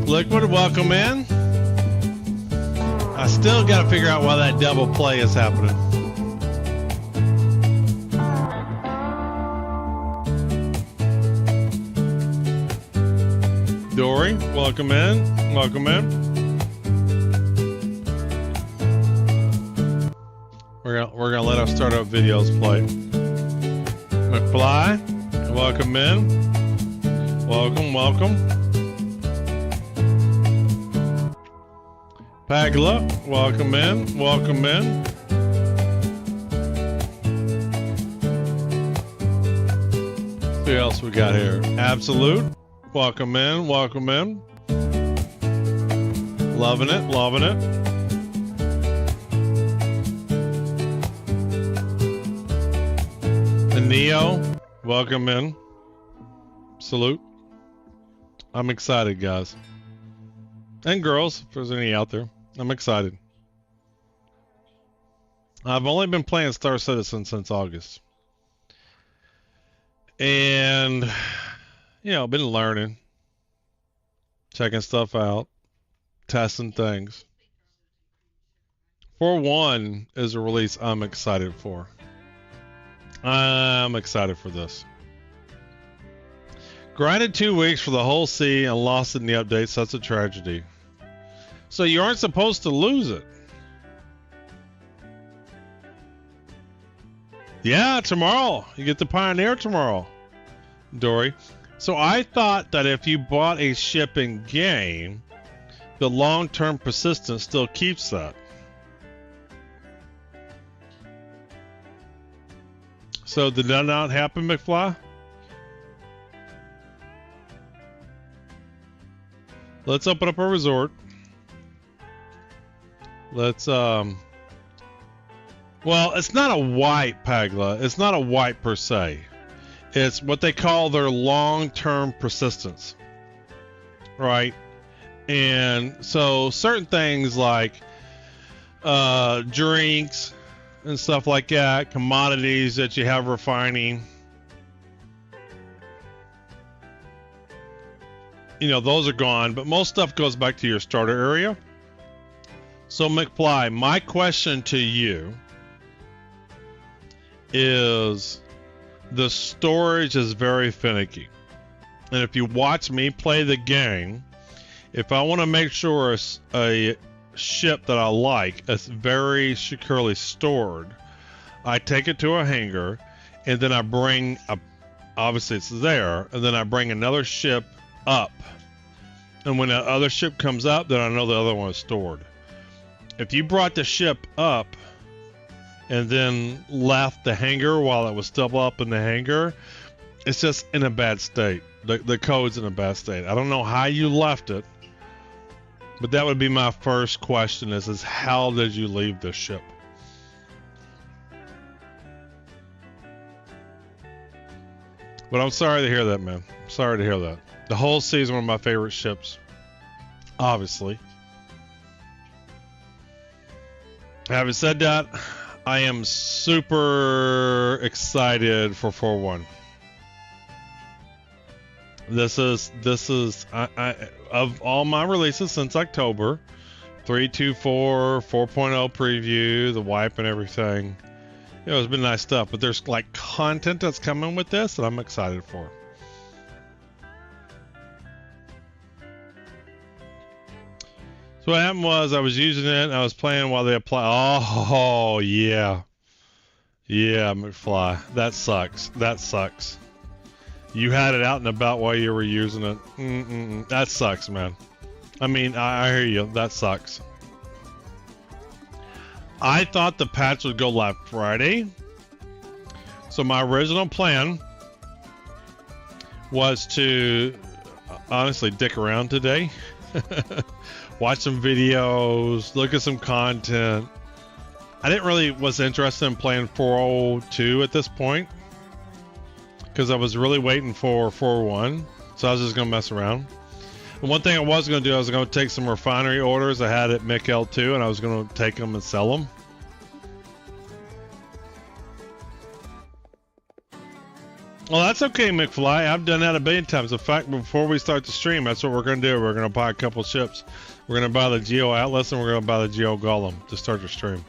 Liquid, welcome in. I still got to figure out why that double play is happening. Dory, welcome in. Welcome in. We're gonna let our startup videos play. McFly, welcome in. Welcome, welcome. Pagla, welcome in, welcome in. See what else we got here. Absolute, welcome in, welcome in. Loving it, loving it. And Neo, welcome in. Salute. I'm excited, guys. And girls, if there's any out there. I'm excited. I've only been playing Star Citizen since August. And, you know, been learning. Checking stuff out. Testing things. 4.1 is a release I'm excited for. I'm excited for this. Grinded 2 weeks for the whole sea and lost it in the updates. That's a tragedy. So you aren't supposed to lose it. Yeah, tomorrow. You get the Pioneer tomorrow, Dory. So I thought that if you bought a ship in game, the long-term persistence still keeps that. So did that not happen, McFly? Let's open up a resort. Let's, well, it's not a wipe, Pagla. It's not a wipe per se. It's what they call their long-term persistence. Right? And so certain things like drinks and stuff like that, commodities that you have refining, you know, those are gone, but most stuff goes back to your starter area. So McFly, my question to you is, the storage is very finicky. And if you watch me play the game, if I want to make sure a ship that I like is very securely stored, I take it to a hangar and then I bring obviously it's there, and then I bring another ship up. And when that other ship comes up, then I know the other one is stored. If you brought the ship up and then left the hangar while it was still up in the hangar, it's just in a bad state. The code's in a bad state. I don't know how you left it, but that would be my first question is how did you leave this ship? But I'm sorry to hear that, man. I'm sorry to hear that. The whole sea is one of my favorite ships, obviously. Having said that, I am super excited for 4.1. This is of all my releases since October, 3.2.4, 4.0 preview, the wipe and everything. You know, it's been nice stuff, but there's like content that's coming with this that I'm excited for. So what happened was I was using it and I was playing while they apply. Oh yeah. Yeah, McFly. That sucks. That sucks. You had it out and about while you were using it. That sucks, man. I mean, I hear you. That sucks. I thought the patch would go live Friday. So my original plan was to honestly dick around today. Watch some videos, look at some content. I didn't really was interested in playing 402 at this point because I was really waiting for 401. So I was just gonna mess around. And one thing I was gonna do, I was gonna take some refinery orders I had at Mick L2, and I was gonna take them and sell them. Well, that's okay, McFly. I've done that a billion times. In fact, before we start the stream, that's what we're gonna do. We're gonna buy a couple ships. We're gonna buy the Geo Atlas and we're gonna buy the Geo Golem to start the stream.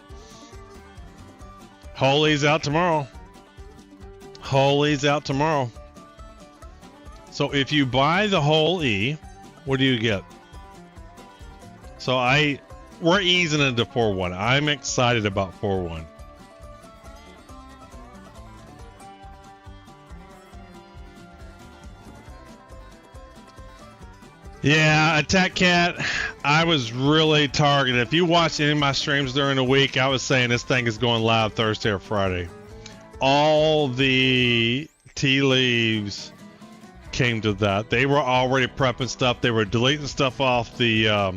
Holy's out tomorrow. Holy's out tomorrow. So if you buy the whole E, what do you get? So we're easing into 4-1. I'm excited about 4-1. Yeah, Attack Cat, I was really targeted. If you watched any of my streams during the week, I was saying this thing is going live Thursday or Friday. All the tea leaves came to that. They were already prepping stuff. They were deleting stuff off the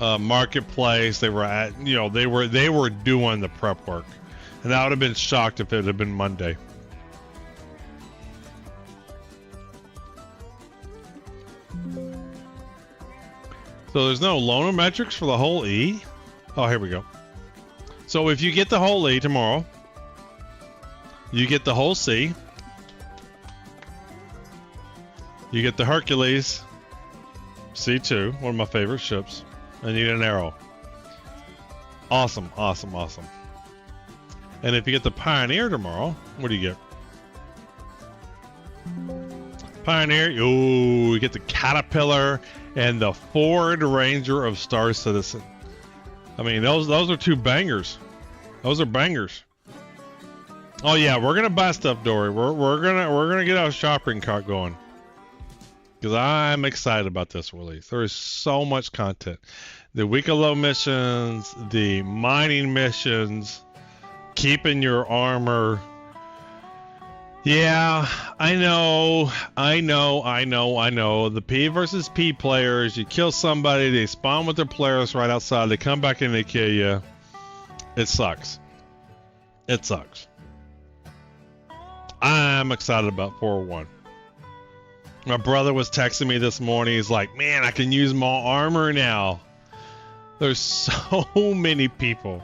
marketplace. They were at, you know, they were doing the prep work. And I would have been shocked if it had been Monday. So there's no loaner metrics for the whole E? Oh, here we go. So if you get the whole E tomorrow, you get the whole C, you get the Hercules C2, one of my favorite ships, and you get an arrow. Awesome, awesome, awesome. And if you get the Pioneer tomorrow, what do you get? Pioneer, ooh, you get the Caterpillar and the Ford Ranger of Star Citizen. I mean, those are two bangers. Those are bangers. Oh yeah, we're gonna buy stuff, Dory. We're gonna get our shopping cart going because I'm excited about this release. There is so much content. The Week of Low missions, the mining missions, keeping your armor. Yeah, I know. The P versus P players, you kill somebody, they spawn with their players right outside, they come back and they kill you. It sucks. It sucks. I'm excited about 4-1. My brother was texting me this morning, he's like, man, I can use more armor now. There's so many people.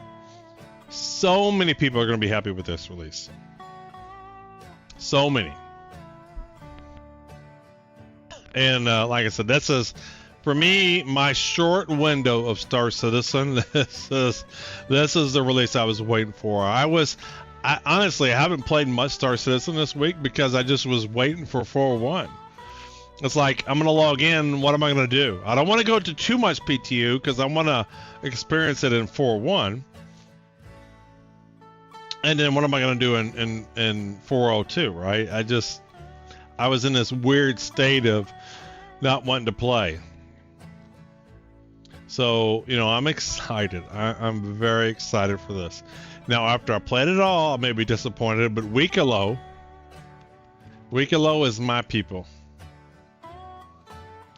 So many people are going to be happy with this release. So many. And like I said, this is, for me, my short window of Star Citizen. This is the release I was waiting for. I honestly, I haven't played much Star Citizen this week because I just was waiting for 4-1. It's like, I'm going to log in. What am I going to do? I don't want to go to too much PTU because I want to experience it in 4-1. And then what am I going to do in 402, right? I was in this weird state of not wanting to play. So, you know, I'm excited. I'm very excited for this. Now, after I played it all, I may be disappointed, but Week of Low is my people.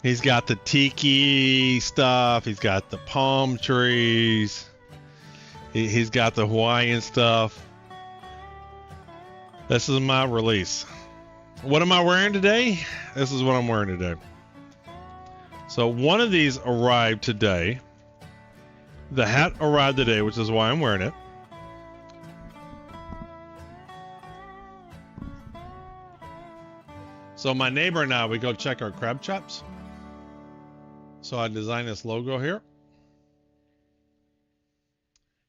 He's got the tiki stuff. He's got the palm trees. He's got the Hawaiian stuff. This is my release. What am I wearing today? This is what I'm wearing today. So one of these arrived today. The hat arrived today, which is why I'm wearing it. So my neighbor and I, we go check our crab chops. So I designed this logo here.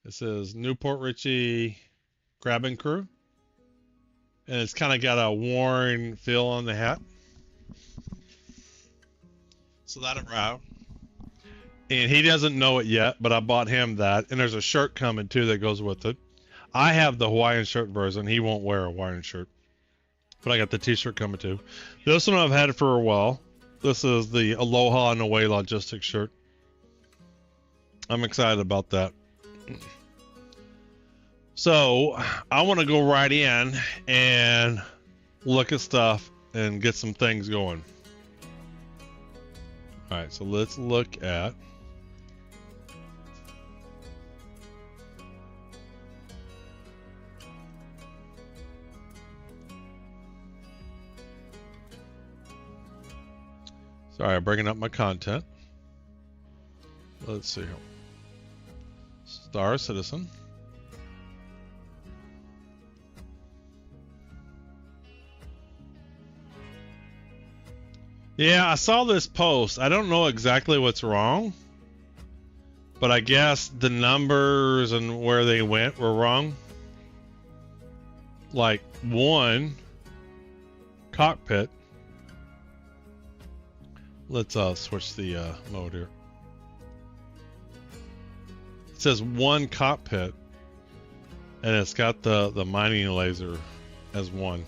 It says Newport Richie Crab and Crew. And it's kind of got a worn feel on the hat. So that arrived. And he doesn't know it yet, but I bought him that. And there's a shirt coming too that goes with it. I have the Hawaiian shirt version. He won't wear a Hawaiian shirt. But I got the t-shirt coming too. This one I've had for a while. This is the Aloha and Away Logistics shirt. I'm excited about that. So I want to go right in and look at stuff and get some things going. All right, so let's look at sorry, I'm bringing up my content. Let's see here. Star Citizen. Yeah, I saw this post. I don't know exactly what's wrong, but I guess the numbers and where they went were wrong. Like one cockpit. Let's switch the mode here. It says one cockpit, and it's got the mining laser as one.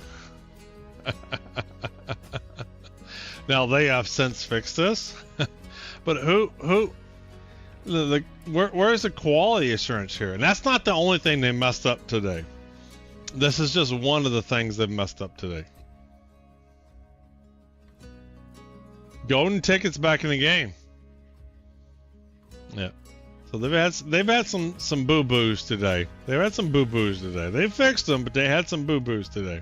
Now they have since fixed this, but where's the quality assurance here? And that's not the only thing they messed up today. This is just one of the things they've messed up today. Golden tickets back in the game. Yeah. So they've had some boo-boos today. They've had some boo-boos today. They fixed them, but they had some boo-boos today.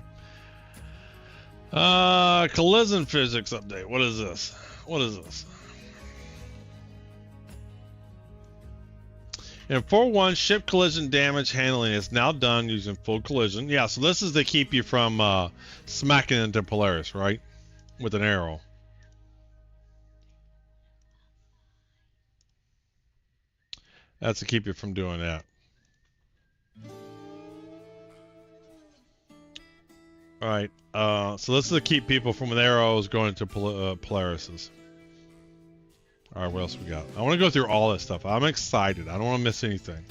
Collision physics update. What is this? What is this? In 4.1, ship collision damage handling is now done using full collision. Yeah, so this is to keep you from smacking into Polaris, right? With an arrow. That's to keep you from doing that. All right. So this is to keep people from arrows going into Polarises. All right, what else we got? I want to go through all this stuff. I'm excited. I don't want to miss anything.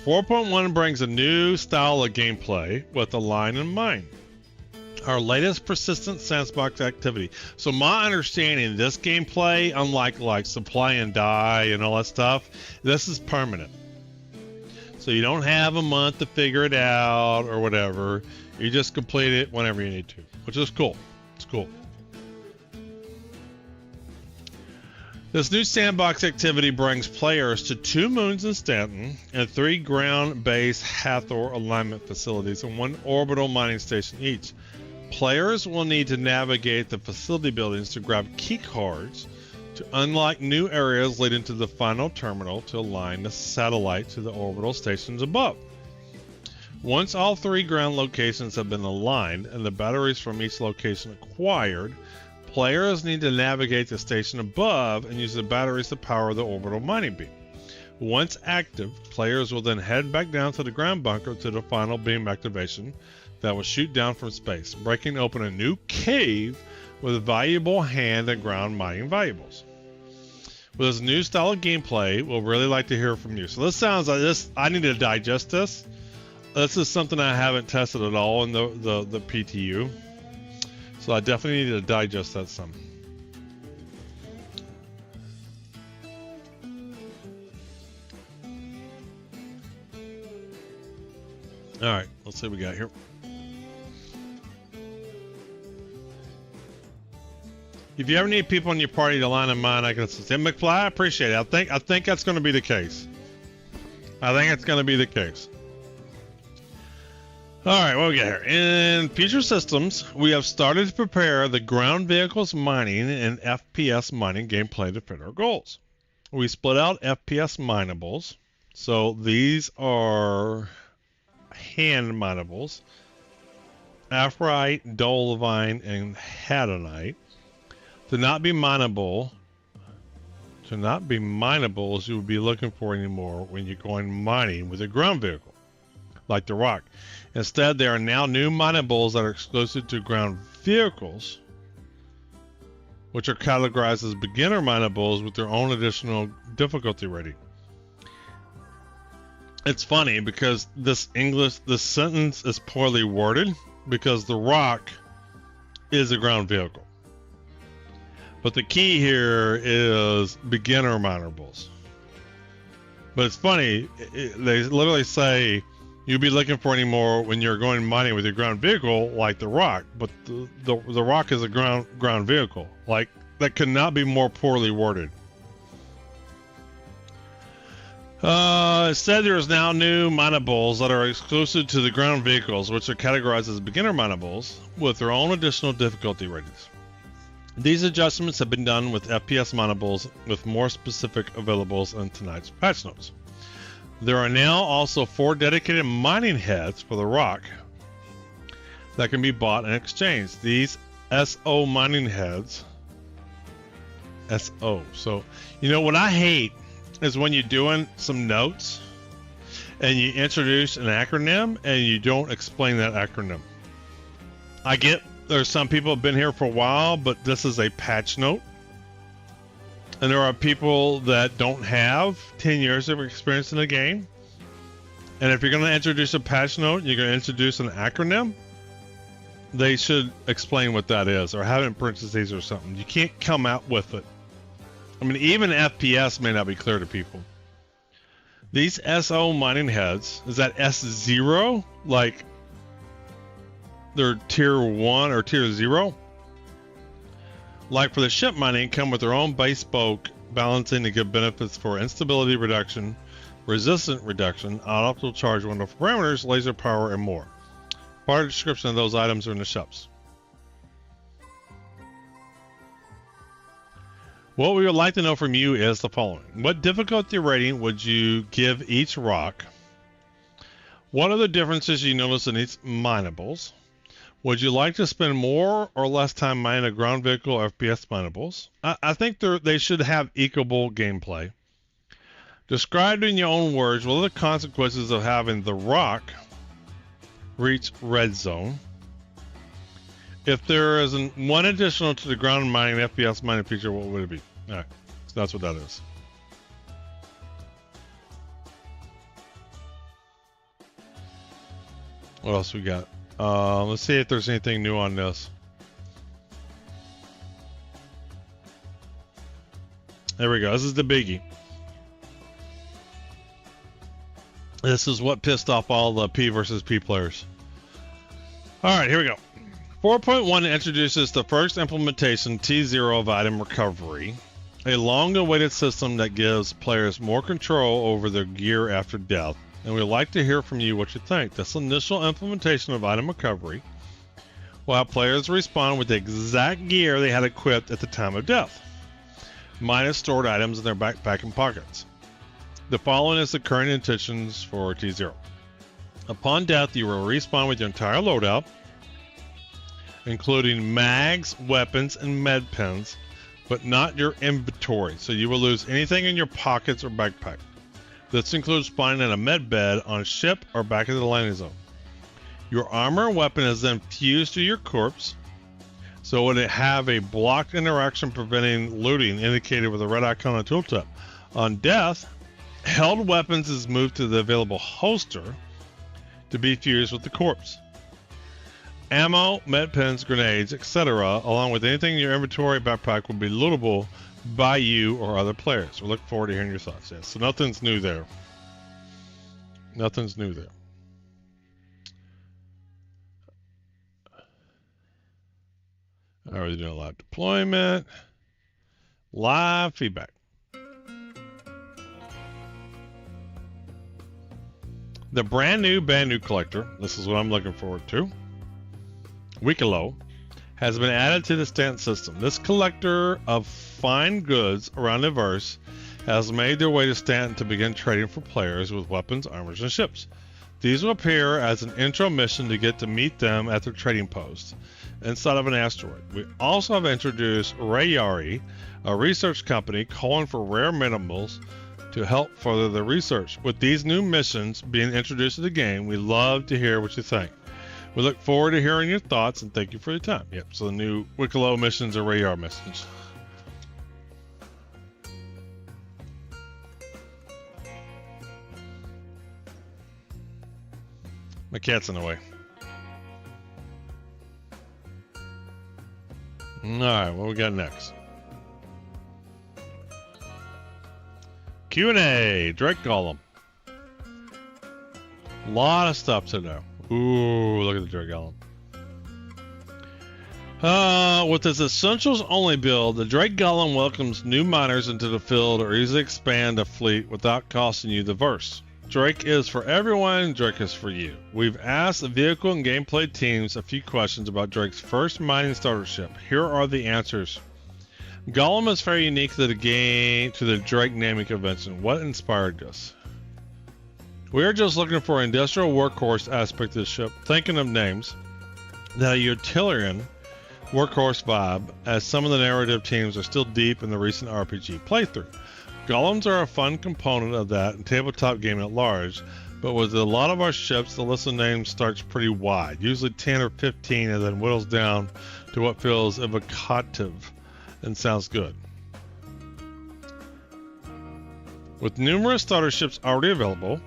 4.1 brings a new style of gameplay with Align and Mine. Our latest persistent sandbox activity. So my understanding, this gameplay, unlike like Supply and Die and all that stuff, this is permanent. So you don't have a month to figure it out or whatever. You just complete it whenever you need to, which is cool. It's cool. This new sandbox activity brings players to 2 moons in Stanton and 3 ground-based Hathor alignment facilities and 1 orbital mining station each. Players will need to navigate the facility buildings to grab key cards to unlock new areas leading to the final terminal to align the satellite to the orbital stations above. Once all 3 ground locations have been aligned and the batteries from each location acquired, players need to navigate the station above and use the batteries to power the orbital mining beam. Once active, players will then head back down to the ground bunker to the final beam activation that will shoot down from space, breaking open a new cave with valuable hand and ground mining valuables. With this new style of gameplay, we'll really like to hear from you. So this sounds like this. I need to digest this. This is something I haven't tested at all in the PTU. So I definitely need to digest that some. All right, let's see what we got here. If you ever need people in your party to line in mind, I can assist. And McFly, I appreciate it. I think that's going to be the case. I think it's going to be the case. All right, what we got here? In future systems, we have started to prepare the ground vehicles mining and FPS mining gameplay to fit our goals. We split out FPS minables. So these are hand minables. Aphrite, Dolomite, and Hadonite. To not be mineables you would be looking for anymore when you're going mining with a ground vehicle, like the Rock. Instead, there are now new minables that are exclusive to ground vehicles, which are categorized as beginner minables with their own additional difficulty rating. It's funny because this sentence is poorly worded because the rock is a ground vehicle. But the key here is beginner minorables. But it's funny, they literally say you'll be looking for any more when you're going mining with your ground vehicle like the rock, but the rock is a ground vehicle. Like, that could not be more poorly worded. It said there's now new minables that are exclusive to the ground vehicles, which are categorized as beginner minables with their own additional difficulty ratings. These adjustments have been done with FPS minables with more specific availables in tonight's patch notes. There are now also 4 dedicated mining heads for the rock that can be bought and exchanged. These SO mining heads, SO. So, you know what I hate is when you're doing some notes and you introduce an acronym and you don't explain that acronym. I get there's some people have been here for a while, but this is a patch note. And there are people that don't have 10 years of experience in the game. And if you're going to introduce a patch note, you're going to introduce an acronym, they should explain what that is or have it in parentheses or something. You can't come out with it. I mean, even FPS may not be clear to people. These SO mining heads, is that S0? Like they're tier 1 or tier 0? Like for the ship mining, come with their own bespoke balancing to give benefits for instability reduction, resistance reduction, optimal charge window parameters, laser power, and more. Part of the description of those items are in the shops. What we would like to know from you is the following. What difficulty rating would you give each rock? What are the differences you notice in each minables? Would you like to spend more or less time mining a ground vehicle or FPS minables? I think they should have equal gameplay. Describe in your own words what are the consequences of having the rock reach red zone. If there is one additional to the ground mining FPS mining feature, what would it be? All right, so that's what that is. What else we got? Let's see if there's anything new on this. There we go. This is the biggie. This is what pissed off all the P versus P players. All right, here we go. 4.1 introduces the first implementation T0 of item recovery, a long-awaited system that gives players more control over their gear after death. And we'd like to hear from you what you think. This initial implementation of item recovery will have players respond with the exact gear they had equipped at the time of death, minus stored items in their backpack and pockets. The following is the current intentions for T0. Upon death, you will respawn with your entire loadout, including mags, weapons, and med pens, but not your inventory, so you will lose anything in your pockets or backpack. This includes spawning in a med bed on a ship or back into the landing zone. Your armor and weapon is then fused to your corpse, so would it have a blocked interaction preventing looting indicated with a red icon on the tooltip. On death, held weapons is moved to the available holster to be fused with the corpse. Ammo, med pens, grenades, etc., along with anything in your inventory backpack will be lootable by you or other players. We look forward to hearing your thoughts. Yes, so nothing's new there. Nothing's new there. Already doing a live deployment. Live feedback. The brand new collector, this is what I'm looking forward to, Wicklow, has been added to the stand system. This collector of fine goods around the verse has made their way to Stanton to begin trading for players with weapons, armors, and ships. These will appear as an intro mission to get to meet them at their trading post inside of an asteroid. We also have introduced Rayari, a research company calling for rare minerals to help further the research. With these new missions being introduced to the game, we love to hear what you think. We look forward to hearing your thoughts and thank you for your time. Yep, so the new Wicklow missions are Rayar missions. My cat's in the way. Alright, what we got next? Q&A, Drake Golem. A lot of stuff to know. Ooh, look at the Drake Golem. With this Essentials Only build, the Drake Golem welcomes new miners into the field or easily expand a fleet without costing you the verse. Drake is for everyone, Drake is for you. We've asked the vehicle and gameplay teams a few questions about Drake's first mining starter ship. Here are the answers. Golem is very unique to the game, to the Drake naming convention. What inspired this? We are just looking for an industrial workhorse aspect of the ship, thinking of names, that a utilitarian workhorse vibe, as some of the narrative teams are still deep in the recent RPG playthrough. Golems are a fun component of that in tabletop gaming at large, but with a lot of our ships, the list of names starts pretty wide, usually 10 or 15, and then whittles down to what feels evocative and sounds good. With numerous starter ships already available,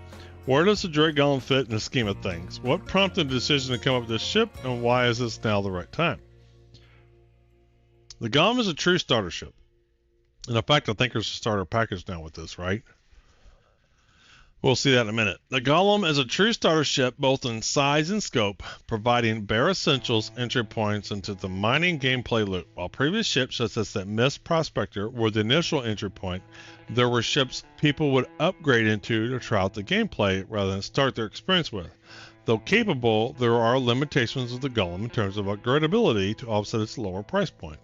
where does the Drake Golem fit in the scheme of things? What prompted the decision to come up with this ship, and why is this now the right time? The Golem is a true starter ship. And in fact, I think there's a starter package now with this, right? We'll see that in a minute. The Golem is a true starter ship both in size and scope, providing bare essentials entry points into the mining gameplay loop. While previous ships such as the Mist Prospector were the initial entry point, there were ships people would upgrade into to try out the gameplay rather than start their experience with. Though capable, there are limitations of the Golem in terms of upgradability to offset its lower price point.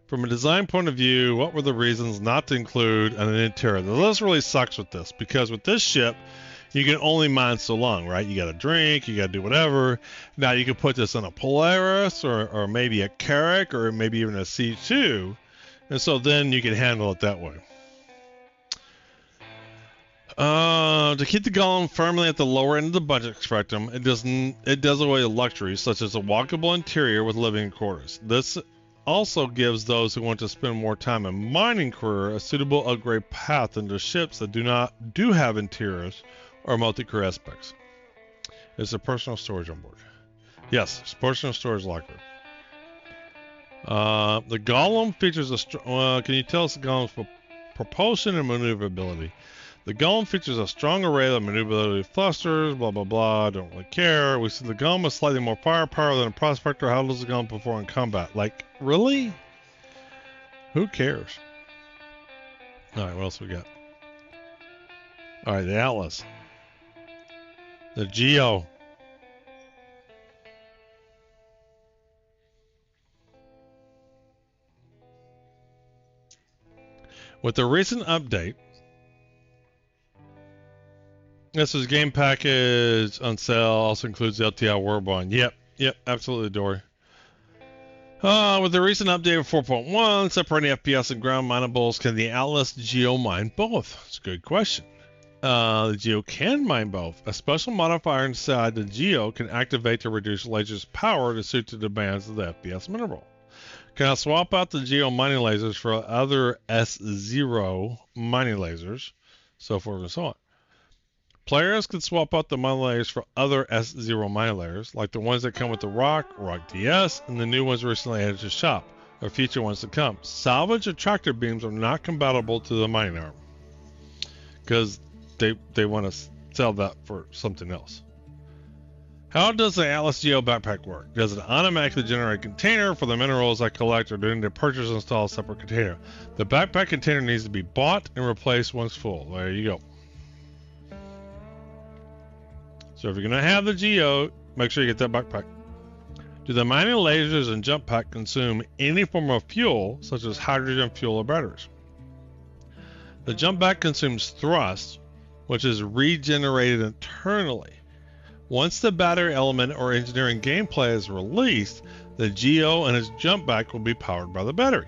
From a design point of view, what were the reasons not to include an interior? The list really sucks with this, because with this ship, you can only mine so long, right? You gotta drink, you gotta do whatever. Now you can put this on a Polaris or maybe a Carrack or maybe even a C2, and so then you can handle it that way. To keep the Golem firmly at the lower end of the budget spectrum, it does away with luxuries such as a walkable interior with living quarters. This also gives those who want to spend more time in mining career a suitable upgrade path into ships that do have interiors or multi-career aspects. Is there personal storage on board? Yes, it's personal storage locker. The Golem features a can you tell us the Golem's propulsion and maneuverability? The Golem features a strong array of maneuverability thrusters, blah blah blah, don't really care. We see the Golem has slightly more firepower than a Prospector. How does the Golem perform in combat? Like, really? Who cares? Alright, what else we got? Alright, the Atlas. The Geo. With the recent update, this is game package on sale. Also includes the LTI War Bond. Yep, absolutely, Dory. With the recent update of 4.1, separating FPS and ground minables, can the Atlas Geo mine both? It's a good question. The Geo can mine both. A special modifier inside the Geo can activate to reduce laser's power to suit the demands of the FPS mineral. Can I swap out the Geo mining lasers for other S0 mining lasers? So forth and so on. Players can swap out the mining layers for other S0 mining layers, like the ones that come with the Rock DS, and the new ones recently added to shop, or future ones to come. Salvage or tractor beams are not compatible to the mining arm, because they want to sell that for something else. How does the Atlas Geo backpack work? Does it automatically generate a container for the minerals I collect, or do I need to purchase and install a separate container? The backpack container needs to be bought and replaced once full. There you go. So if you're going to have the Geo, make sure you get that backpack. Do the mining lasers and jump pack consume any form of fuel, such as hydrogen fuel or batteries? The jump pack consumes thrust, which is regenerated internally. Once the battery element or engineering gameplay is released, the Geo and its jump pack will be powered by the battery.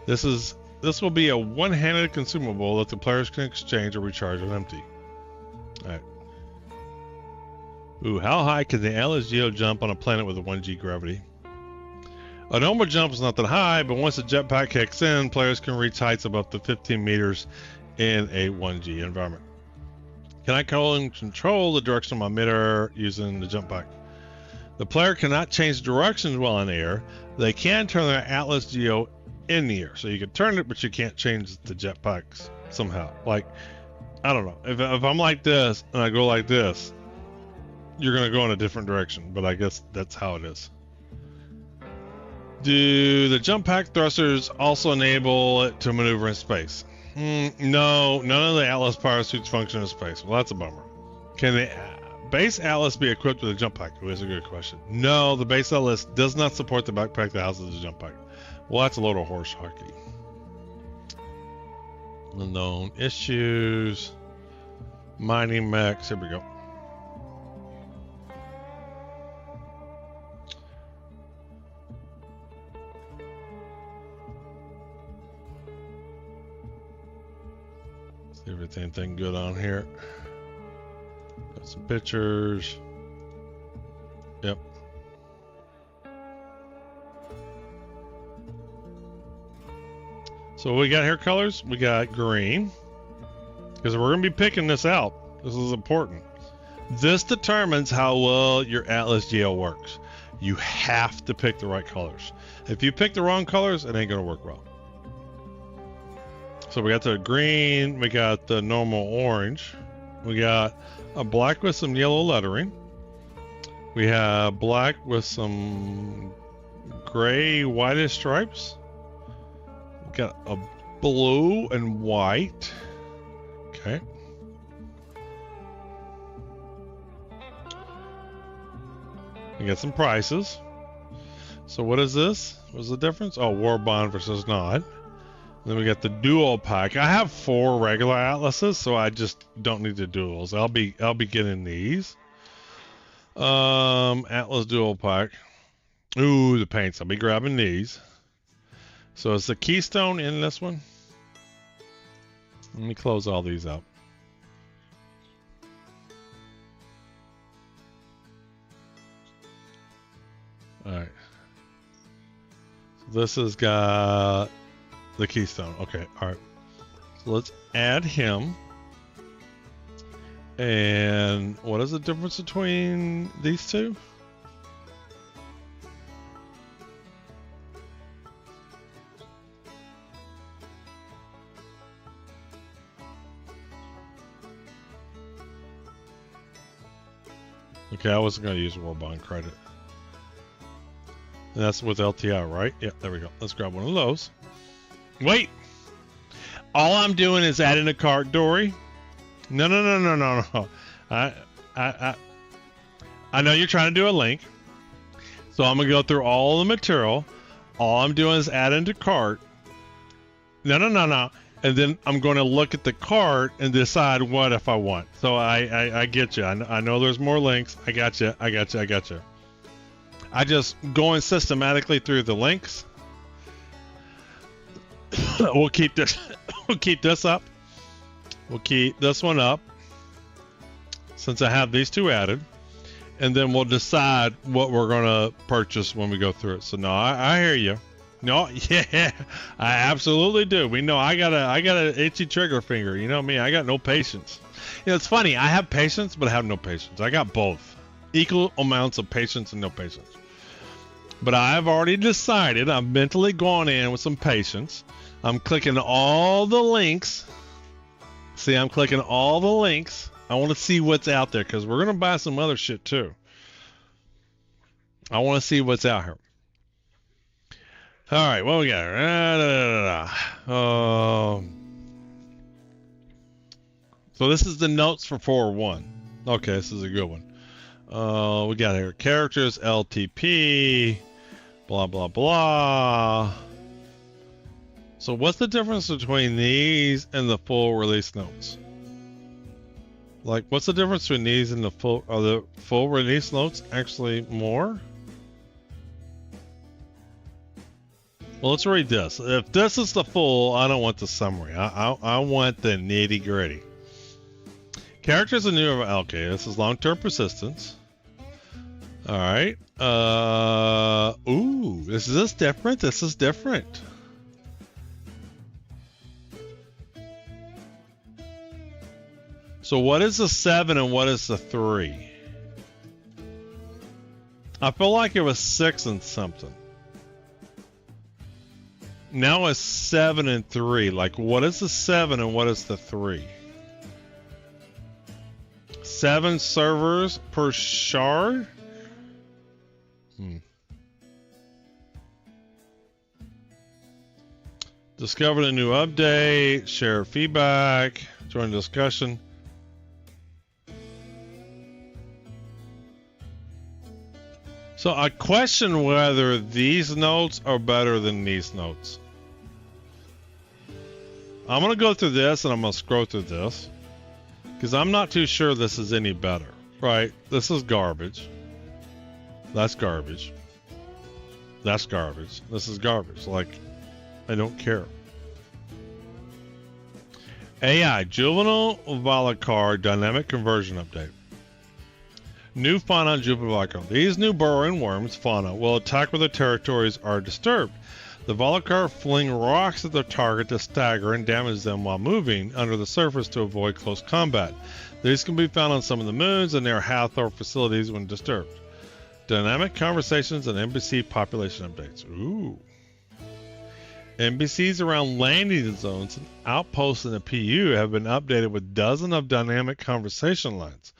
This will be a one-handed consumable that the players can exchange or recharge when empty. All right. Ooh, how high can the Atlas Geo jump on a planet with a 1G gravity? A normal jump is not that high, but once the jetpack kicks in, players can reach heights of up to 15 meters in a 1G environment. Can I control the direction of my midair using the jump pack? The player cannot change directions while in the air. They can turn their Atlas Geo in the air. So you can turn it, but you can't change the jetpacks somehow. Like, I don't know. If I'm like this and I go like this, you're going to go in a different direction. But I guess that's how it is. Do the jump pack thrusters also enable it to maneuver in space? No, none of the Atlas power suits function in space. Well, that's a bummer. Can the base Atlas be equipped with a jump pack? Oh, that's a good question. No, the base Atlas does not support the backpack that houses the jump pack. Well, that's a load of horse hockey. Unknown issues. Mining mechs. Here we go. Everything good on here. Got some pictures. Yep. So what we got here colors? We got green. Because we're going to be picking this out. This is important. This determines how well your Atlas Geo works. You have to pick the right colors. If you pick the wrong colors, it ain't going to work well. So we got the green, we got the normal orange, we got a black with some yellow lettering, we have black with some gray whitish stripes, we got a blue and white. Okay. We got some prices. So what is this? What's the difference? Oh, war bond versus not. Then we got the dual pack. I have 4 regular Atlases, so I just don't need the duals. I'll be getting these. Atlas dual pack. Ooh, the paints. I'll be grabbing these. So is the keystone in this one? Let me close all these out. All right. So this has got the keystone. Okay, all right. So let's add him. And what is the difference between these two? Okay, I wasn't going to use war bond credit. And that's with LTI, right? Yeah, there we go. Let's grab one of those. Wait! All I'm doing is adding a cart, Dory. No. I know you're trying to do a link. So I'm going to go through all the material. All I'm doing is add into cart. No. And then I'm going to look at the cart and decide what if I want. So I get you. I know there's more links. I got you. I just going systematically through the links. We'll keep this up. We'll keep this one up since I have these two added, and then we'll decide what we're gonna purchase when we go through it. So no, I hear you. No, yeah, I absolutely do. We know I got a itchy trigger finger. You know me, I got no patience. You know, it's funny. I have patience, but I have no patience. I got both, equal amounts of patience and no patience. But I've already decided. I've mentally gone in with some patience. I'm clicking all the links. See, I'm clicking all the links. I want to see what's out there because we're going to buy some other shit too. I want to see what's out here. All right, what we got? So this is the notes for 4.1. Okay, this is a good one. We got here characters, LTP, blah, blah, blah. So what's the difference between these and the full release notes? Like, what's the difference between these and the full? Are the full release notes actually more? Well, let's read this. If this is the full, I don't want the summary. I want the nitty gritty. Characters are new. Okay, this is long-term persistence. All right. Ooh, is this different? This is different. So what is the 7 and what is the 3? I feel like it was 6 and something. Now it's 7 and 3. Like, what is the 7 and what is the 3? 7 servers per shard? Discovered a new update, share feedback, join discussion. So I question whether these notes are better than these notes. I'm going to go through this and I'm going to scroll through this because I'm not too sure this is any better, right? This is garbage. That's garbage. That's garbage. This is garbage. Like, I don't care. AI, Juvenile Valacar Dynamic Conversion Update. New fauna on Juvenile Valacar. These new burrowing worms, fauna, will attack where their territories are disturbed. The Valacar fling rocks at their target to stagger and damage them while moving under the surface to avoid close combat. These can be found on some of the moons and near Hathor facilities when disturbed. Dynamic conversations and NPC population updates. Ooh. NPCs around landing zones and outposts in the PU have been updated with dozens of dynamic conversation lines,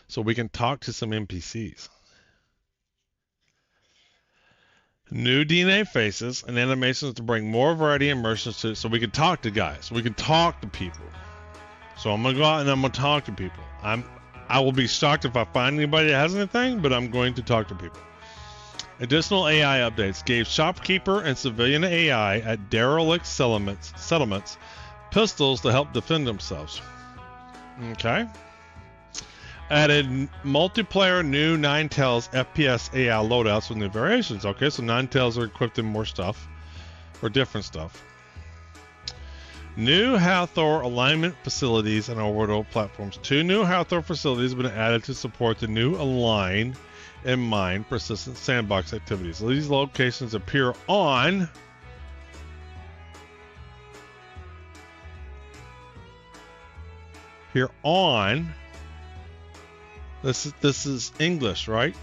so we can talk to some NPCs. New DNA faces and animations to bring more variety and immersion to it, so we can talk to guys. We can talk to people. So I'm gonna go out and I'm gonna talk to people. I will be shocked if I find anybody that has anything, but I'm going to talk to people. Additional AI updates gave shopkeeper and civilian AI at derelict settlements pistols to help defend themselves. Okay. Added multiplayer new Ninetales FPS AI loadouts with new variations. Okay, so Ninetales are equipped in more stuff, or different stuff. New Hathor alignment facilities and orbital platforms. 2 new Hathor facilities have been added to support the new align and mine persistent sandbox activities. These locations appear on this is English, right?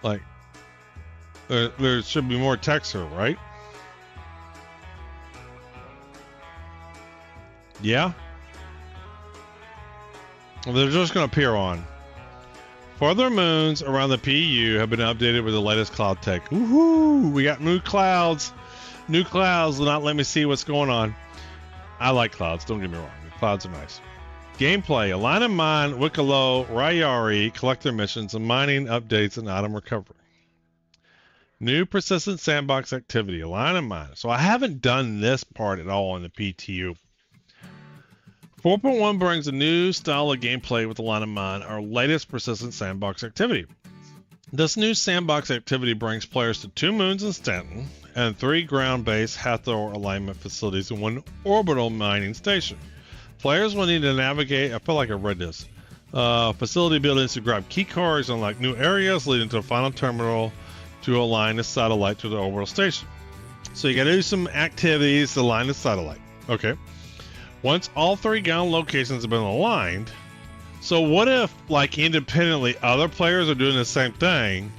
Like there should be more text here, right? Yeah. They're just going to appear on. Further moons around the PU have been updated with the latest cloud tech. Woohoo! We got new clouds. New clouds will not let me see what's going on. I like clouds, don't get me wrong. The clouds are nice. Gameplay, Align and Mine, Wicklow, Rayari, collector missions, and mining updates and item recovery. New persistent sandbox activity, Align and Mine. So I haven't done this part at all in the PTU. 4.1 brings a new style of gameplay with Align and Mine, our latest persistent sandbox activity. This new sandbox activity brings players to 2 moons in Stanton and 3 ground-based Hathor alignment facilities and 1 orbital mining station. Players will need to navigate, I feel like I read this, facility buildings to grab key cards, unlock new areas leading to the final terminal to align the satellite to the orbital station. So you gotta do some activities to align the satellite. Okay. Once all 3 ground locations have been aligned, so what if, like, independently other players are doing the same thing?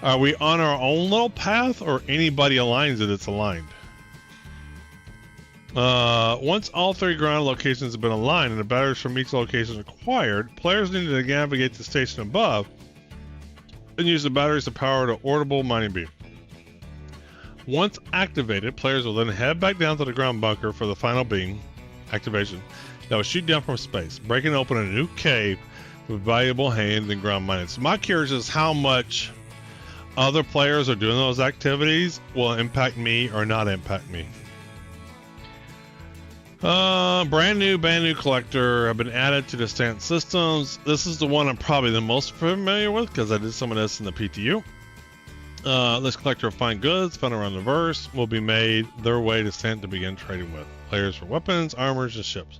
Are we on our own little path, or anybody aligns it, it's aligned? Once all 3 ground locations have been aligned and the batteries from each location are acquired, players need to navigate the station above and use the batteries to power the orbital mining beam. Once activated, players will then head back down to the ground bunker for the final beam activation that will shoot down from space, breaking open a new cave with valuable hand and ground mining. So my curious is how much other players are doing those activities will impact me or not impact me. Brand new collector have been added to the Stanton systems. This is the one I'm probably the most familiar with because I did some of this in the PTU. This collector of fine goods found around the verse will be made their way to Stanton to begin trading with players for weapons, armors, and ships.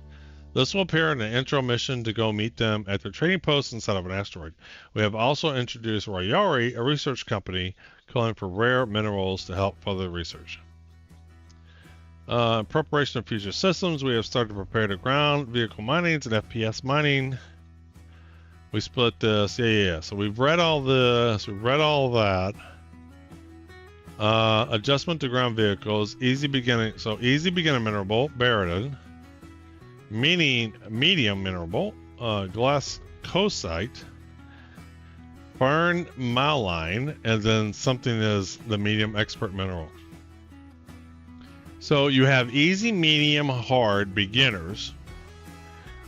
This will appear in the intro mission to go meet them at their trading post inside of an asteroid. We have also introduced Rayari, a research company calling for rare minerals to help further research. Preparation of future systems. We have started to prepare the ground vehicle mining and FPS mining. We split this. Yeah. So we've read all this. We've read all that. Adjustment to ground vehicles. Easy beginning. So easy beginner mineral. Baradin. Medium mineral. Glass cosite. Burn maline. And then something is the medium expert mineral. So you have easy, medium, hard, beginners.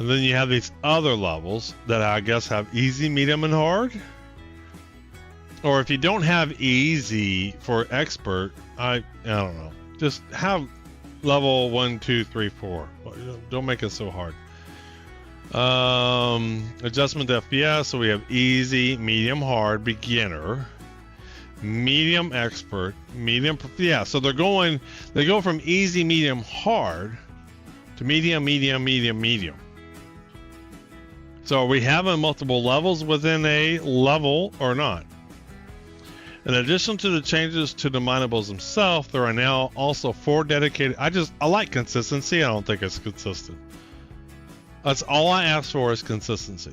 And then you have these other levels that I guess have easy, medium, and hard. Or if you don't have easy for expert, I don't know. Just have level 1, 2, 3, 4. Don't make it so hard. Adjustment to FPS. So we have easy, medium, hard, beginner. Medium expert, medium, yeah, so they go from easy, medium, hard to medium, medium, medium, medium. So are we having multiple levels within a level or not? In addition to the changes to the minables themselves, there are now also 4 dedicated. I like consistency. I don't think it's consistent. That's all I ask for is consistency.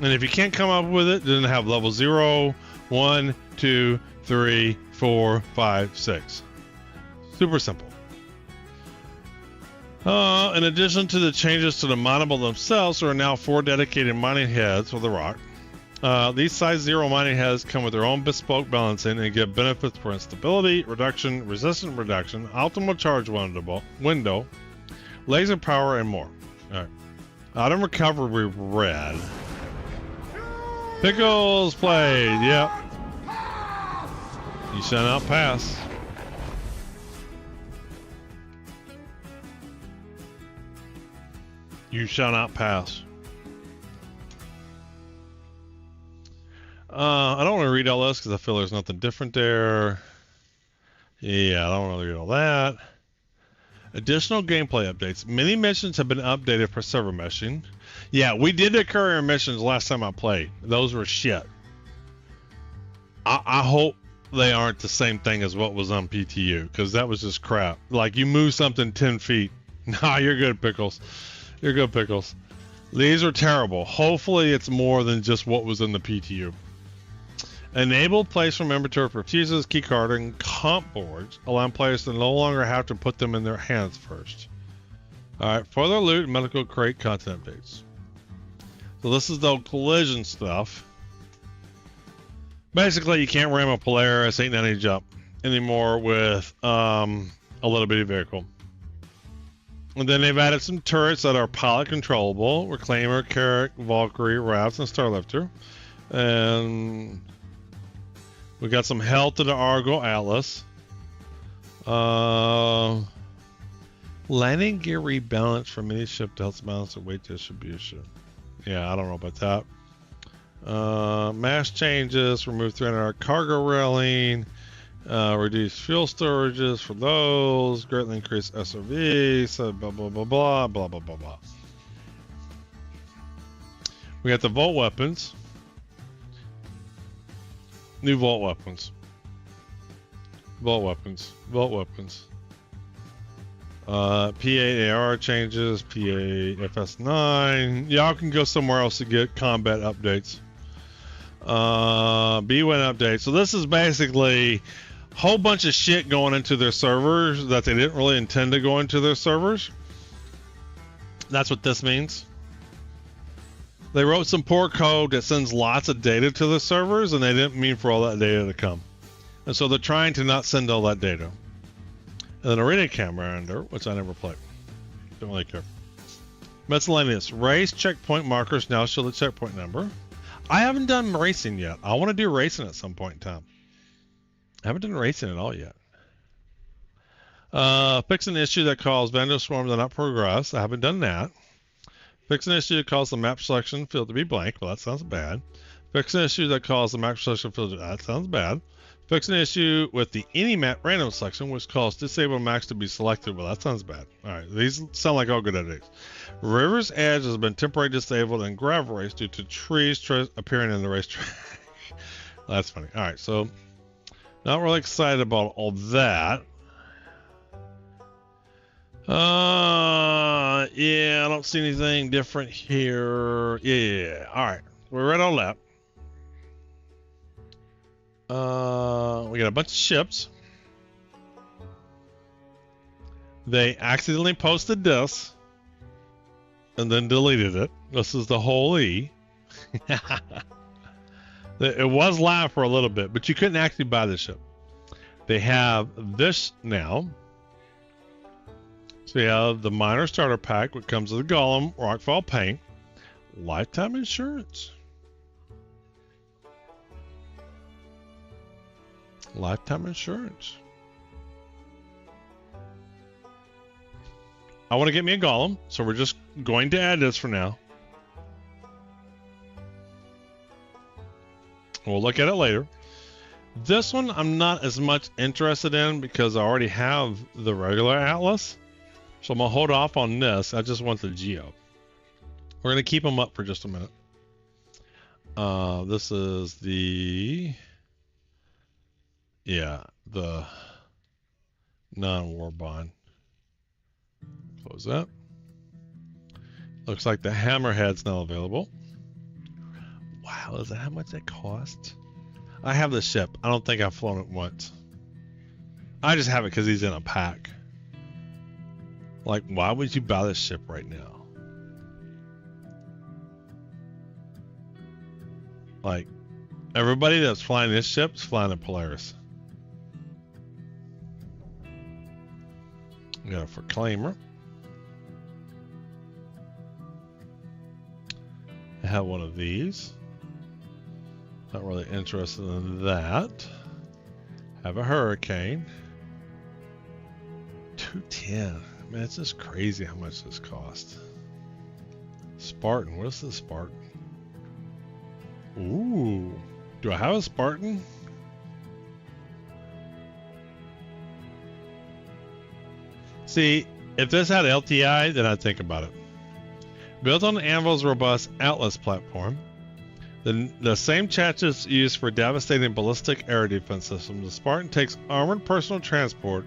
And if you can't come up with it, then have level 0, 1, 2, 3, 4, 5, 6. Super simple. In addition to the changes to the mineable themselves, there are now 4 dedicated mining heads for the rock. These size 0 mining heads come with their own bespoke balancing and give benefits for instability, reduction, resistance reduction, optimal charge window, laser power, and more. All right. Item recovery red. Pickles played, yep. You shall not pass. You shall not pass. I don't want to read all this because I feel there's nothing different there. Yeah, I don't want to read all that. Additional gameplay updates. Many missions have been updated for server meshing. Yeah, we did the courier missions last time I played. Those were shit. I hope they aren't the same thing as what was on PTU, because that was just crap. Like, you move something 10 feet. Nah, you're good, Pickles. You're good, Pickles. These are terrible. Hopefully it's more than just what was in the PTU. Enable place from inventory for fuses, keycard, and comp boards, allowing players to no longer have to put them in their hands first. Alright, further loot and medical crate content updates. So this is the collision stuff. Basically, you can't ram a Polaris 890 jump anymore with a little bitty vehicle. And then they've added some turrets that are pilot controllable: Reclaimer, Carrack, Valkyrie, Rafts, and Starlifter. And we got some health to the Argo Atlas. Landing gear rebalance from any ship to help balance the weight distribution. Yeah, I don't know about that. Mass changes, remove 300 cargo railing, reduce fuel storages for those, greatly increase SOV, so blah, blah, blah, blah, blah, blah, blah, blah. We got the Volt weapons. New Volt weapons. Volt weapons. Volt weapons. P8 AR changes, P8 FS9. Y'all can go somewhere else to get combat updates. B1 update. So this is basically a whole bunch of shit going into their servers that they didn't really intend to go into their servers. That's what this means. They wrote some poor code that sends lots of data to the servers, and they didn't mean for all that data to come. And so they're trying to not send all that data. And then Arena Commander, which I never played. Don't really care. Miscellaneous. Race checkpoint markers now show the checkpoint number. I haven't done racing yet. I want to do racing at some point in time. I haven't done racing at all yet. Fix an issue that caused Vandal Swarm to not progress. I haven't done that. Fix an issue that caused the map selection field to be blank. Well, that sounds bad. Fix an issue that caused the map selection field to... That sounds bad. Fix an issue with the any map random selection, which caused disabled maps to be selected. Well, that sounds bad. All right, these sound like all good updates. River's Edge has been temporarily disabled in gravel race due to trees appearing in the racetrack. That's funny. All right, so not really excited about all that. Yeah, I don't see anything different here. Yeah, all right, we're right on that. We got a bunch of ships. They accidentally posted this and then deleted it. This is the whole E. It was live for a little bit, but you couldn't actually buy the ship. They have this now. So you have the minor starter pack, which comes with a Golem, Rockfall paint, lifetime insurance. Lifetime insurance. I want to get me a Golem, so we're just going to add this for now. We'll look at it later. This one I'm not as much interested in because I already have the regular Atlas. So I'm going to hold off on this. I just want the Geo. We're going to keep them up for just a minute. This is the... Yeah, the non-war bond. Close that. Looks like the Hammerhead's now available. Wow, is that how much that costs? I have the ship. I don't think I've flown it once. I just have it because he's in a pack. Like, why would you buy this ship right now? Like, everybody that's flying this ship is flying a Polaris. We got a Proclaimer. I have one of these. Not really interested in that. Have a Hurricane. 210. Man, it's just crazy how much this costs. Spartan. What is this Spartan? Ooh. Do I have a Spartan? See, if this had LTI, then I'd think about it. Built on Anvil's robust Atlas platform, the same chassis used for devastating ballistic air defense systems, the Spartan takes armored personal transport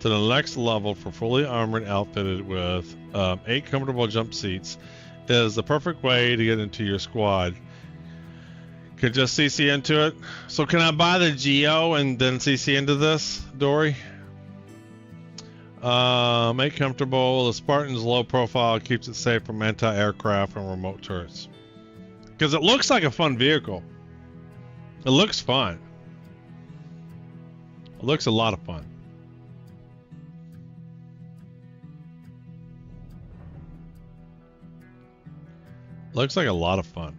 to the next level for fully armored, outfitted with 8 comfortable jump seats. It is the perfect way to get into your squad. Could just CC into it. So can I buy the Geo and then CC into this, Dory? Make comfortable. The Spartan's low profile keeps it safe from anti-aircraft and remote turrets. Because it looks like a fun vehicle. It looks fun. It looks a lot of fun. Looks like a lot of fun.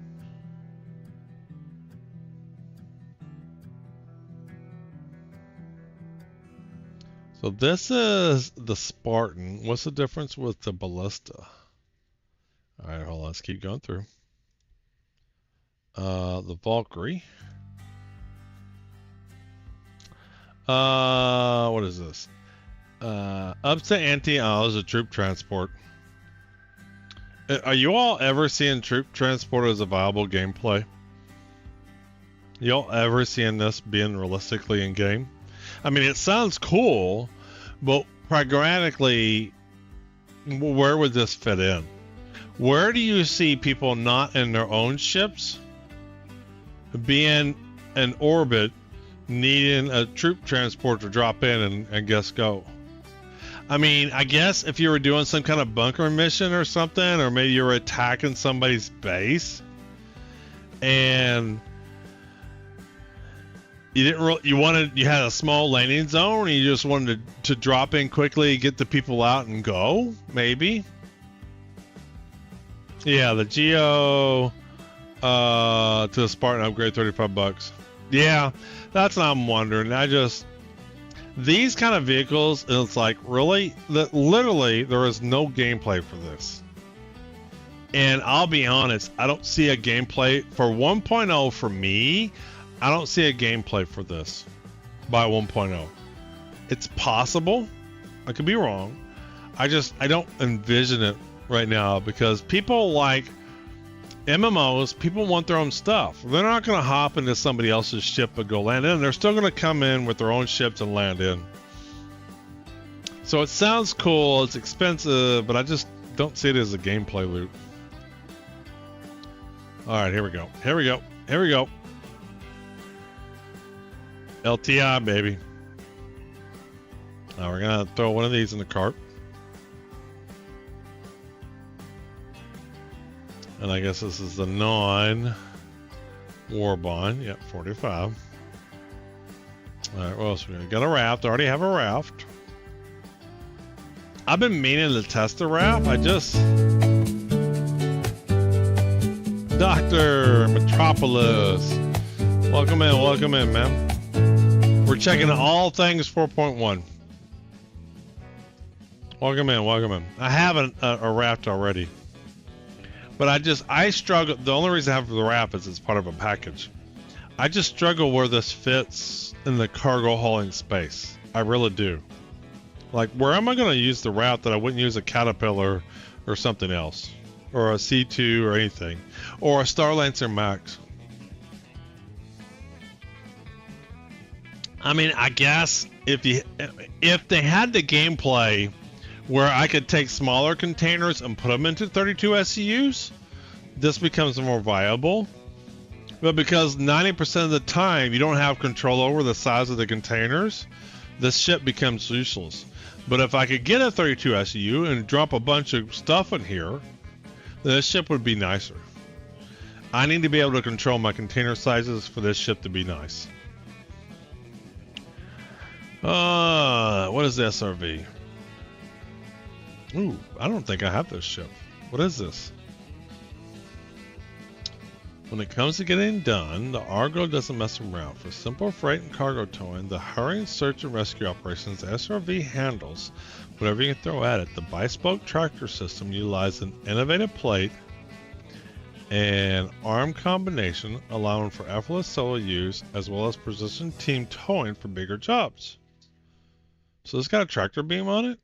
So this is the Spartan. What's the difference with the Ballista? All right, hold on. Let's keep going through. The Valkyrie. What is this? Up to anti. Oh, this is a troop transport. Are you all ever seeing troop transport as a viable gameplay? Y'all ever seeing this being realistically in game? I mean, it sounds cool, but pragmatically, where would this fit in? Where do you see people not in their own ships being in orbit, needing a troop transport to drop in and just go? I mean, I guess if you were doing some kind of bunker mission or something, or maybe you were attacking somebody's base, and you didn't really, you had a small landing zone, and you just wanted to drop in quickly, get the people out, and go. Maybe. Yeah, the Geo to the Spartan upgrade, $35. Yeah, that's what I'm wondering. These kind of vehicles, it's like, really, literally, there is no gameplay for this. And I'll be honest, I don't see a gameplay for 1.0 for me. I don't see a gameplay for this by 1.0. It's possible. I could be wrong. I don't envision it right now because people like MMOs, people want their own stuff. They're not going to hop into somebody else's ship and go land in. They're still going to come in with their own ships and land in. So it sounds cool, it's expensive, but I just don't see it as a gameplay loop. Alright, here we go. Here we go. Here we go. LTI, baby. Now we're gonna throw one of these in the cart. And I guess this is the non-war bond. Yep, 45. Alright, what else we got? A raft. I already have a raft. I've been meaning to test the raft. I just... Dr. Metropolis. Welcome in, man. We're checking all things 4.1. Welcome in. I have a raft already. But I struggle. The only reason I have the raft is it's part of a package. I just struggle where this fits in the cargo hauling space. I really do. Like, where am I going to use the raft that I wouldn't use a Caterpillar or something else? Or a C2 or anything? Or a Starlancer Max? I mean, I guess if they had the gameplay where I could take smaller containers and put them into 32 SCUs, this becomes more viable. But because 90% of the time you don't have control over the size of the containers, this ship becomes useless. But if I could get a 32 SCU and drop a bunch of stuff in here, then this ship would be nicer. I need to be able to control my container sizes for this ship to be nice. What is the SRV? Ooh, I don't think I have this ship. What is this? When it comes to getting done, the Argo doesn't mess around. For simple freight and cargo towing, the hurrying search and rescue operations, the SRV handles whatever you can throw at it. The bi-spoke tractor system utilizes an innovative plate and arm combination, allowing for effortless solo use as well as precision team towing for bigger jobs. So it's got a tractor beam on it.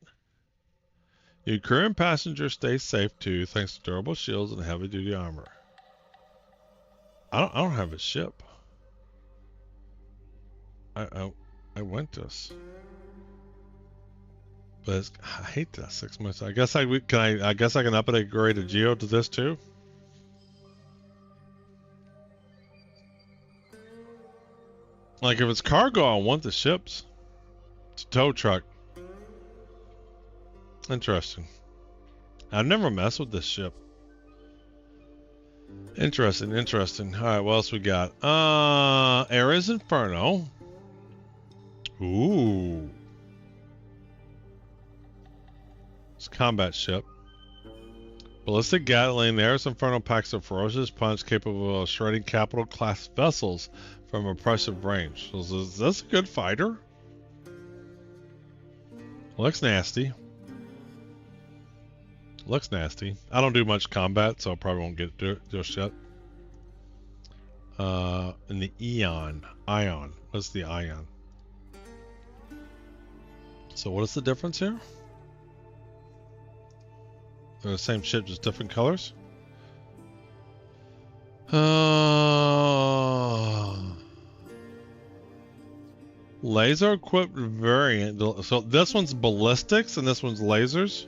Your crew and passengers stay safe too, thanks to durable shields and heavy-duty armor. I don't have a ship. I went this, but I hate that 6 months. I guess I guess I can upgrade a Geo to this too. Like if it's cargo, I want the ships. It's a tow truck. Interesting. I've never messed with this ship. Interesting. Alright, what else we got? Ares Inferno. Ooh. It's a combat ship. Ballistic Gatling. Ares Inferno packs a ferocious punch capable of shredding capital class vessels from oppressive range. So is this a good fighter? Looks nasty. Looks nasty. I don't do much combat, so I probably won't get to it just yet. And the Ion. What's the Ion? So what is the difference here? They're the same ship, just different colors? Laser equipped variant. So this one's ballistics and this one's lasers?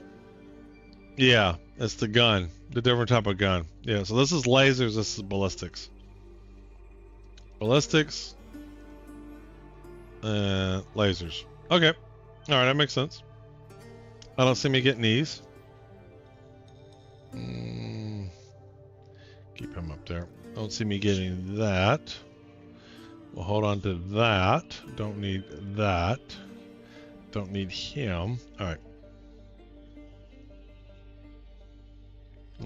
Yeah, it's the gun. The different type of gun. Yeah, so this is lasers, this is ballistics. Ballistics. Lasers. Okay. Alright, that makes sense. I don't see me getting these. Keep him up there. Don't see me getting that. We'll hold on to that. Don't need that. Don't need him. Alright.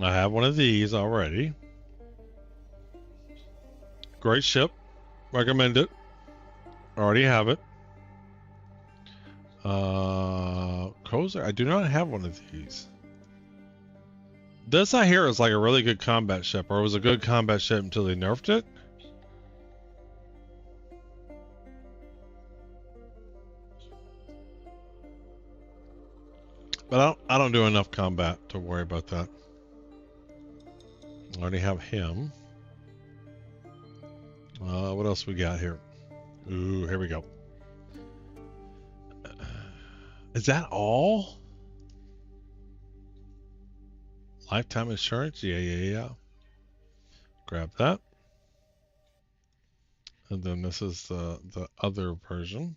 I have one of these already. Great ship. Recommend it. Already have it. Kozer, I do not have one of these. This I hear is like a really good combat ship, or it was a good combat ship until they nerfed it. But I don't do enough combat to worry about that. I already have him. What else we got here? Ooh, here we go. Is that all? Lifetime insurance? Yeah. Grab that. And then this is the other version.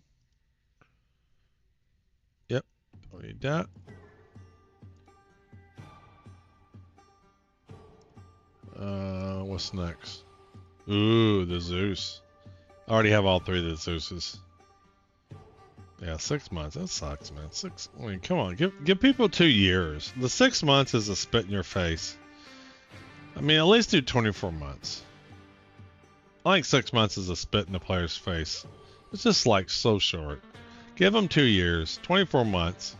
Yep, don't need that. What's next? Ooh, the Zeus. I already have all 3 of the Zeuses. Yeah, 6 months. That sucks, man. I mean, come on, give people 2 years. The 6 months is a spit in your face. I mean, at least do 24 months. I think 6 months is a spit in the player's face. It's just like so short. Give them 2 years, 24 months.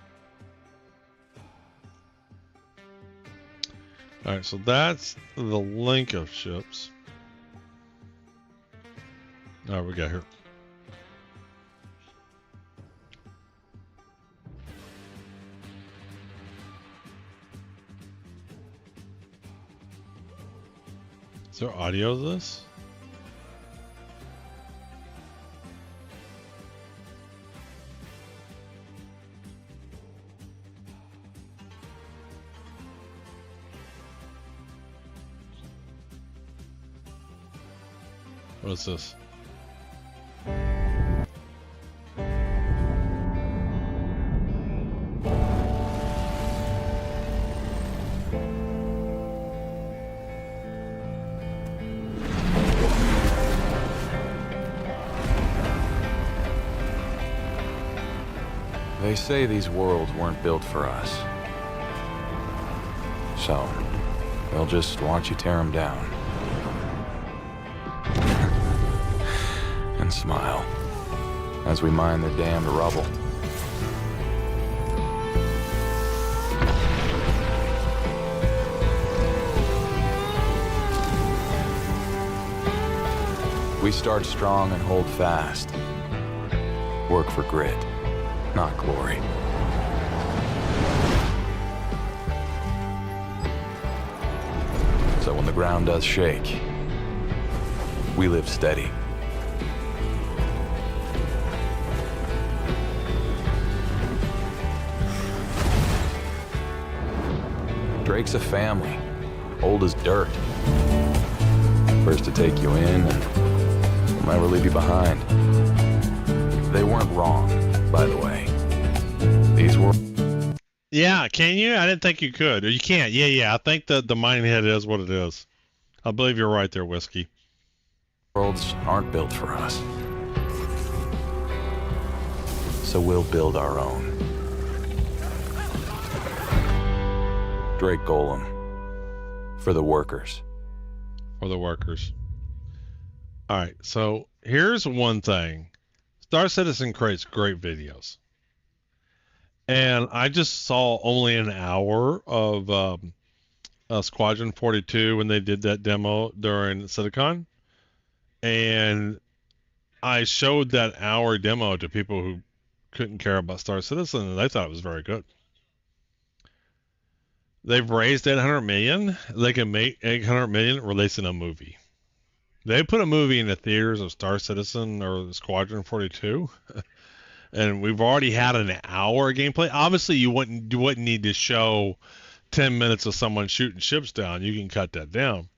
All right, so that's the link of ships. All right, we got here. Is there audio of this? What is this? They say these worlds weren't built for us. So, they'll just watch you tear them down. And smile as we mine their damned rubble. We start strong and hold fast. Work for grit, not glory. So when the ground does shake, we live steady. Drake's a family, old as dirt. First to take you in and will never leave you behind. They weren't wrong, by the way. These were... Yeah, can you? I didn't think you could. Or you can't. Yeah. I think that the mining head is what it is. I believe you're right there, Whiskey. Worlds aren't built for us. So we'll build our own. Drake Golem. For the workers. For the workers. Alright, so here's one thing. Star Citizen creates great videos. And I just saw only an hour of Squadron 42 when they did that demo during CitiCon. And I showed that hour demo to people who couldn't care about Star Citizen, and they thought it was very good. They've raised 800 million. They can make 800 million releasing a movie. They put a movie in the theaters of Star Citizen or Squadron 42, and we've already had an hour of gameplay. Obviously, you wouldn't need to show 10 minutes of someone shooting ships down. You can cut that down.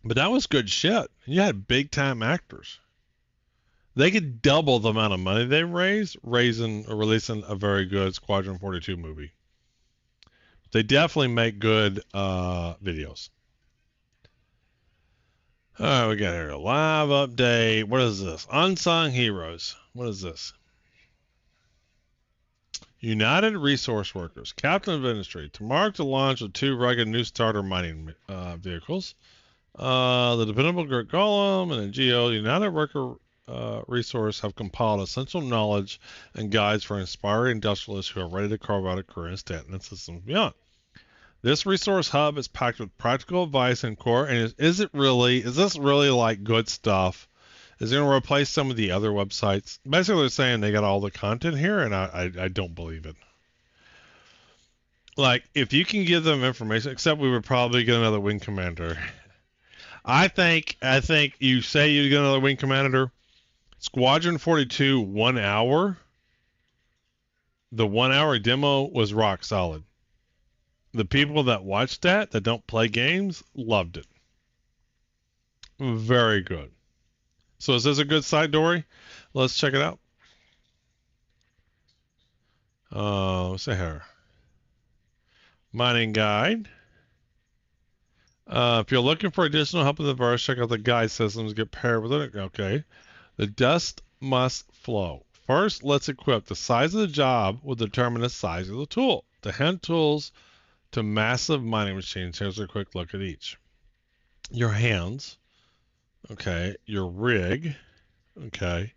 But that was good shit. You had big time actors. They could double the amount of money they raised, releasing a very good Squadron 42 movie. They definitely make good videos. All right, we got here a live update. What is this? Unsung Heroes. What is this? United Resource Workers, Captain of Industry, to mark the launch of 2 rugged new starter mining vehicles. The dependable Gert Golem and the Geo United Worker Resource have compiled essential knowledge and guides for inspiring industrialists who are ready to carve out a career in Stanton systems beyond. This resource hub is packed with practical advice and core. And is this really like good stuff? Is it going to replace some of the other websites? Basically, they're saying they got all the content here, and I don't believe it. Like, if you can give them information, except we would probably get another wing commander. I think you say you get another wing commander. Squadron 42, 1 hour. The 1 hour demo was rock solid. The people that watched that don't play games loved it. Very good. So is this a good site, Dory? Let's check it out. Let's see here. Mining guide. If you're looking for additional help in the verse, check out the guide systems. Get paired with it. Okay. The dust must flow. First, let's equip. The size of the job will determine the size of the tool. The hand tools to massive mining machines. Here's a quick look at each. Your hands. Okay. Your rig. Okay.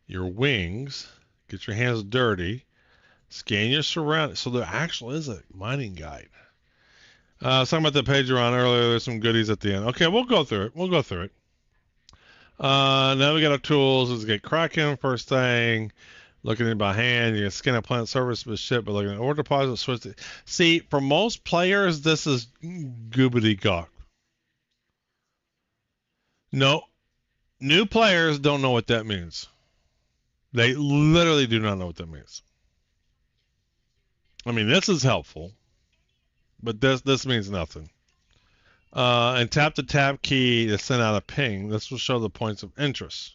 Your wings. Get your hands dirty. Scan your surroundings. So there actually is a mining guide. Talking about the page you're on earlier, there's some goodies at the end. Okay, we'll go through it. Now we got our tools. Let's get cracking. First thing, looking at it by hand. You can scan a plant surface with shit, but looking at ore deposit, switch it. See, for most players, this is goobity gawk. No, new players don't know what that means. They literally do not know what that means. I mean, this is helpful, but this means nothing. And tap the tab key to send out a ping. This will show the points of interest.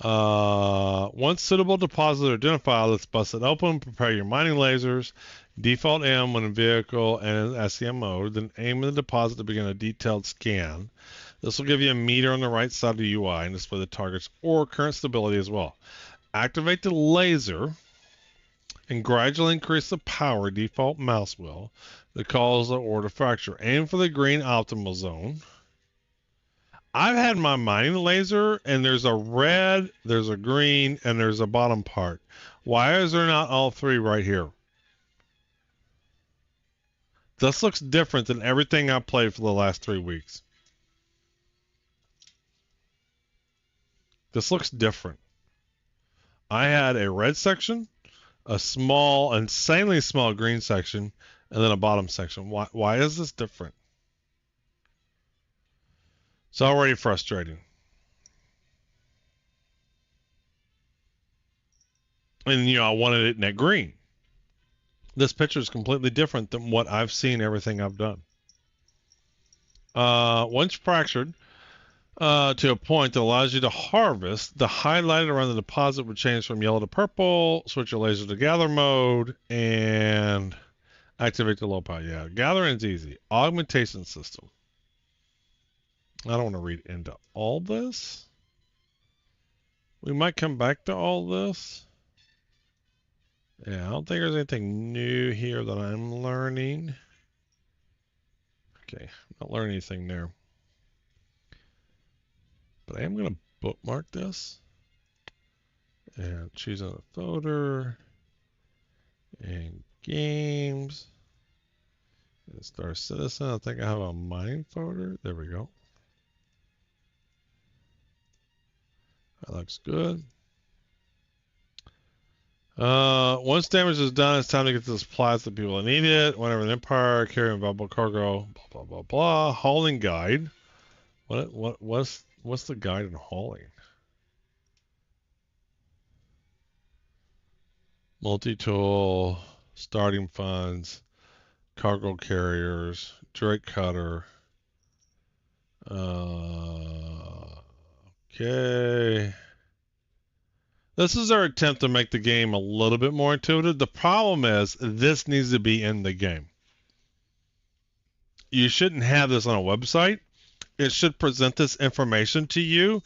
Once suitable deposit identified, let's bust it open. Prepare your mining lasers. Default M when in vehicle and in SEM mode. Then aim in the deposit to begin a detailed scan. This will give you a meter on the right side of the UI and display the target's or current stability as well. Activate the laser and gradually increase the power default mouse wheel that cause the ore to fracture. Aim for the green optimal zone. I've had my mining laser and there's a red, there's a green, and there's a bottom part. Why is there not all three right here? This looks different than everything I've played for the last 3 weeks. This looks different. I had a red section, a small, insanely small green section, and then a bottom section. Why is this different? It's already frustrating. And, you know, I wanted it in that green. This picture is completely different than what I've seen, everything I've done. Once fractured to a point that allows you to harvest, the highlighted around the deposit would change from yellow to purple. Switch your laser to gather mode and activate the low power. Yeah, gathering is easy. Augmentation system. I don't want to read into all this. We might come back to all this. Yeah, I don't think there's anything new here that I'm learning. Okay, not learning anything there. But I am going to bookmark this and choose another folder and games and Star Citizen. I think I have a mining folder. There we go. That looks good. Once damage is done, it's time to get to the supplies that people need it. Whenever an empire carrying valuable cargo, blah blah blah blah. Hauling guide. What's the guide in hauling? Multi-tool, starting funds, cargo carriers, Drake cutter. Okay. This is our attempt to make the game a little bit more intuitive. The problem is this needs to be in the game. You shouldn't have this on a website. It should present this information to you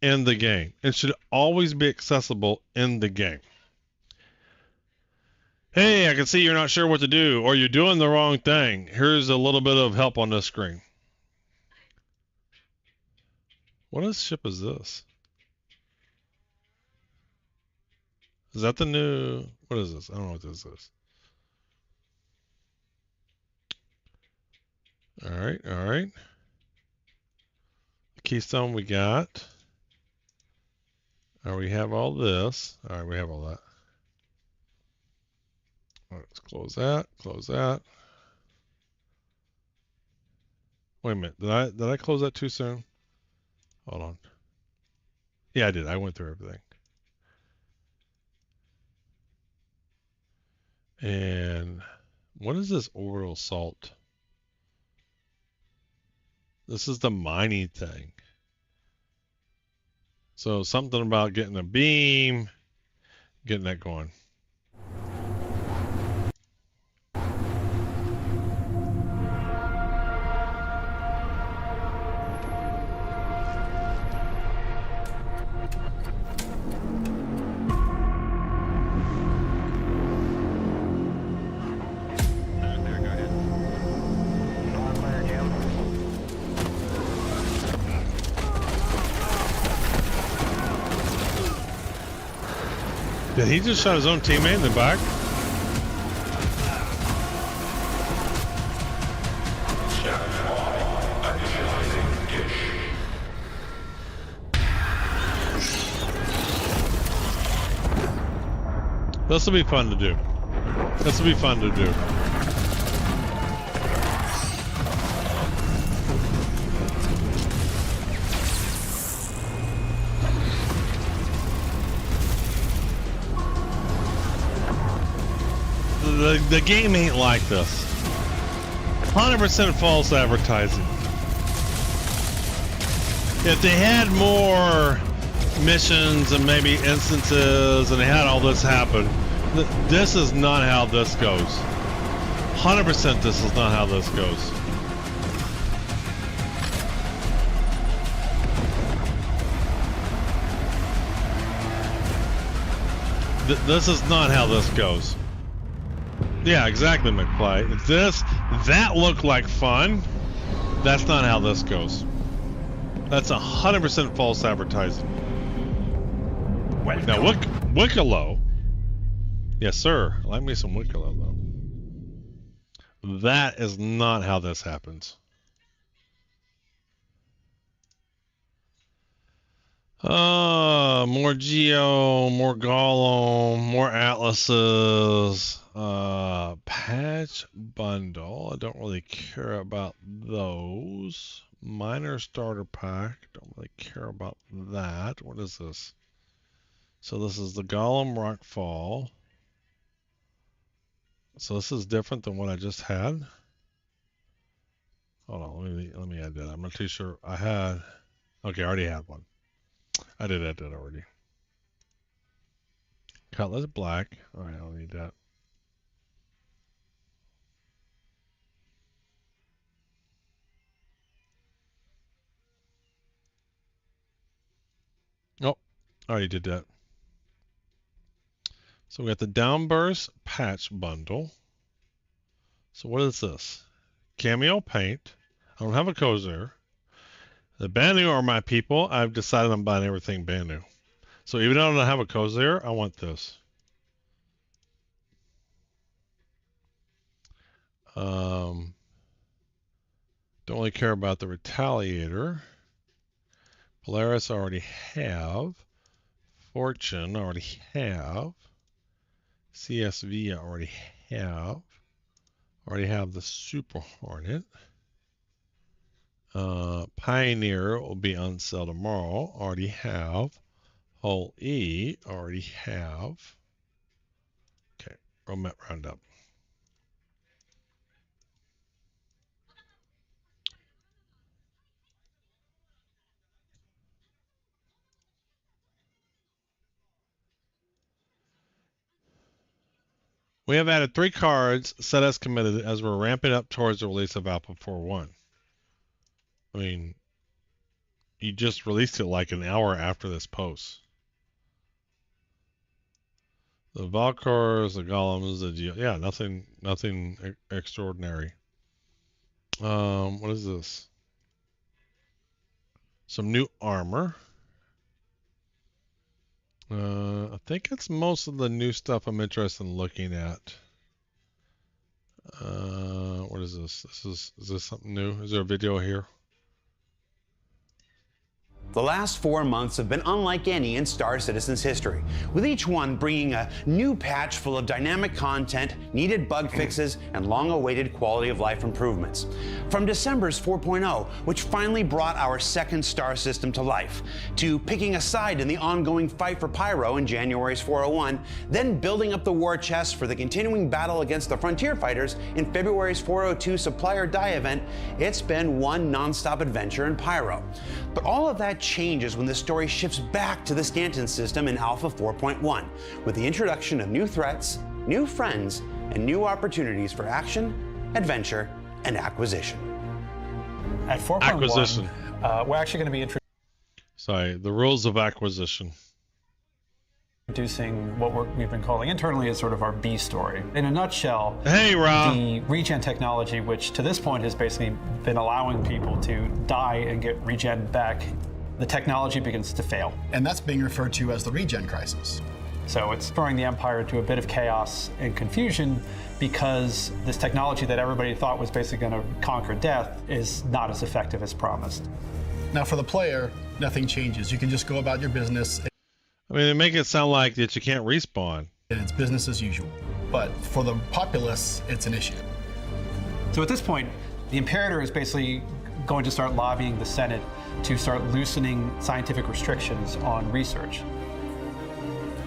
in the game. It should always be accessible in the game. Hey, I can see you're not sure what to do, or you're doing the wrong thing. Here's a little bit of help on this screen. What ship is this? Is that the new... What is this? I don't know what this is. Alright, alright. Keystone we got. Alright, we have all this. Alright, we have all that. Alright, let's close that. Close that. Wait a minute. Did I close that too soon? Hold on. Yeah, I did. I went through everything. And what is this orbital assault? This is the mining thing. So something about getting a beam, getting that going. Did he just shot his own teammate in the back? This will be fun to do. This will be fun to do. The game ain't like this. 100% false advertising. If they had more missions and maybe instances and they had all this happen, this is not how this goes. 100% this is not how this goes. This is not how this goes. Yeah, exactly, McFly. That looked like fun. That's not how this goes. That's 100% false advertising. Now, Wicklow. Yes, sir. I like me some Wicklow, though. That is not how this happens. More Geo, more Golem, more Atlases. Patch bundle. I don't really care about those. Miner starter pack. Don't really care about that. What is this? So this is the Golem Rockfall. So this is different than what I just had. Hold on, let me add that. I'm not too sure. I had. Okay, I already had one. I did add that already. Cutlass black. All right, I don't need that. Oh, I already did that. So we got the Downburst Patch Bundle. So what is this? Cameo Paint. I don't have a Kozer. The Banu are my people. I've decided I'm buying everything Banu. So even though I don't have a Kozer, I want this. Don't really care about the Retaliator. Polaris I already have. Fortune I already have. CSV I already have. Already have the Super Hornet. Pioneer will be on sale tomorrow. Already have. Hull E already have. Okay, Romet Roundup. We have added 3 cards set as committed as we're ramping up towards the release of Alpha 4.1. I mean, you just released it like an hour after this post. The Valkors, the Golems, the yeah, nothing extraordinary. What is this? Some new armor. I think it's most of the new stuff I'm interested in looking at. What is this? Is this something new? Is there a video here? The last 4 months have been unlike any in Star Citizen's history, with each one bringing a new patch full of dynamic content, needed bug fixes, and long-awaited quality of life improvements. From December's 4.0, which finally brought our second star system to life, to picking a side in the ongoing fight for Pyro in January's 401, then building up the war chest for the continuing battle against the Frontier Fighters in February's 402 Supplier Die event, it's been one non-stop adventure in Pyro. But all of that changes when the story shifts back to the Stanton system in Alpha 4.1, with the introduction of new threats, new friends, and new opportunities for action, adventure, and acquisition. At 4.1, Acquisition. we're actually going to be Sorry, the rules of acquisition. introducing what we've been calling internally as sort of our B story. In a nutshell, Hey, Rob. the regen technology, which to this point has basically been allowing people to die and get regen back, the technology begins to fail. And that's being referred to as the regen crisis. So it's throwing the Empire into a bit of chaos and confusion because this technology that everybody thought was basically going to conquer death is not as effective as promised. Now for the player, nothing changes. You can just go about your business I mean, they make it sound like that you can't respawn. and it's business as usual. But for the populace, it's an issue. So at this point, the Imperator is basically going to start lobbying the Senate to start loosening scientific restrictions on research.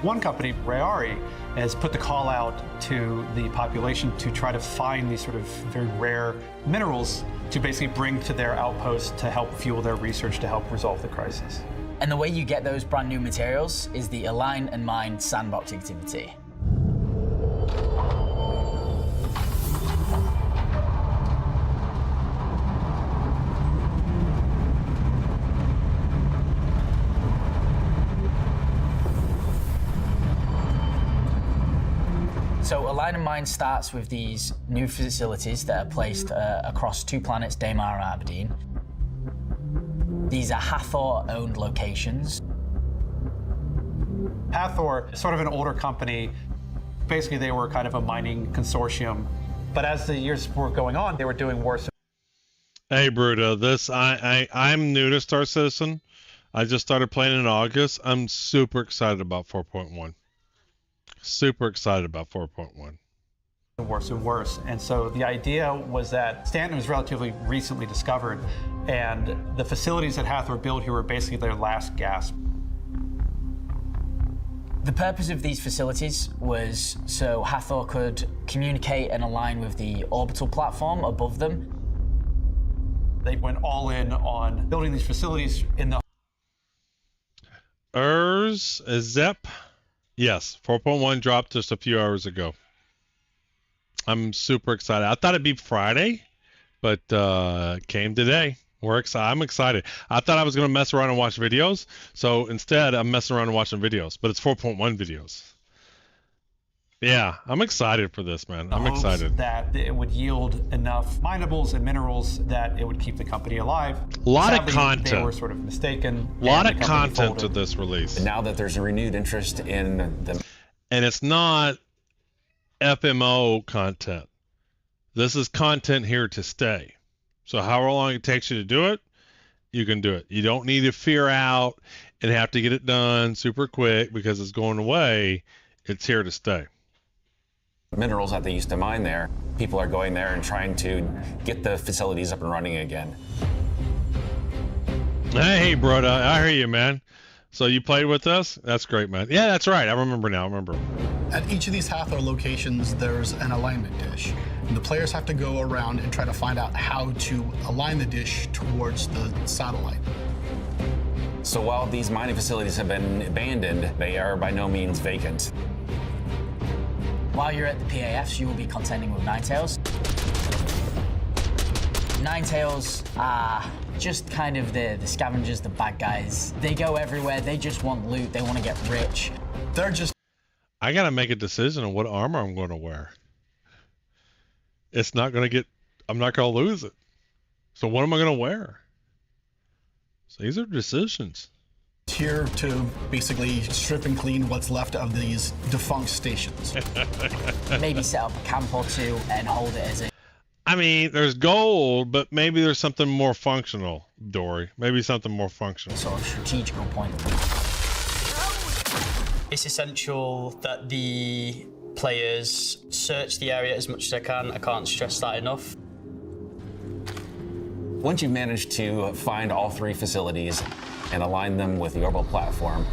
One company, Rayari, has put the call out to the population to try to find these sort of very rare minerals to basically bring to their outpost to help fuel their research to help resolve the crisis. And the way you get those brand new materials is the Align and Mine sandbox activity. So Align and Mine starts with these new facilities that are placed across two planets, Daymar and Aberdeen. These are Hathor-owned locations. Hathor is sort of an older company. Basically, they were kind of a mining consortium. But as the years were going on, they were doing worse. Hey, Bruto, I'm new to Star Citizen. I just started playing in August. I'm super excited about 4.1. Super excited about 4.1. Worse and worse. And so the idea was that Stanton was relatively recently discovered, and the facilities that Hathor built here were basically their last gasp. The purpose of these facilities was so Hathor could communicate and align with the orbital platform above them. They went all in on building these facilities in the Zep? Yes, 4.1 dropped just a few hours ago. I'm super excited. I thought it'd be Friday, but came today. I'm excited. I thought I was going to mess around and watch videos, so instead I'm messing around and watching videos, but it's 4.1 videos. Yeah, I'm excited for this, man. I'm excited. That it would yield enough minables and minerals that it would keep the company alive. A lot Sadly, of content. They were sort of mistaken. A lot of and the company content folded. to this release. And now that there's a renewed interest in the... And it's not FMO content. This is content here to stay. So however long it takes you to do it, you can do it. You don't need to fear out and have to get it done super quick because it's going away. It's here to stay. minerals that they used to mine there, people are going there and trying to get the facilities up and running again. Hey, brother, I hear you, man. So you played with us? That's great, man. Yeah, that's right. I remember now. I remember. At each of these Hathor locations, there's an alignment dish. And the players have to go around and try to find out how to align the dish towards the satellite. So while these mining facilities have been abandoned, they are by no means vacant. While you're at the PAFs, you will be contending with Ninetails. Ninetails are just kind of the scavengers, the bad guys. They go everywhere. They just want loot. They want to get rich. They're just... I got to make a decision on what armor I'm going to wear. It's not going to get... I'm not going to lose it. So what am I going to wear? So these are decisions. here to basically strip and clean what's left of these defunct stations. Maybe set up a camp or two and hold it as a... I mean, there's gold, but maybe there's something more functional, Dory. Maybe something more functional. sort of strategical point. It's essential that the players search the area as much as they can. I can't stress that enough. Once you've managed to find all 3 facilities and align them with the orbital platform,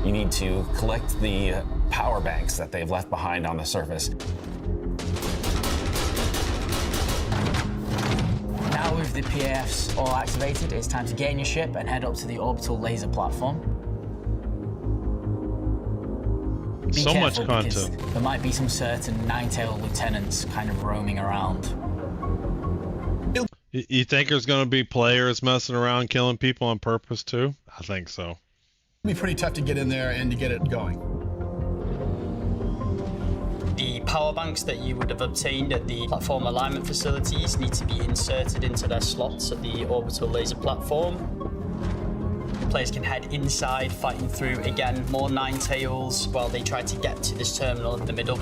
you need to collect the power banks that they've left behind on the surface. Now with the PAFs all activated, it's time to get in your ship and head up to the orbital laser platform. Be So much careful because content. there might be some certain nine-tailed lieutenants kind of roaming around. You think there's going to be players messing around killing people on purpose too? I think so. It'd be pretty tough to get in there and to get it going. The power banks that you would have obtained at the platform alignment facilities need to be inserted into their slots at the orbital laser platform. Players can head inside, fighting through, again, more nine-tails while they try to get to this terminal in the middle.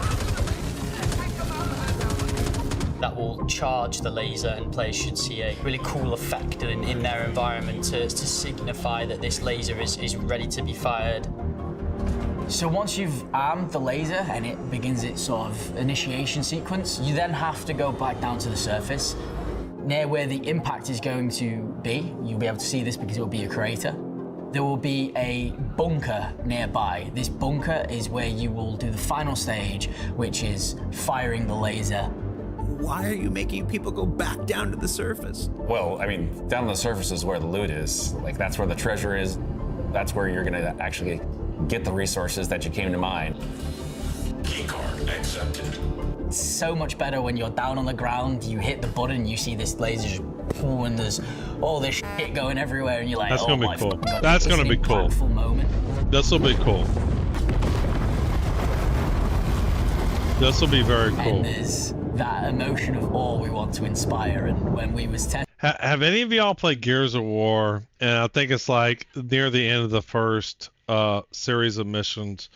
That will charge the laser, and players should see a really cool effect in their environment to signify that this laser is ready to be fired. So once you've armed the laser and it begins its sort of initiation sequence, you then have to go back down to the surface. Near where the impact is going to be, you'll be able to see this because it will be a crater. There will be a bunker nearby. This bunker is where you will do the final stage, which is firing the laser. Why are you making people go back down to the surface? Well, I mean, down on the surface is where the loot is. Like, that's where the treasure is. That's where you're gonna actually get the resources that you came to mine. Keycard accepted. It's so much better when you're down on the ground, you hit the button, you see this laser just pull, and there's all this shit going everywhere, and you're like, That's oh gonna my be cool. God. That's It's gonna an be cool. impactful moment. This will be cool. This will be very cool. And there's that emotion of awe we want to inspire, and when we was testing. Have any of y'all played Gears of War? And I think it's like near the end of the first series of missions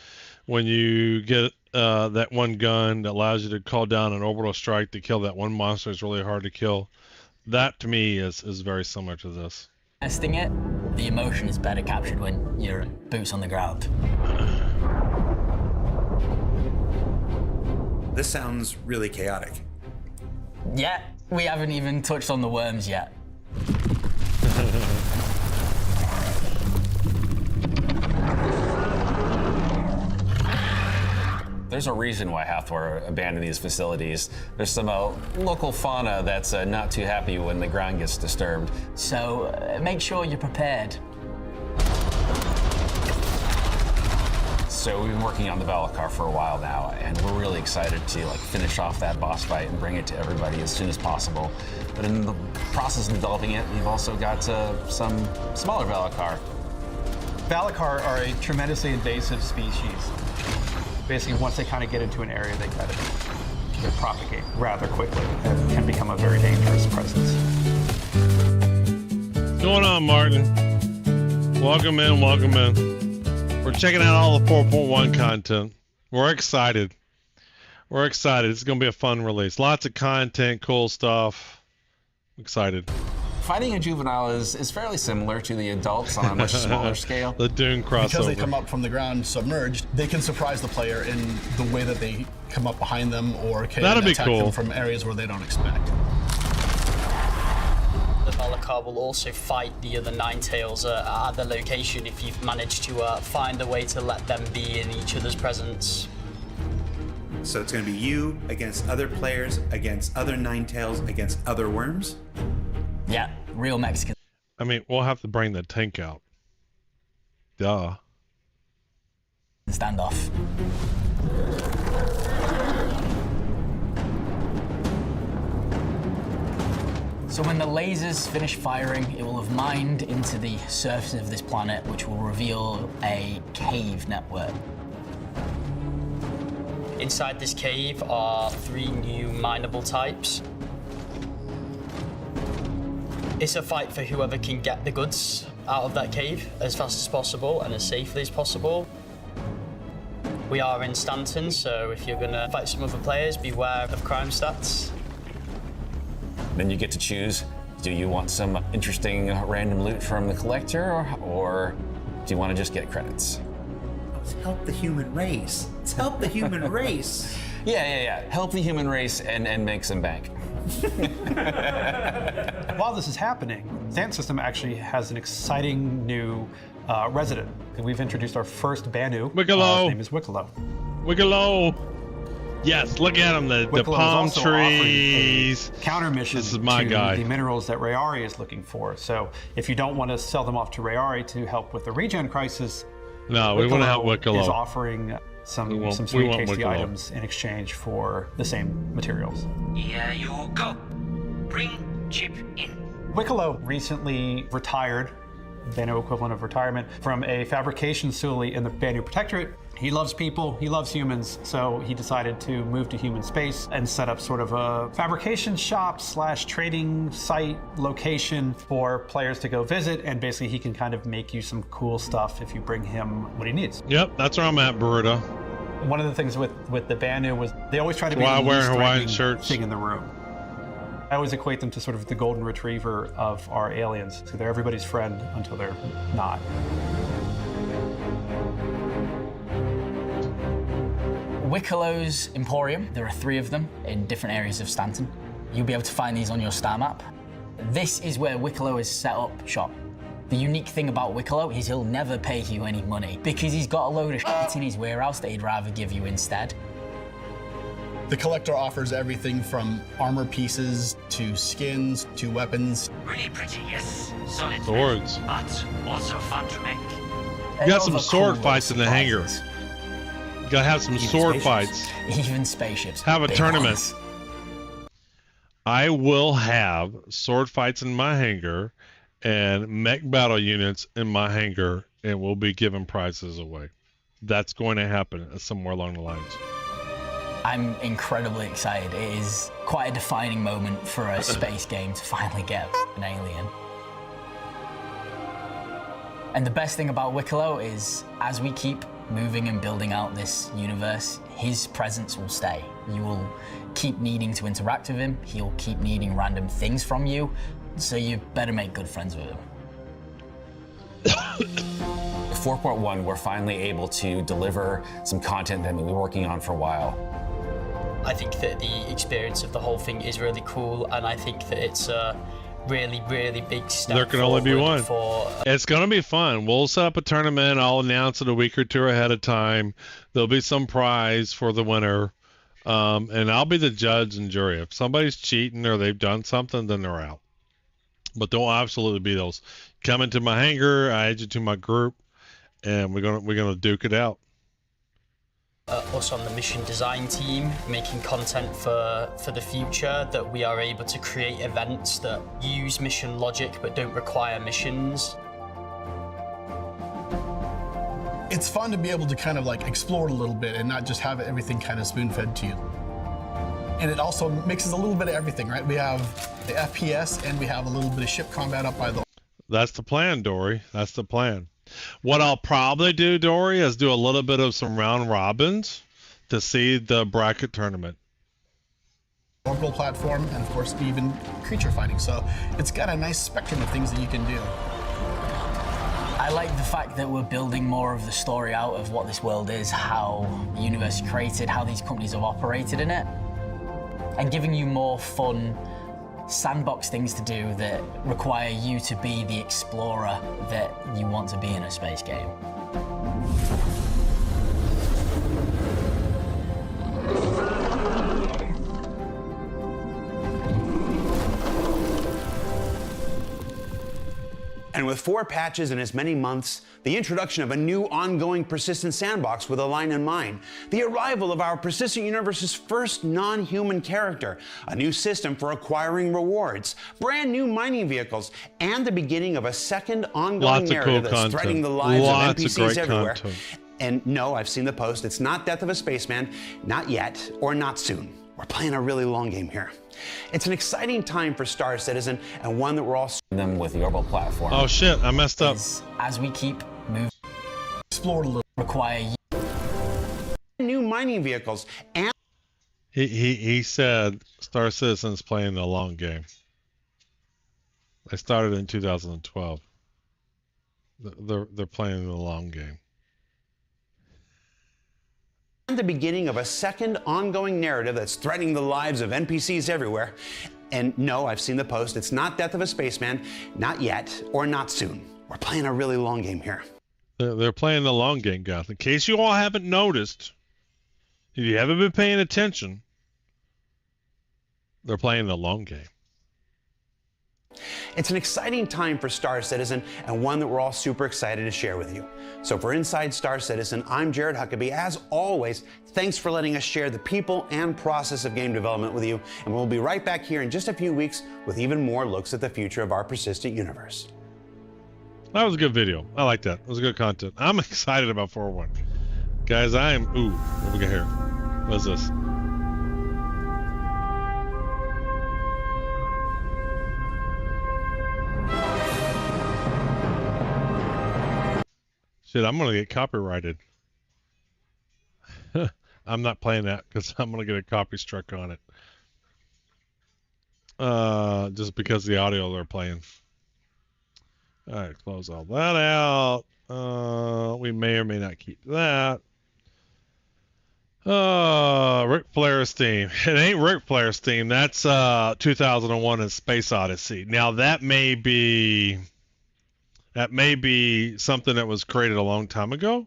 when you get that one gun that allows you to call down an orbital strike to kill that one monster that's really hard to kill. That to me is very similar to this. Testing it, the emotion is better captured when you're boots on the ground. This sounds really chaotic. Yeah, we haven't even touched on the worms yet. There's a reason why Hathor abandoned these facilities. There's some local fauna that's not too happy when the ground gets disturbed. So make sure you're prepared. So we've been working on the Valakar for a while now, and we're really excited to finish off that boss fight and bring it to everybody as soon as possible. But in the process of developing it, we've also got some smaller Valakar. Valakar are a tremendously invasive species. Basically, once they kind of get into an area, they propagate rather quickly and can become a very dangerous presence. What's going on, Martin? Welcome in, welcome in. We're checking out all the 4.1 content. We're excited. We're excited. It's going to be a fun release. Lots of content, cool stuff. I'm excited. Fighting a juvenile is fairly similar to the adults on a much smaller scale. The Dune crossover. Because they come up from the ground submerged, they can surprise the player in the way that they come up behind them or can attack them from areas where they don't expect. The Valakar will also fight the other nine-tails at the location if you've managed to find a way to let them be in each other's presence. So it's going to be you against other players, against other nine-tails, against other worms? Yeah, real Mexican. I mean, we'll have to bring the tank out. Duh. Standoff. So when the lasers finish firing, it will have mined into the surface of this planet, which will reveal a cave network. Inside this cave are 3 new mineable types. It's a fight for whoever can get the goods out of that cave as fast as possible and as safely as possible. We are in Stanton, so if you're gonna fight some other players, beware of crime stats. Then you get to choose, do you want some interesting random loot from the collector, or do you want to just get credits? Let's help the human race. Let's help the human race. Yeah. Help the human race and make some bank. While this is happening, Dance System actually has an exciting new resident. We've introduced our first Banu. Wicklow. His name is Wicklow. Wicklow. Yes, look at him, the Wicklow palm is also offering trees. a counter mission This is my to guy. the minerals that Rayari is looking for. So if you don't want to sell them off to Rayari to help with the regen crisis, No, we want to have is Wicklow. offering some we sweet, want tasty Wicklow. items in exchange for the same materials. Here you go. Bring chip in. Wicklow recently retired, Banu equivalent of retirement, from a fabrication facility in the Banu Protectorate. He loves people, he loves humans, so he decided to move to human space and set up sort of a fabrication shop / trading site location for players to go visit, and basically he can kind of make you some cool stuff if you bring him what he needs. Yep, that's where I'm at, Burrito. One of the things with the Banu was they always try to be Why the wearing least Hawaiian threatening shirts? thing in the room. I always equate them to sort of the golden retriever of our aliens. So they're everybody's friend until they're not. Wicklow's Emporium, there are 3 of them in different areas of Stanton. You'll be able to find these on your star map. This is where Wicklow is set up shop. The unique thing about Wicklow is he'll never pay you any money because he's got a load of shit in his warehouse that he'd rather give you instead. The collector offers everything from armor pieces to skins to weapons. Really pretty, yes. Solid. Swords. But also fun to make. You got some sword fights in the hangar. You gotta have some sword fights. Even spaceships. Have a Big tournament. ones. I will have sword fights in my hangar and mech battle units in my hangar, and we'll be giving prizes away. That's going to happen somewhere along the lines. I'm incredibly excited. It is quite a defining moment for a space game to finally get an alien. And the best thing about Wicklow is, as we keep moving and building out this universe, his presence will stay. You will keep needing to interact with him, he'll keep needing random things from you, so you better make good friends with him. 4.1, we're finally able to deliver some content that we've been working on for a while. I think that the experience of the whole thing is really cool, and I think that it's a really, really big step. There can only be one. For, It's going to be fun. We'll set up a tournament. I'll announce it a week or 2 ahead of time. There'll be some prize for the winner. And I'll be the judge and jury. If somebody's cheating or they've done something, then they're out. But there'll absolutely be those. Come into my hangar, I add you to my group, and we're gonna duke it out. us on the mission design team, making content for the future, that we are able to create events that use mission logic but don't require missions. It's fun to be able to kind of like explore a little bit and not just have everything kind of spoon-fed to you. And it also mixes a little bit of everything, right? We have the FPS and we have a little bit of ship combat up by the... That's the plan, Dory. That's the plan. What I'll probably do, Dory, is do a little bit of some round robins to see the bracket tournament. orbital platform, and of course even creature fighting. So it's got a nice spectrum of things that you can do. I like the fact that we're building more of the story out of what this world is, how the universe is created, how these companies have operated in it, and giving you more fun sandbox things to do that require you to be the explorer that you want to be in a space game. And with 4 patches in as many months, the introduction of a new ongoing persistent sandbox with a line in mind, the arrival of our Persistent Universe's first non-human character, a new system for acquiring rewards, brand new mining vehicles, and the beginning of a second ongoing narrative that's threatening the lives of NPCs everywhere. And no, I've seen the post. It's not Death of a Spaceman, not yet, or not soon. We're playing a really long game here. It's an exciting time for Star Citizen, and one that we're all them with the orbital platform. Oh shit, I messed up. As we keep moving, explore a little, require new mining vehicles, and he said Star Citizen's playing the long game. They started in 2012. They're playing the long game. the beginning of a second ongoing narrative that's threatening the lives of NPCs everywhere. And no, I've seen the post. It's not Death of a Spaceman, not yet, or not soon. We're playing a really long game here. They're playing the long game, guys. In case you all haven't noticed, if you haven't been paying attention, they're playing the long game. It's an exciting time for Star Citizen, and one that we're all super excited to share with you. So for Inside Star Citizen, I'm Jared Huckabee. As always, thanks for letting us share the people and process of game development with you, and we'll be right back here in just a few weeks with even more looks at the future of our persistent universe. That was a good video. I like that. It was good content. I'm excited about 401. Guys, I am... Ooh, what we got here? What is this? Shit, I'm gonna get copyrighted. I'm not playing that because I'm gonna get a copy struck on it. Just because the audio they're playing. Alright, close all that out. We may or may not keep that. Ric Flair's theme. It ain't Ric Flair's theme. That's 2001 and Space Odyssey. Now that may be something that was created a long time ago.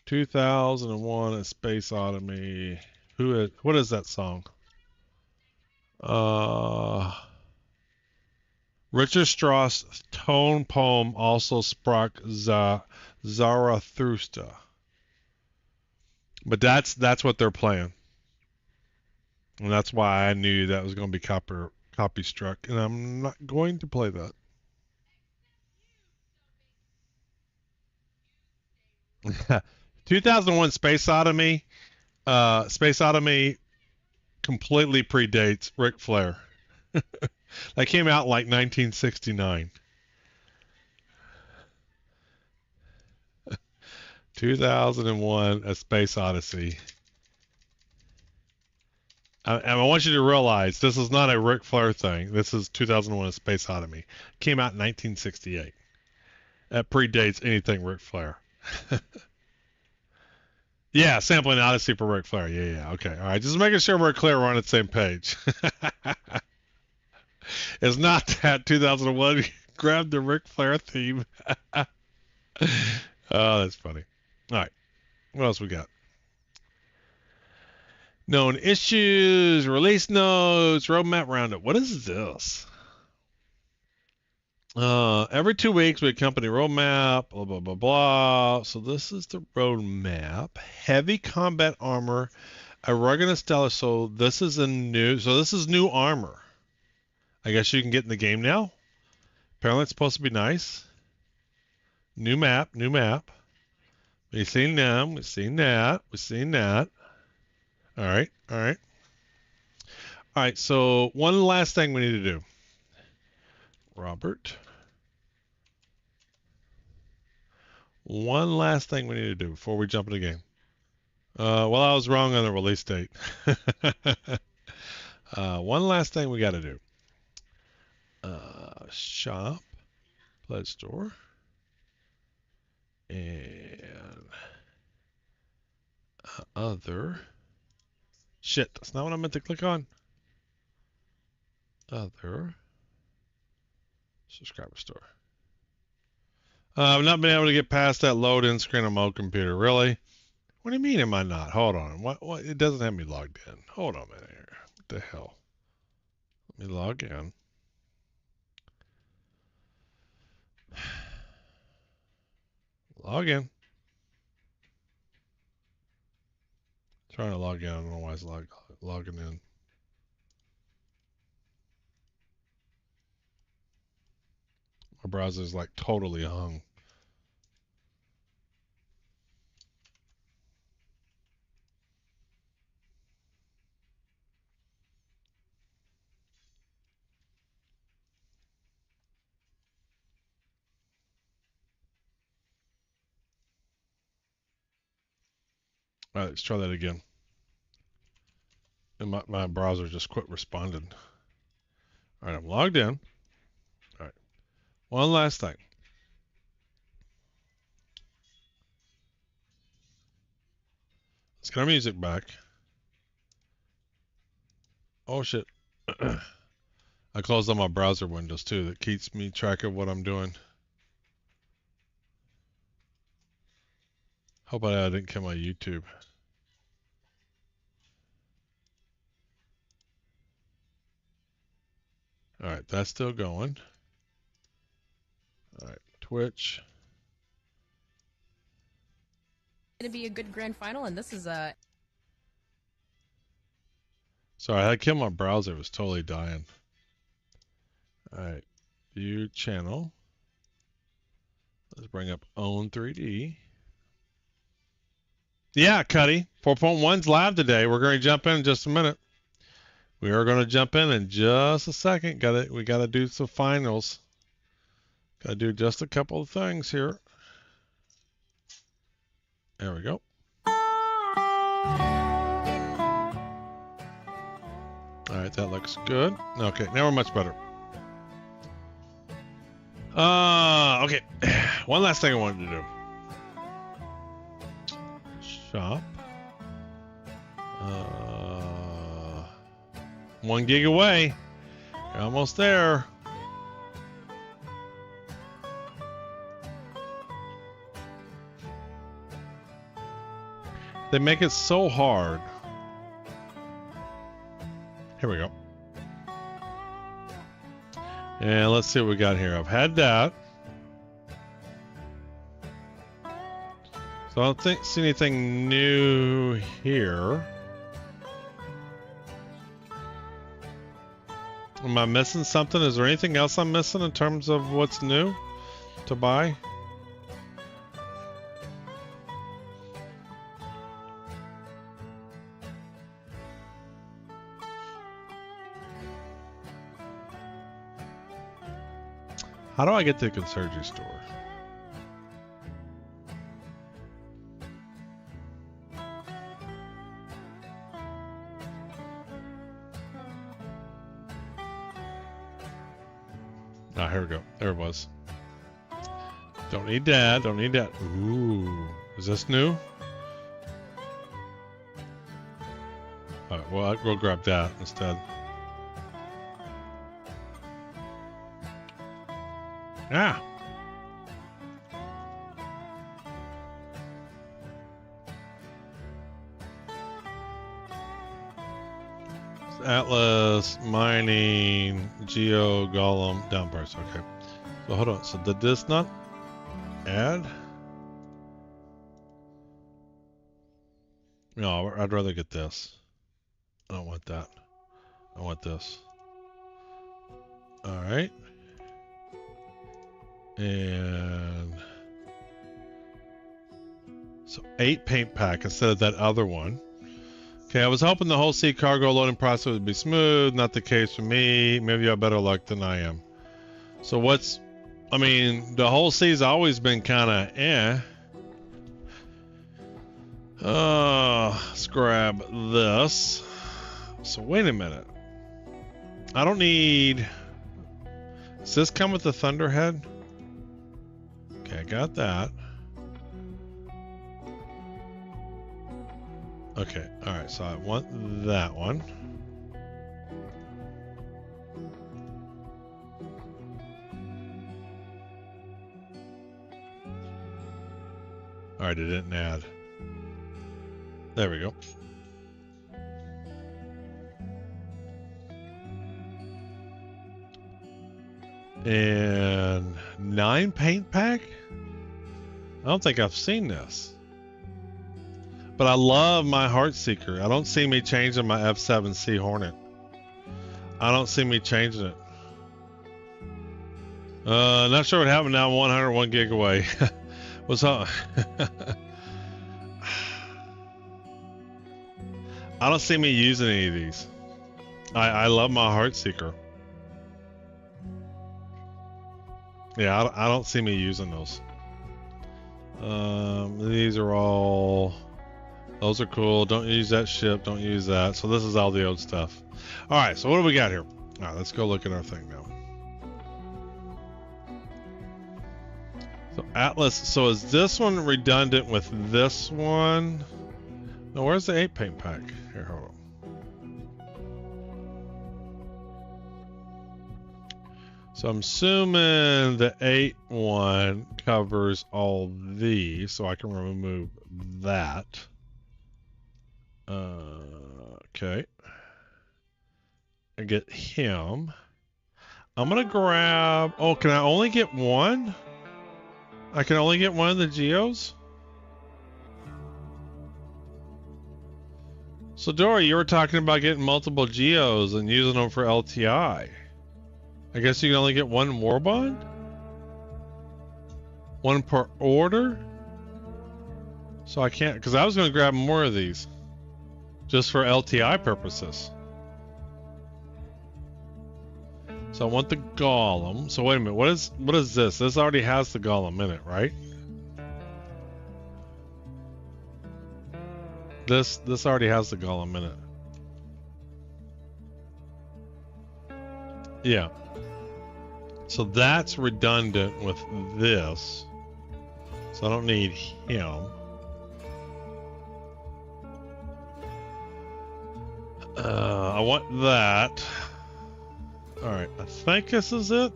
2001 and Space Odyssey. What is that song? Richard Strauss' tone poem also sparked Zarathustra. But that's what they're playing. And that's why I knew that was going to be copy struck. And I'm not going to play that. 2001 Space Odyssey. Space Odyssey completely predates Ric Flair. That came out like 1969. 2001 A Space Odyssey. And I want you to realize this is not a Ric Flair thing. This is 2001 A Space Odyssey. Came out in 1968. That predates anything Ric Flair. Yeah, sampling Odyssey for Ric Flair. Yeah. Okay. All right. Just making sure we're clear we're on the same page. It's not that 2001 grabbed the Ric Flair theme. Oh, that's funny. All right. What else we got? Known issues, release notes, roadmap roundup. What is this? Every 2 weeks we accompany roadmap, blah, blah, blah, blah. So this is the roadmap. Heavy combat armor, a rugged and stellar. So this is new armor. I guess you can get in the game now. Apparently it's supposed to be nice. New map. We've seen them. We've seen that. All right. So one last thing we need to do. Robert. One last thing we need to do before we jump in the game. Well, I was wrong on the release date. One last thing we got to do. Shop, Pledge Store, and other. Shit, that's not what I meant to click on. Other. Subscriber store. I've not been able to get past that load-in screen on my old computer. Really? What do you mean am I not? Hold on. What? It doesn't have me logged in. Hold on a minute here. What the hell? Let me log in. Log in. Trying to log in. I don't know why it's logging in. My browser's like totally hung. All right, let's try that again. And my browser just quit responding. All right, I'm logged in. All right, one last thing. Let's get our music back. Oh shit. I closed all my browser windows too. That keeps me track of what I'm doing. Hope I didn't kill my YouTube. All right, that's still going. All right, Twitch. Going to be a good grand final, and this is a... Sorry, I had to kill my browser. It was totally dying. All right, view channel. Let's bring up Own 3D. Yeah, Cuddy. 4.1's live today. We're going to jump in just a minute. We are going to jump in just a second. We got to do some finals. Got to do just a couple of things here. There we go. All right, that looks good. Okay, now we're much better. Okay. One last thing I wanted to do. Shop. 1 gig away. You're almost there. They make it so hard. Here we go. And let's see what we got here. I've had that. So I don't see anything new here. Am I missing something? Is there anything else I'm missing in terms of what's new to buy? How do I get to the Consergy store? Ah, here we go. There it was. Don't need that. Don't need that. Ooh. Is this new? Alright, well, we'll grab that instead. Ah. Atlas, mining, geo, golem, down price. Okay. So hold on. So did this not add? No, I'd rather get this. I don't want that. I want this. All right. And so 8 paint pack instead of that other one. Okay, I was hoping the whole sea cargo loading process would be smooth. Not the case for me. Maybe you have better luck than I am. So what's, I mean, the whole sea's always been kind of let's grab this. So wait a minute. I don't need, does this come with the Thunderhead? Okay, I got that. Okay, alright, so I want that one. Alright, it didn't add. There we go. And 9 paint pack? I don't think I've seen this. But I love my Heartseeker. I don't see me changing my F7C Hornet. I don't see me changing it. Not sure what happened now. 101 gig away. What's up? I don't see me using any of these. I love my Heartseeker. Yeah, I don't see me using those. These are all... Those are cool. Don't use that ship. Don't use that. So this is all the old stuff. All right. So what do we got here? All right. Let's go look at our thing now. So Atlas. So is this one redundant with this one? No. Where's the 8 paint pack? Here, hold on. So I'm assuming the 8 one covers all these, so I can remove that. Okay. And get him. I'm gonna grab. Oh, can I only get one? I can only get one of the geos? So Dory, you were talking about getting multiple geos and using them for LTI. I guess you can only get one warbond? One per order? So I can't, because I was going to grab more of these. Just for LTI purposes. So I want the golem. So wait a minute, what is this? This already has the golem in it, right? This already has the golem in it. Yeah. So that's redundant with this. So I don't need him. I want that. Alright, I think this is it.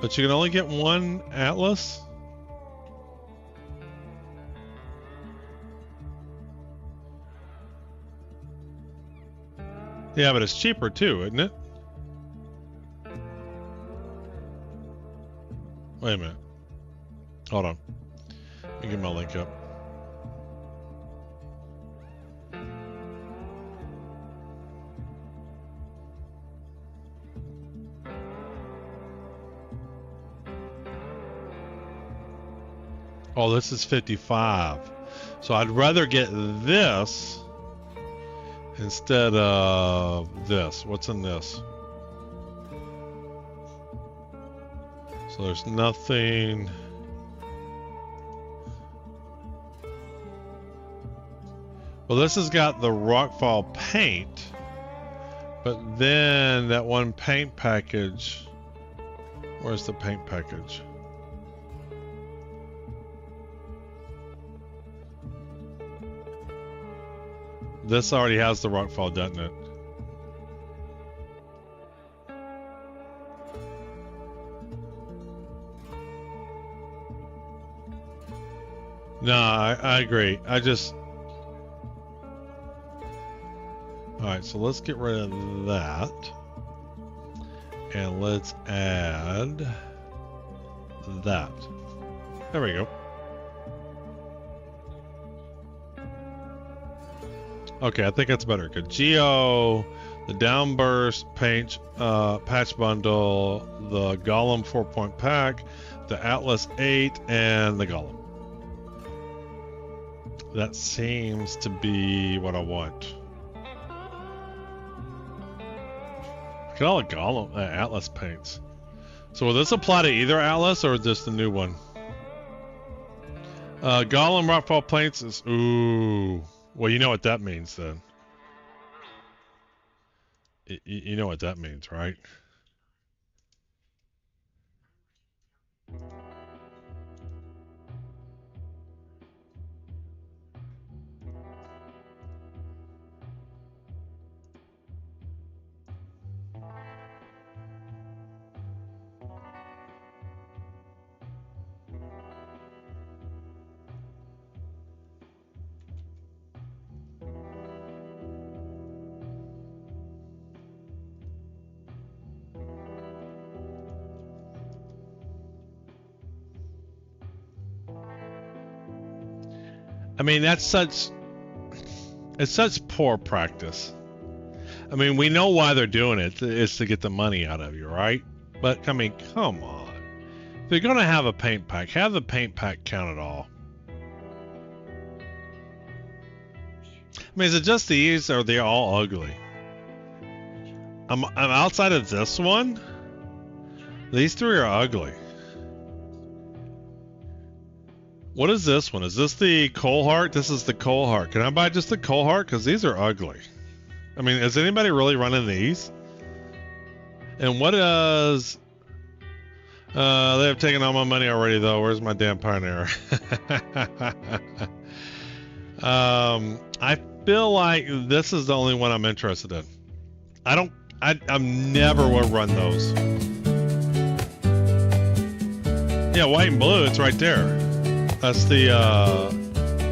But you can only get one Atlas. Yeah, but it's cheaper too, isn't it? Wait a minute. Hold on. Let me get my link up. Oh, this is 55. So I'd rather get this instead of this. What's in this? So there's nothing. Well, this has got the rockfall paint, but then that one paint package. Where's the paint package? This already has the rockfall, doesn't it? No, I agree. I just... Alright, so let's get rid of that. And let's add that. There we go. Okay, I think that's better. Good. Geo, the downburst paint, patch bundle, the Golem 4-point pack, the Atlas 8, and the Golem. That seems to be what I want. Look at all the Golem Atlas paints. So will this apply to either Atlas or just the new one? Golem rockfall paints is ooh. Well, you know what that means then. You know what that means, right? I mean, it's such poor practice. I mean, we know why they're doing it. It's to get the money out of you, right? But, I mean, come on. If you're going to have a paint pack, have the paint pack count it all. I mean, is it just these, or are they all ugly? I'm outside of this one. These three are ugly. What is this one? Is this the coal heart? This is the coal heart. Can I buy just the coal heart? Because these are ugly. I mean, is anybody really running these? And what is... they have taken all my money already, though. Where's my damn pioneer? I feel like this is the only one I'm interested in. I I never would run those. Yeah, white and blue, it's right there. That's the,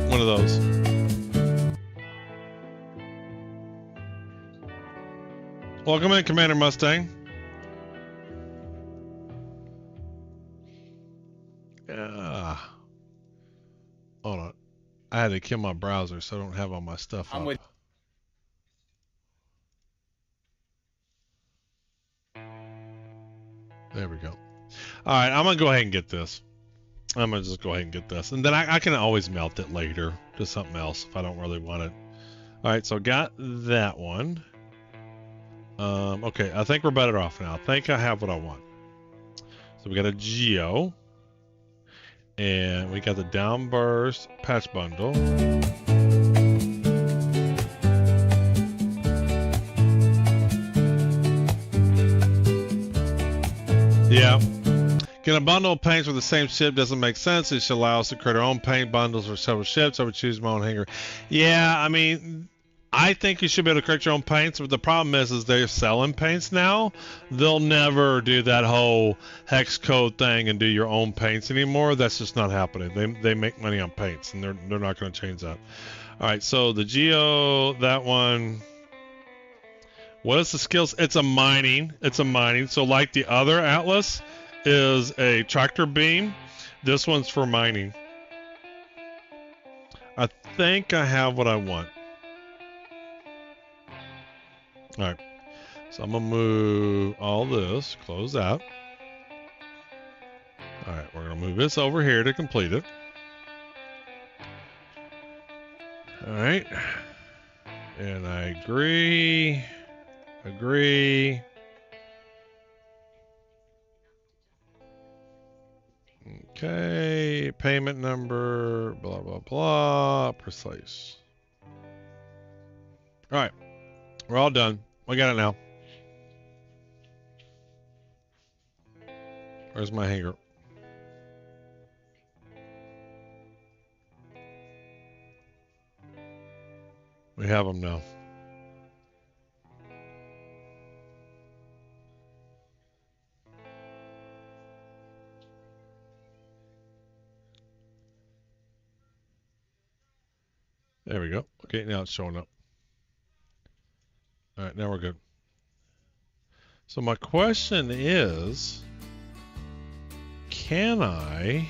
one of those. Welcome in, Commander Mustang. Hold on. I had to kill my browser so I don't have all my stuff up. There we go. All right, I'm going to go ahead and get this. I'm going to just go ahead and get this. And then I can always melt it later to something else if I don't really want it. All right, so got that one. Okay, I think we're better off now. I think I have what I want. So we got a Geo. And we got the downburst patch bundle. Yeah. Getting a bundle of paints with the same ship doesn't make sense. It should allow us to create our own paint bundles for several ships. I would choose my own hanger. Yeah, I mean, I think you should be able to create your own paints, but the problem is they're selling paints now. They'll never do that whole hex code thing and do your own paints anymore. That's just not happening. They make money on paints, and they're not going to change that. All right, so the Geo, that one. What is the skills? It's a mining. It's a mining. So like the other Atlas is a tractor beam. This one's for mining. I think I have what I want. All right, so I'm gonna move all this, close that. All right, we're gonna move this over here to complete it. All right, and I agree. Okay, payment number, blah, blah, blah, precise. All right. We're all done. We got it now. Where's my hanger? We have them now. There we go. Okay, now it's showing up. All right, now we're good. So my question is, can I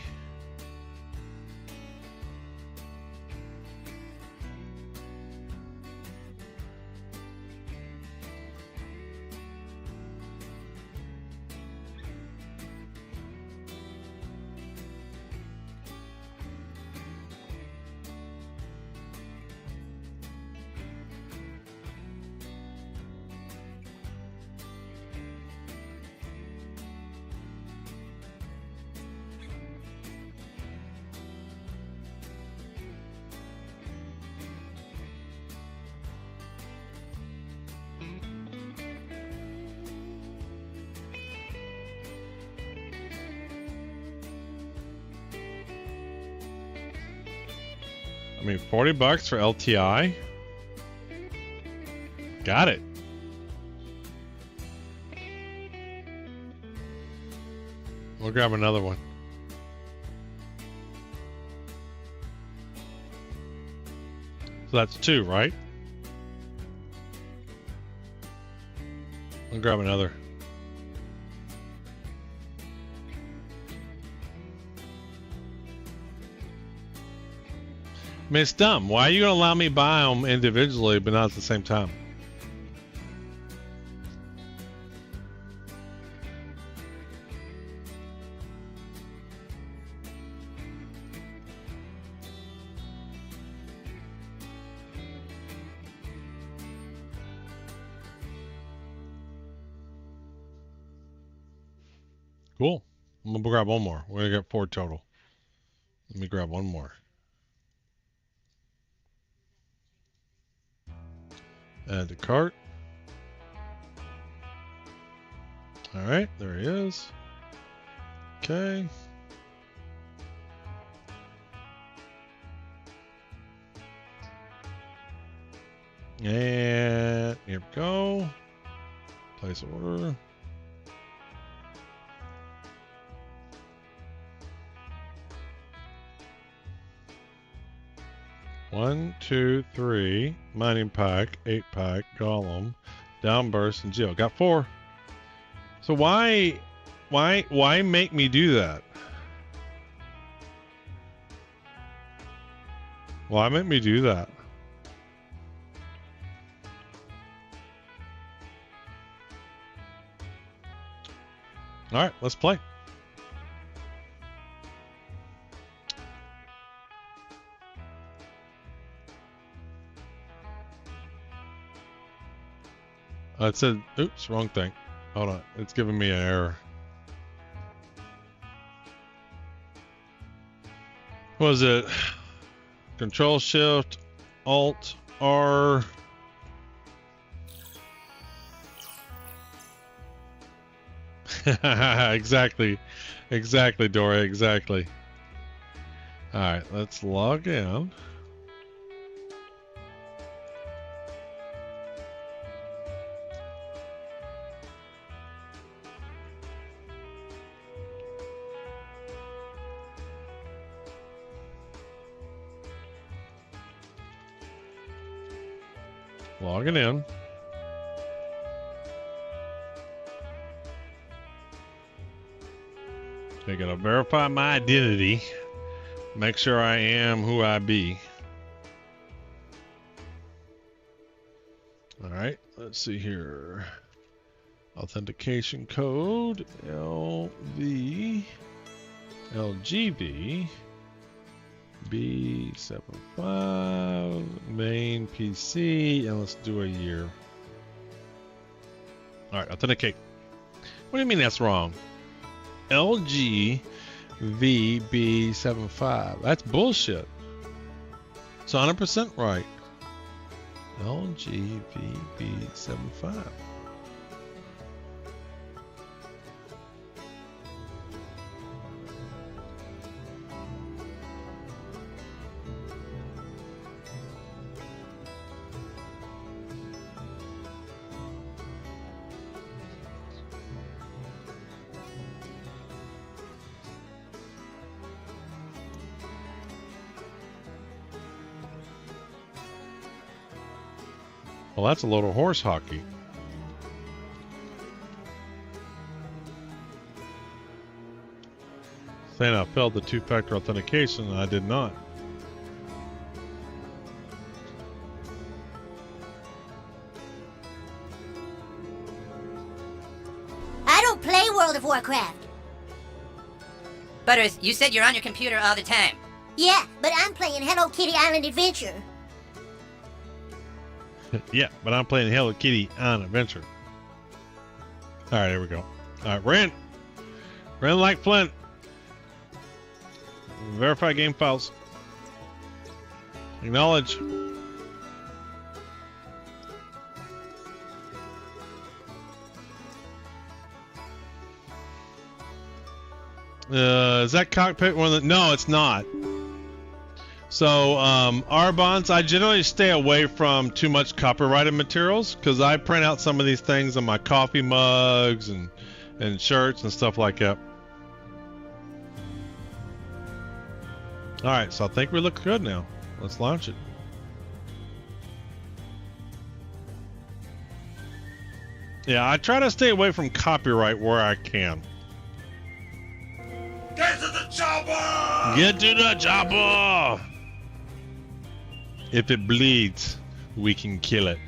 I mean, $40 for LTI? Got it. We'll grab another one. So that's 2, right? We'll grab another. I mean, it's dumb. Why are you going to allow me to buy them individually, but not at the same time? Cool. I'm going to grab one more. We're going to get 4 total. Let me grab one more. Add to cart. All right, there he is. Okay. And here we go. Place order. One, 2, 3. Mining pack, 8-pack, golem, downburst, and geo. Got 4. So why make me do that? Why make me do that? All right, let's play. It said, oops, wrong thing. Hold on, it's giving me an error. What was it? Control Shift Alt R. Exactly, Dora, exactly. All right, let's log in. Logging in. I gotta verify my identity. Make sure I am who I be. All right, let's see here. Authentication code LGV B75 main PC, and let's do a year. All right, authenticate. What do you mean that's wrong? LGVB75. That's bullshit. It's 100% right. LGVB75. Well, that's a load of horse hockey. Saying I failed the two-factor authentication, and I did not. I don't play World of Warcraft. Butters, you said you're on your computer all the time. Yeah, but I'm playing Hello Kitty Island Adventure. Yeah, but I'm playing Hello Kitty on Adventure. All right, here we go. All right, Ren like Flint. Verify game files. Acknowledge. Is that cockpit one of the... No, it's not. So, R-bonds, I generally stay away from too much copyrighted materials because I print out some of these things on my coffee mugs and shirts and stuff like that. All right, so I think we look good now. Let's launch it. Yeah, I try to stay away from copyright where I can. Get to the chopper! Get to the chopper! If it bleeds, we can kill it.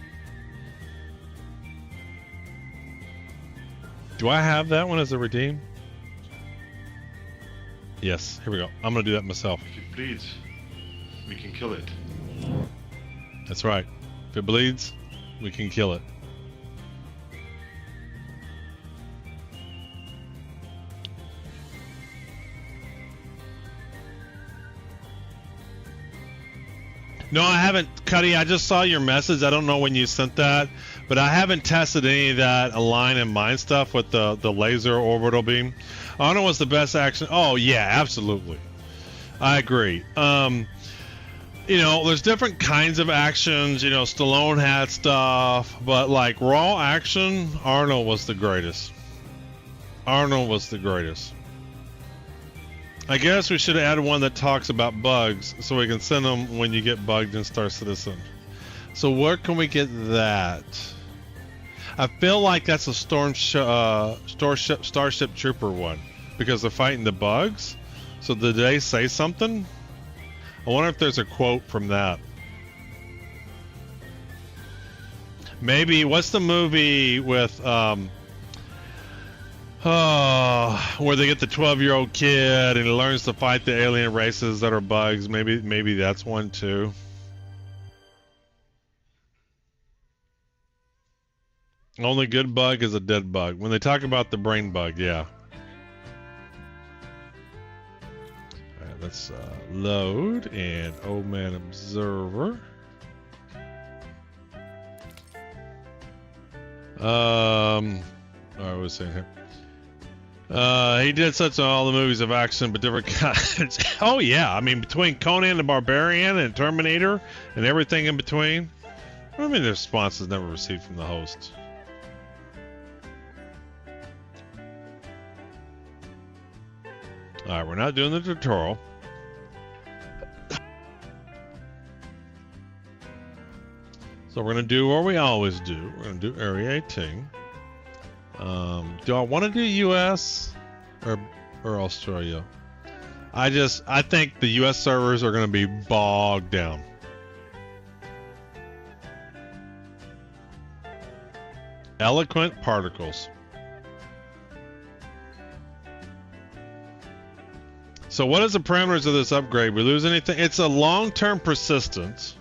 Do I have that one as a redeem? Yes, here we go. I'm gonna do that myself. If it bleeds, we can kill it. That's right. If it bleeds, we can kill it. No, I haven't, Cuddy. I just saw your message. I don't know when you sent that, but I haven't tested any of that align and mine stuff with the laser orbital beam. I don't know what's the best action. Oh yeah, absolutely. I agree. you know, there's different kinds of actions. You know, Stallone had stuff, but like raw action, Arnold was the greatest. Arnold was the greatest. I guess we should have added one that talks about bugs, so we can send them when you get bugged in Star Citizen. So where can we get that? I feel like that's a Starship Trooper one, because they're fighting the bugs. So did they say something? I wonder if there's a quote from that. Maybe, what's the movie with where they get the 12-year-old kid and he learns to fight the alien races that are bugs? Maybe that's one too. Only good bug is a dead bug. When they talk about the brain bug, yeah. Alright, let's load and Old Man Observer. Alright, what was I saying here? He did such all the movies of action, but different kinds. Oh yeah, I mean between Conan the Barbarian and Terminator and everything in between. I mean the response is never received from the host. Alright, we're not doing the tutorial. So we're going to do what we always do. We're going to do Area 18. Do I want to do US or Australia? I think the US servers are going to be bogged down. Eloquent particles. So what is the parameters of this upgrade? We lose anything? It's a long-term persistence.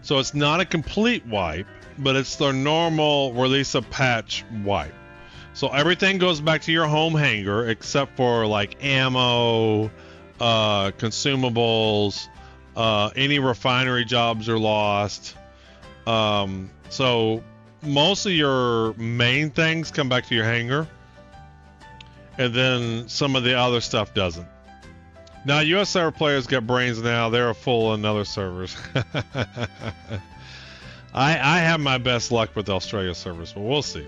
So it's not a complete wipe, but it's their normal release a patch wipe. So everything goes back to your home hangar except for like ammo, consumables, any refinery jobs are lost. So most of your main things come back to your hangar, and then some of the other stuff doesn't. Now, US server players get brains now. They're full on other servers. I have my best luck with Australia servers, but we'll see.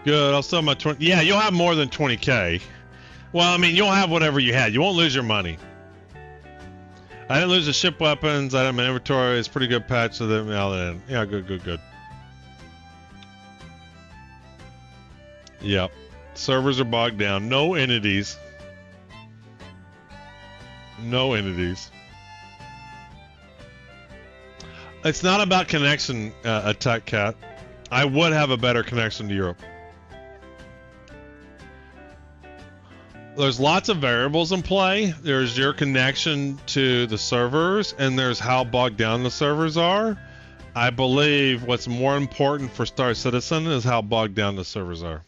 Good, I'll sell my 20. Yeah, you'll have more than 20K. Well, I mean, you'll have whatever you had. You won't lose your money. I didn't lose the ship weapons. I had my inventory. It's pretty good patch to them. Yeah, good. Yep. Servers are bogged down. No entities. No entities. It's not about connection, Attack Cat. I would have a better connection to Europe. There's lots of variables in play. There's your connection to the servers, and there's how bogged down the servers are. I believe what's more important for Star Citizen is how bogged down the servers are.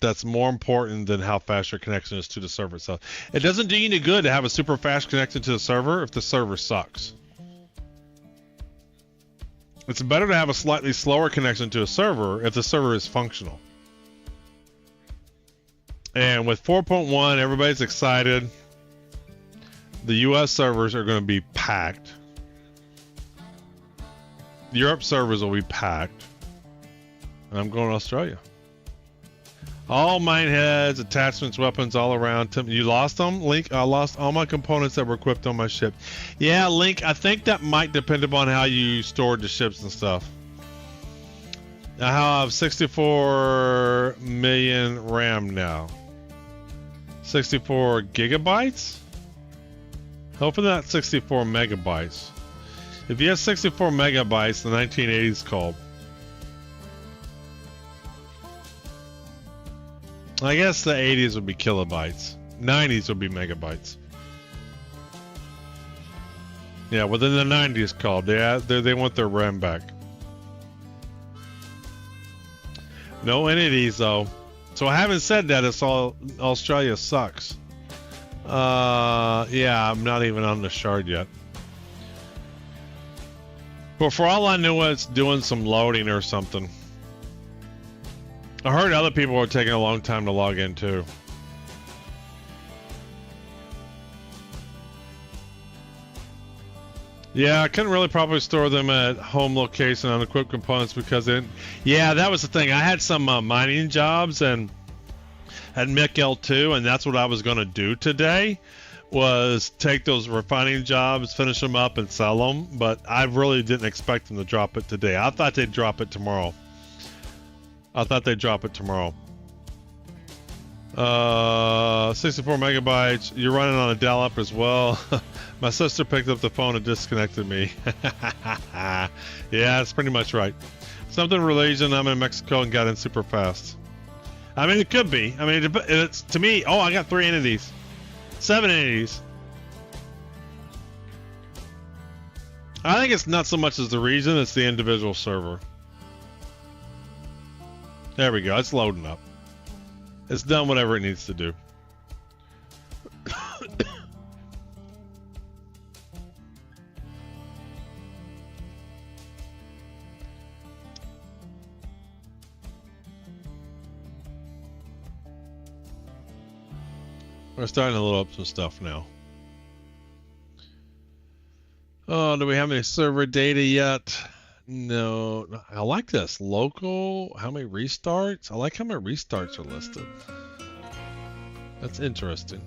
That's more important than how fast your connection is to the server itself. It doesn't do you any good to have a super fast connection to the server if the server sucks. It's better to have a slightly slower connection to a server if the server is functional. And with 4.1, everybody's excited. The US servers are going to be packed. Europe servers will be packed. And I'm going to Australia. All mine heads, attachments, weapons all around. You lost them, Link? I lost all my components that were equipped on my ship. Yeah, Link, I think that might depend upon how you stored the ships and stuff. I have 64 million RAM now. 64 gigabytes? Hopefully not 64 megabytes. If you have 64 megabytes, the 1980s called. I guess the 80s would be kilobytes. 90s would be megabytes. Yeah, within the 90s called. They want their RAM back. No entities though. So having said that, it's all Australia sucks. Yeah, I'm not even on the shard yet. But for all I knew, it's doing some loading or something. I heard other people were taking a long time to log in too. Yeah, I couldn't really probably store them at home location on equipped components because yeah, that was the thing. I had some mining jobs and had MIC L2, and that's what I was going to do today, was take those refining jobs, finish them up, and sell them. But I really didn't expect them to drop it today. I thought they'd drop it tomorrow. 64 megabytes. You're running on a dial-up as well. My sister picked up the phone and disconnected me. Yeah, that's pretty much right. Something religion. I'm in Mexico and got in super fast. I mean, it could be. I mean, it's to me. Oh, I got 3 entities, 7 entities. I think it's not so much as the region; it's the individual server. There we go. It's loading up. It's done whatever it needs to do. We're starting to load up some stuff now. Oh, do we have any server data yet? No. I like this. Local, how many restarts? I like how many restarts are listed. That's interesting.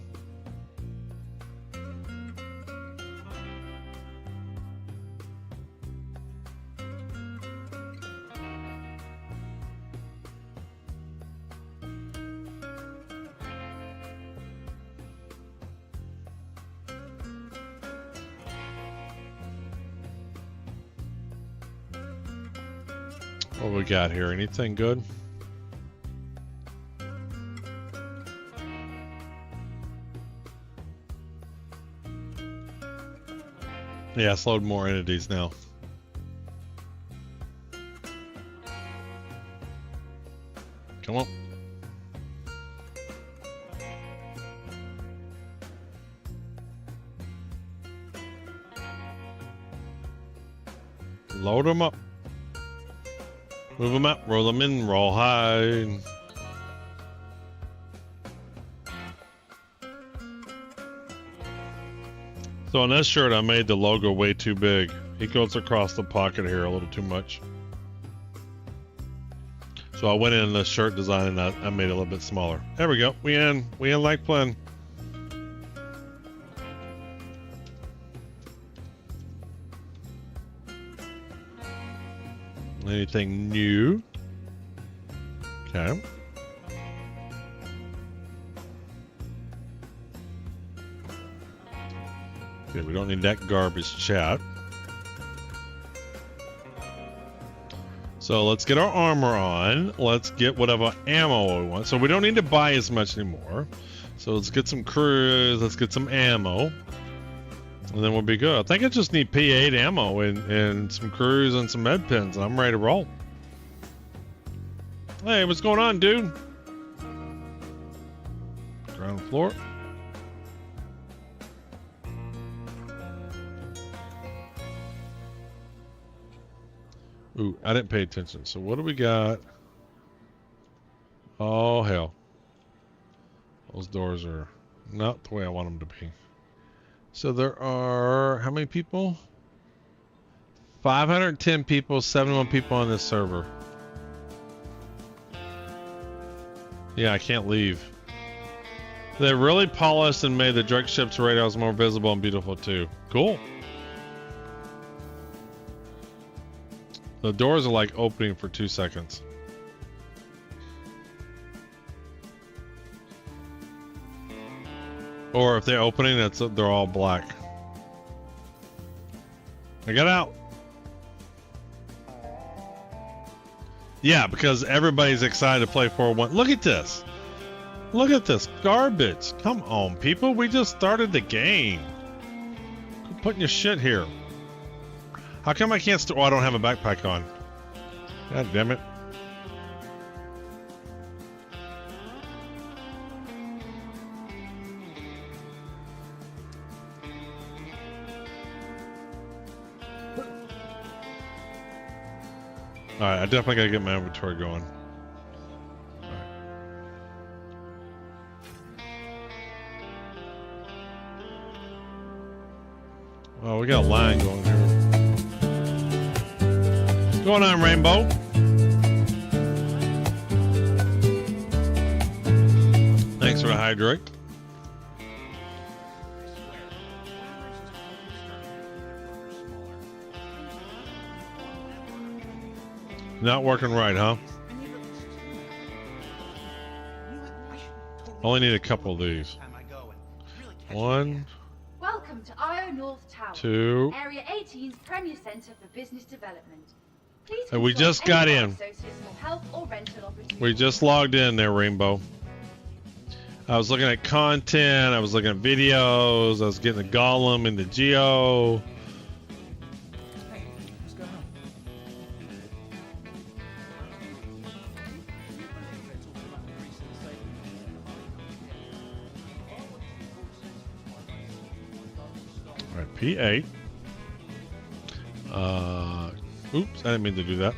What we got here? Anything good? Yeah, it's load more entities now. Come on. Load them up. Move them up, roll them in, roll high. So on this shirt, I made the logo way too big. It goes across the pocket here a little too much. So I went in the shirt design and I made it a little bit smaller. There we go. We in like plan. Anything new? Okay. Okay, we don't need that garbage chat. So let's get our armor on. Let's get whatever ammo we want. So we don't need to buy as much anymore. So let's get some crews. Let's get some ammo. And then we'll be good. I think I just need P8 ammo and some crews and some med pins, and I'm ready to roll. Hey, what's going on, dude? Ground floor. Ooh, I didn't pay attention. So what do we got? Oh, hell. Those doors are not the way I want them to be. So there are, how many people? 510 people, 71 people on this server. Yeah, I can't leave. They really polished and made the drug ship's radars more visible and beautiful too. Cool. The doors are like opening for 2 seconds. Or if they're opening, they're all black. I got out. Yeah, because everybody's excited to play 4-1. Look at this. Look at this garbage. Come on, people. We just started the game. Quit putting your shit here. How come I can't oh, I don't have a backpack on. God damn it. Alright, I definitely gotta get my inventory going. Oh, we got a line going here. What's going on, Rainbow? Thanks for the hydrate. Not working right, huh? Only need a couple of these. One. Welcome to IO North Tower, 2. Area 18's Premier Centre for Business Development. Please And we consult just got any of our in. associates for help or rental opportunities. We just logged in there, Rainbow. I was looking at content, I was looking at videos, I was getting the Golem and the Geo. Alright, P8. Oops, I didn't mean to do that.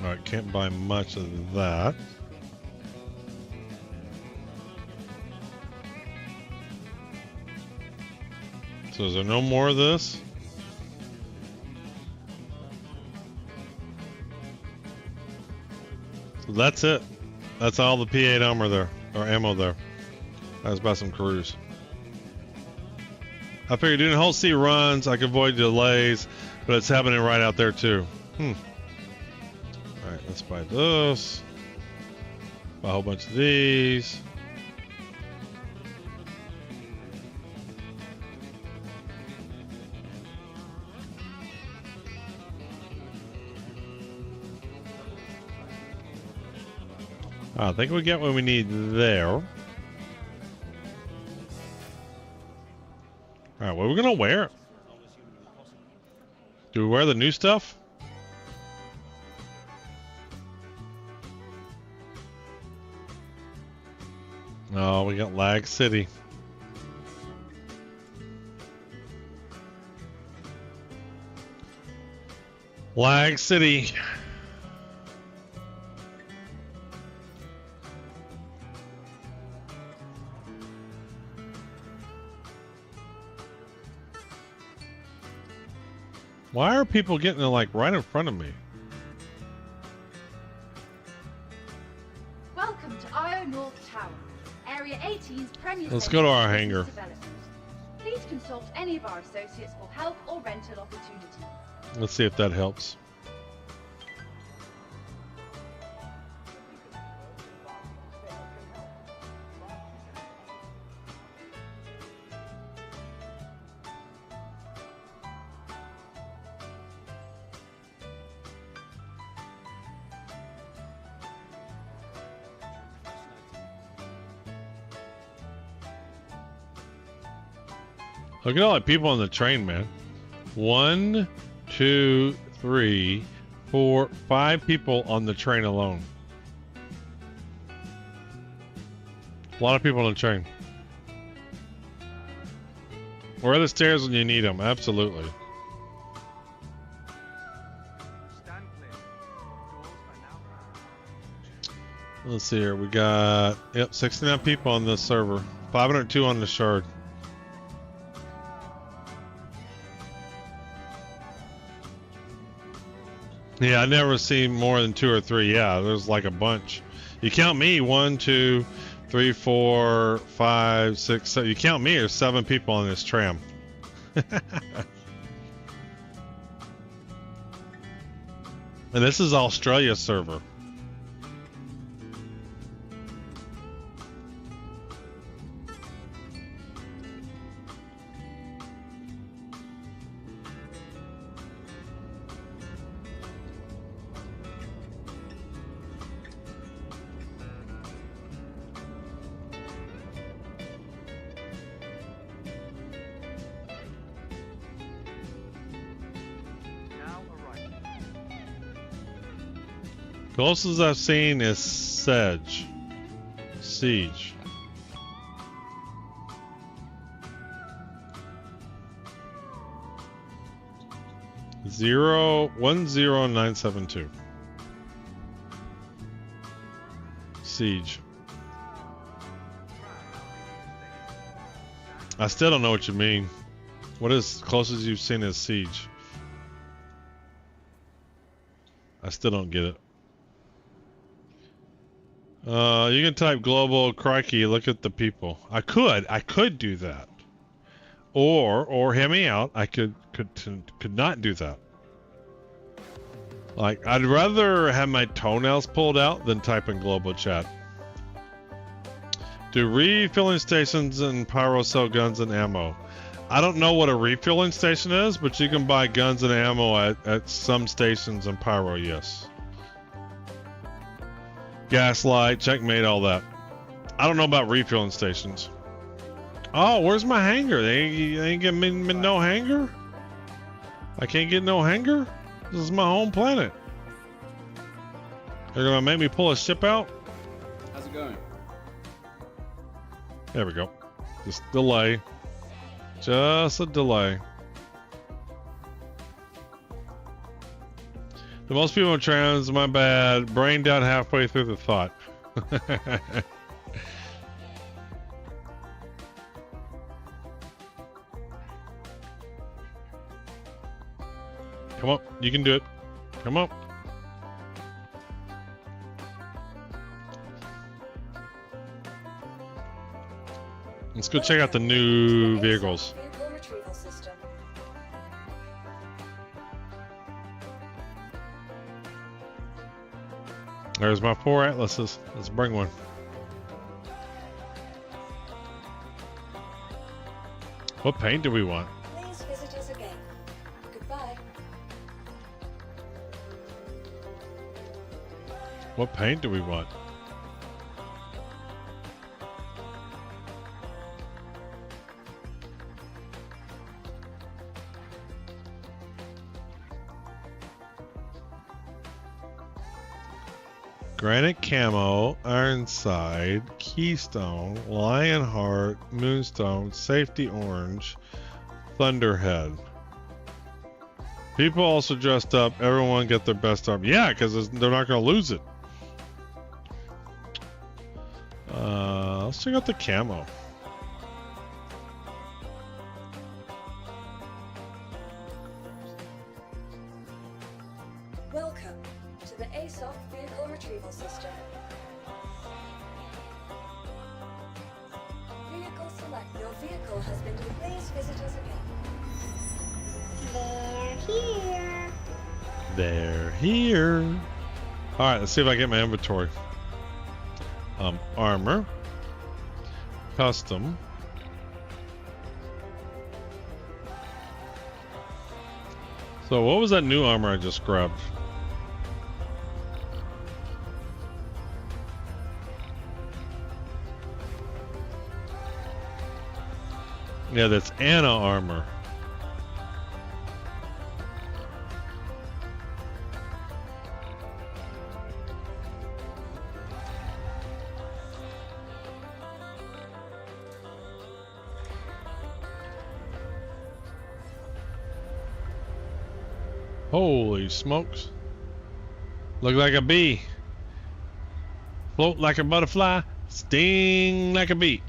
Alright, can't buy much of that. So is there no more of this? So that's it. That's all the P8 armor there, or ammo there. I was by some crews. I figured doing whole C runs, I could avoid delays, but it's happening right out there too. Alright, let's buy this. Buy a whole bunch of these. I think we get what we need there. Alright, what are we gonna wear? Do we wear the new stuff? Oh, we got Lag City. Lag City. Why are people getting like right in front of me? Welcome to IO North Tower, Area 18's Premier Let's Centre go to our for hangar. Business Development. Please consult any of our associates for help or rental opportunities. Let's see if that helps. Look at all the people on the train, man. 1, 2, 3, 4, 5 people on the train alone. A lot of people on the train. Where are the stairs when you need them? Absolutely. Let's see here. We got, 69 people on this server. 502 on the shard. Yeah, I never see more than 2 or 3. Yeah, there's like a bunch. You count me, 1, 2, 3, 4, 5, 6, 7. You count me, there's 7 people on this tram. And this is Australia server. Closest I've seen is Siege. 10972. Siege. I still don't know what you mean. What is closest you've seen as siege? I still don't get it. You can type global crikey, look at the people. I could do that. Or hear me out, I could not do that. Like, I'd rather have my toenails pulled out than type in global chat. Do refilling stations and pyro sell guns and ammo? I don't know what a refilling station is, but you can buy guns and ammo at some stations and pyro, yes. Gaslight, checkmate, all that. I don't know about refilling stations. Oh, where's my hanger? They ain't giving me no hanger? I can't get no hanger? This is my home planet. They're gonna make me pull a ship out? How's it going? There we go. Just delay. Just a delay. The most people in trans, my bad. Brain down halfway through the thought. Come on, you can do it. Come on. Let's go check out the new vehicles. There's my 4 atlases. Let's bring one. What paint do we want? Please visit us again. Goodbye. What paint do we want? Granite Camo, Ironside, Keystone, Lionheart, Moonstone, Safety Orange, Thunderhead. People also dressed up. Everyone get their best arm. Yeah, because they're not going to lose it. Let's check out the camo. Welcome to the ASOC Vehicle Retrieval System. Vehicle select. Your vehicle has been. Please visit us again. They're here. They're here. All right, let's see if I get my inventory. Armor. Custom. So what was that new armor I just grabbed? Yeah, that's Anna armor. Holy smokes. Look like a bee. Float like a butterfly. Sting like a bee.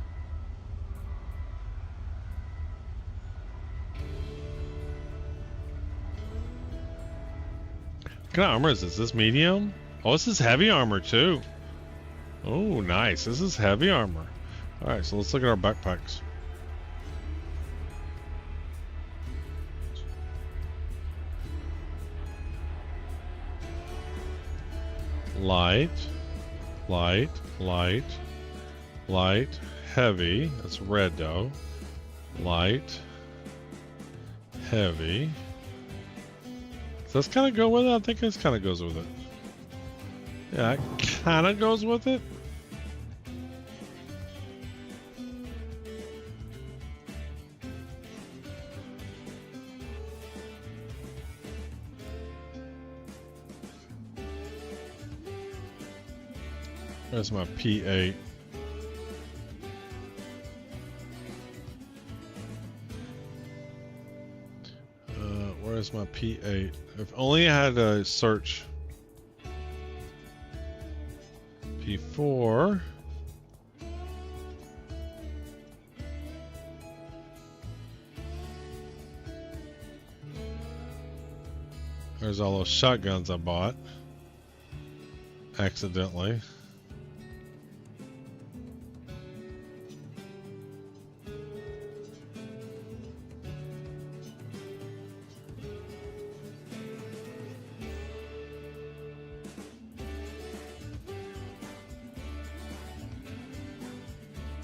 What kind of armor is this? Is this medium? Oh, this is heavy armor too. Oh, nice. This is heavy armor. Alright, so let's look at our backpacks. Light, light, light, light, heavy. That's red though. Light, heavy. Does this kind of go with it? I think this kind of goes with it. Yeah, it kind of goes with it. There's my P8. Where's Where's my P8? If only I had a search. P4. There's all those shotguns I bought accidentally.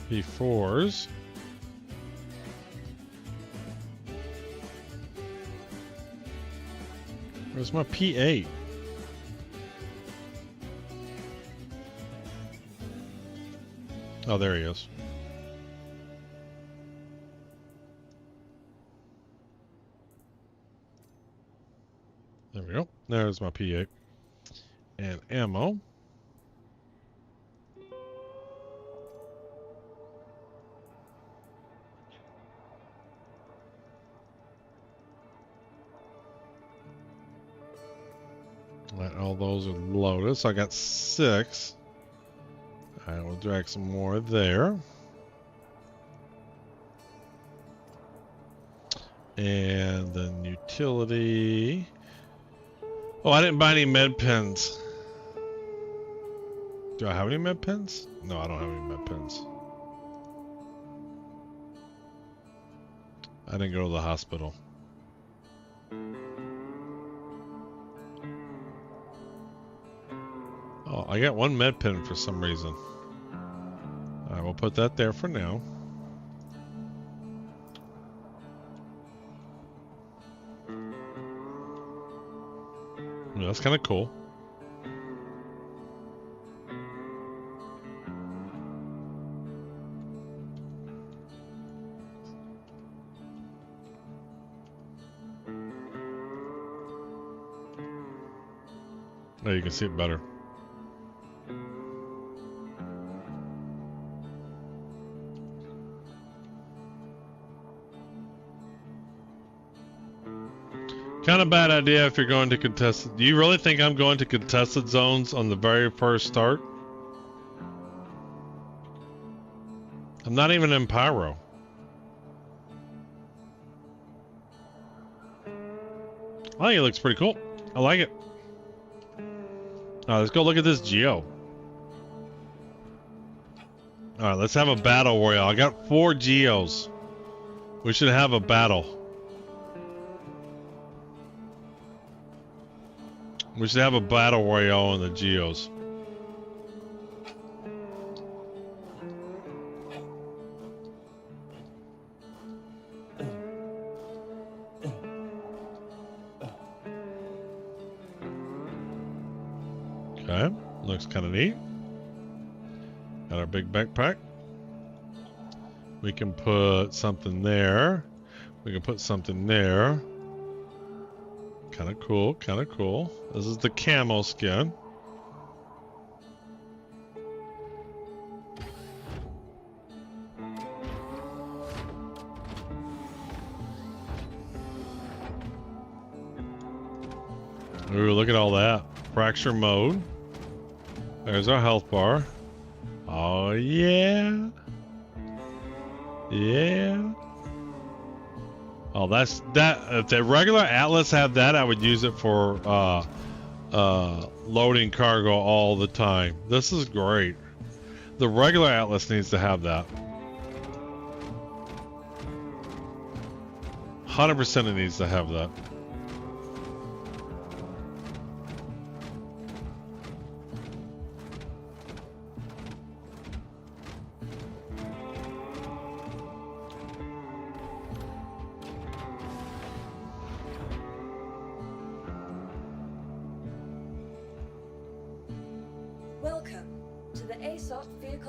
P4s. Where's my P8? Oh, there he is. There we go. There's my P8. And ammo. All those are loaded, so I got 6. I will drag some more there. And then utility. Oh, I didn't buy any med pens. Do I have any med pens? No, I don't have any med pens. I didn't go to the hospital. Oh, I got 1 med pen for some reason. Alright, we'll put that there for now. Yeah, that's kind of cool. Oh, you can see it better. Kind of bad idea if you're going to contested. Do you really think I'm going to contested zones on the very first start? I'm not even in Pyro. I think it looks pretty cool. I like it. Alright, let's go look at this Geo. Alright, let's have a battle royale. I got 4 Geos. We should have a battle. We should have a battle royale on the Geos. Okay, looks kind of neat. Got our big backpack. We can put something there. We can put something there. Kind of cool, kind of cool. This is the camo skin. Ooh, look at all that. Fracture mode. There's our health bar. Oh, yeah. Yeah. Oh, that's that. If the regular Atlas had that, I would use it for loading cargo all the time. This is great. The regular Atlas needs to have that. 100% it needs to have that.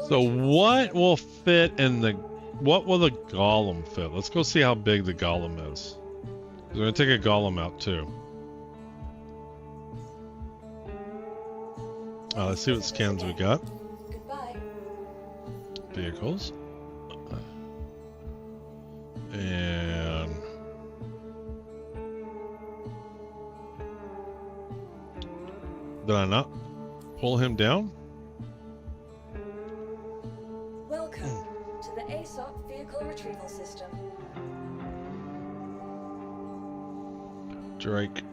So what will fit in the... What will the golem fit? Let's go see how big the golem is. We're going to take a golem out too. Let's see what skins we got. Vehicles. And... Did I not pull him down? Welcome to the ASOC Vehicle Retrieval System. Drake.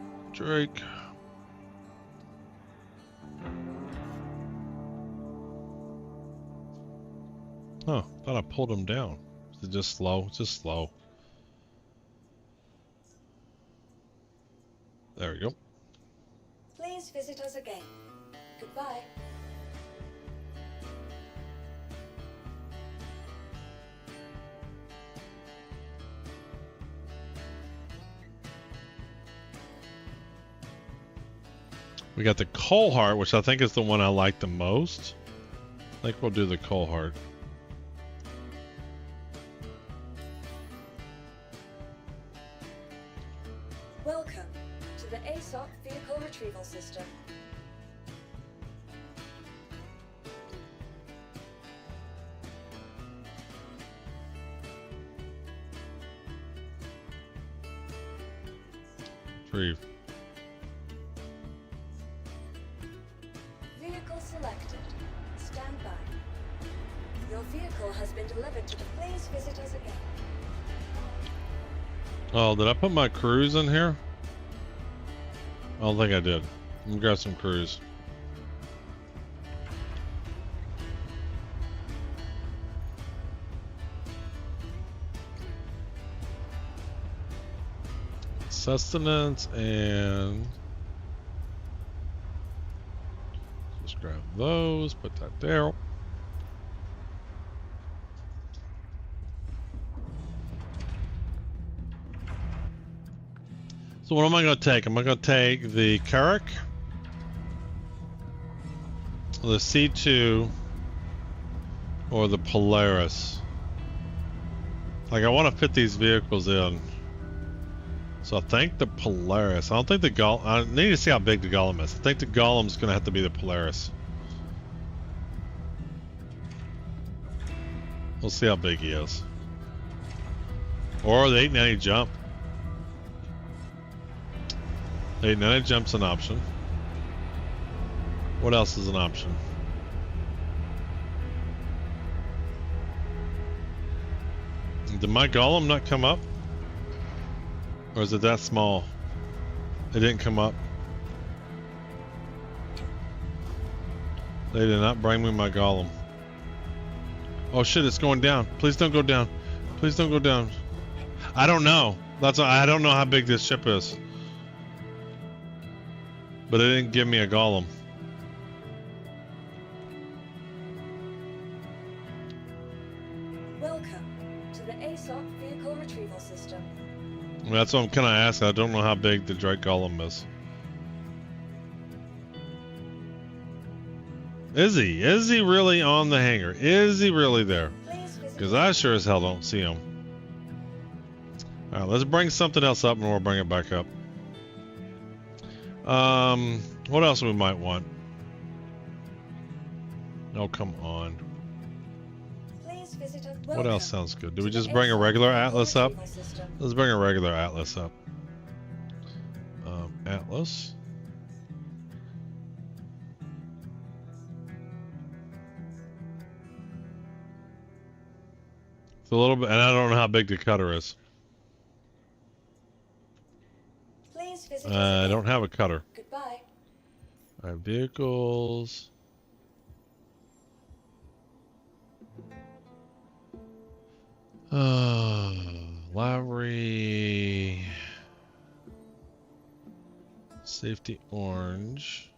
Huh, thought I pulled him down. Is it just slow? It's just slow. There we go. Please visit us again. Goodbye. We got the coal heart, which I think is the one I like the most. I think we'll do the coal heart. Welcome to the ASOC Vehicle Retrieval System. Retrieve. Vehicle selected. Stand by. Your vehicle has been delivered to the... Please visit us again. Oh, did I put my cruise in here? I don't think I did. Let me grab some cruise. Sustenance and just grab those, put that there. So what am I going to take? Am I going to take the Carrack, the C2, or the Polaris? Like, I want to fit these vehicles in. So I think the Polaris. I don't think the Golem. I need to see how big the Golem is. I think the Golem's going to have to be the Polaris. We'll see how big he is. Or the 890 jump. 890 jump's an option. What else is an option? Did my Golem not come up? Or is it that small? It didn't come up. They did not bring me my Golem. Oh shit, it's going down. Please don't go down. Please don't go down. I don't know. I don't know how big this ship is. But it didn't give me a Golem. Welcome to the ASOC Vehicle Retrieval System. That's what I'm kind of asking. I don't know how big the Drake Golem is. Is he? Is he really on the hangar? Is he really there? Because I sure as hell don't see him. Alright, let's bring something else up and we'll bring it back up. What else we might want? Oh, come on. What else sounds good? Do we just bring a regular Atlas up? Let's bring a regular Atlas up. Atlas. It's a little bit, and I don't know how big the cutter is. I don't have a cutter. Goodbye. Alright, vehicles. Livery. Safety orange.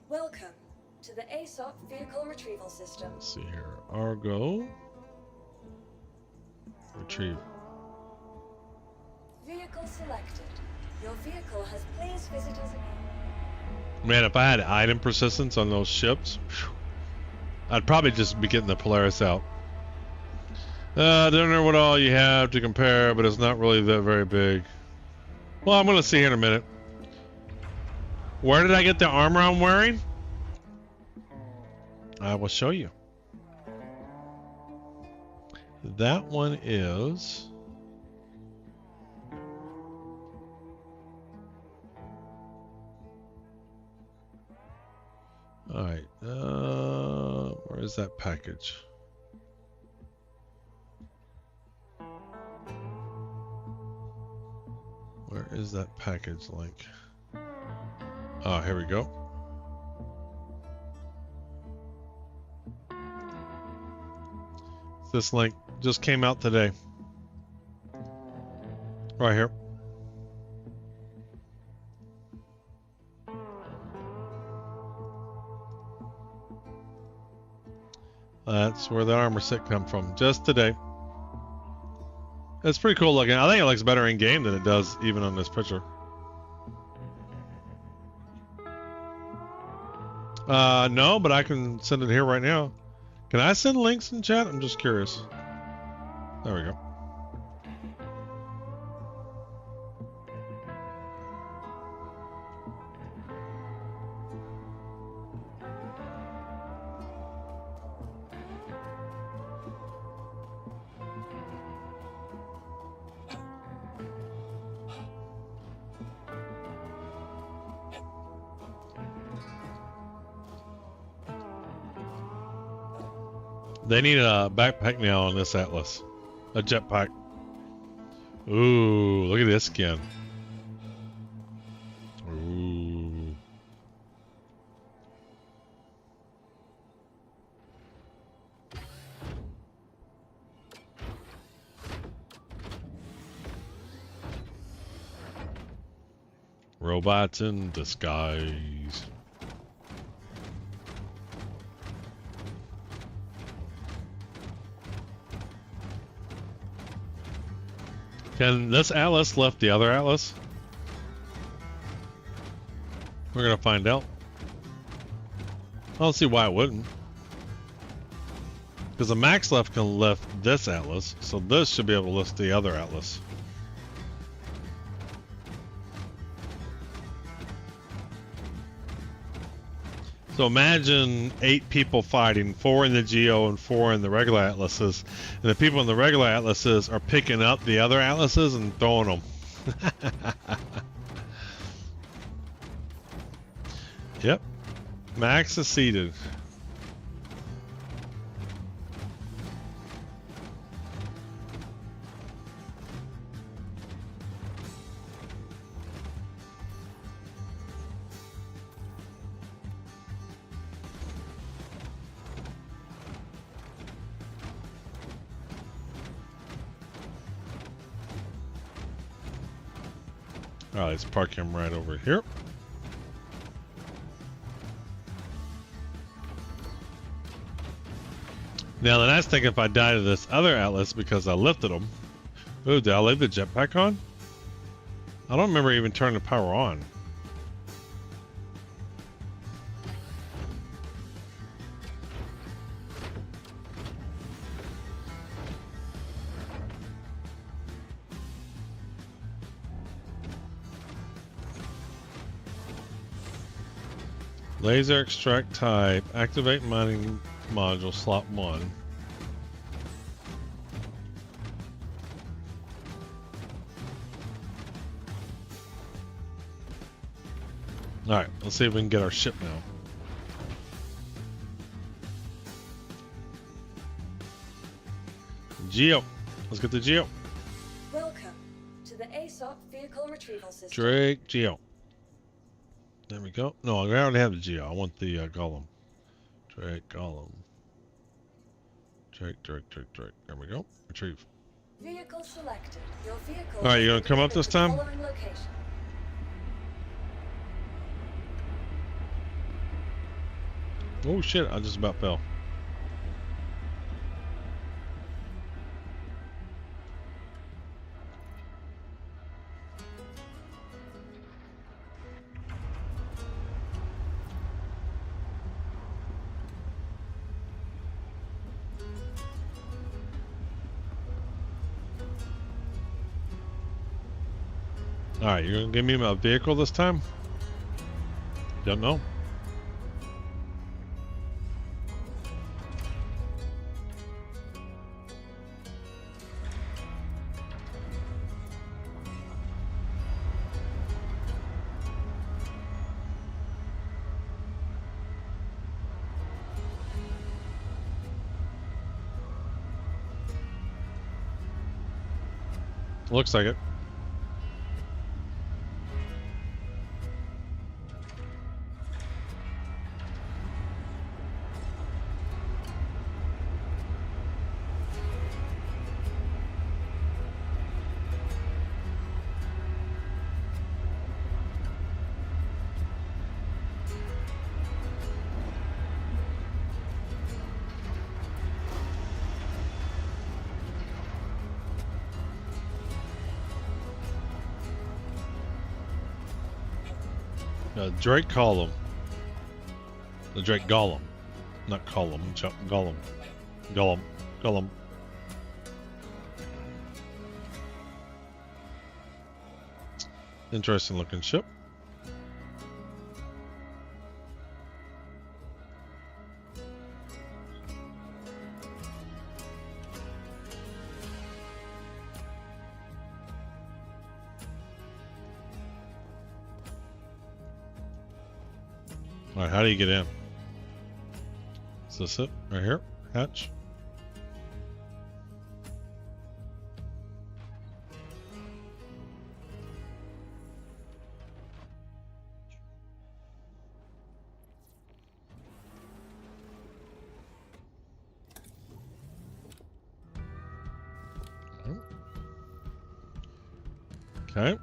Welcome to the ASOC Vehicle Retrieval System. Let's see here. Argo. Retrieve. Vehicle selected. Your vehicle has... Please visit us again. Man, if I had item persistence on those ships, I'd probably just be getting the Polaris out. I don't know what all you have to compare, but it's not really that very big. Well, I'm going to see here in a minute. Where did I get the armor I'm wearing? I will show you. That one is... All right, where is that package? Where is that package link? Oh, here we go. This link just came out today. Right here. That's where the armor set come from, just today. It's pretty cool looking. I think it looks better in game than it does even on this picture. No, but I can send it here right now. Can I send links in chat? I'm just curious. There we go. They need a backpack now on this Atlas. A jetpack. Ooh, look at this skin. Ooh. Robots in disguise. Can this Atlas lift the other Atlas? We're gonna find out. I don't see why it wouldn't. Because the max lift can lift this Atlas, so this should be able to lift the other Atlas. So imagine 8 people fighting, 4 in the Geo and 4 in the regular Atlases. And the people in the regular Atlases are picking up the other Atlases and throwing them. Yep. Max succeeded. Alright, let's park him right over here. Now the nice thing, if I die to this other Atlas because I lifted him. Ooh, did I leave the jetpack on? I don't remember even turning the power on. Laser extract type, activate mining module, slot 1. Alright, let's see if we can get our ship now. Geo. Let's get the Geo. Welcome to the ASOP vehicle retrieval system. Drake Geo. There we go. No, I already have the Geo. I want the Golem. Drake Golem. Drake. There we go. Retrieve. Vehicle selected. Your vehicle. Alright, you gonna come up this time? Following location. Oh shit, I just about fell. Alright, you're gonna give me my vehicle this time? Don't know. Looks like it. Drake Gollum. The Drake Gollum. Not Gollum, Gollum. Gollum. Gollum. Interesting looking ship. Alright, how do you get in? Is this it? Right here? Hatch? Okay.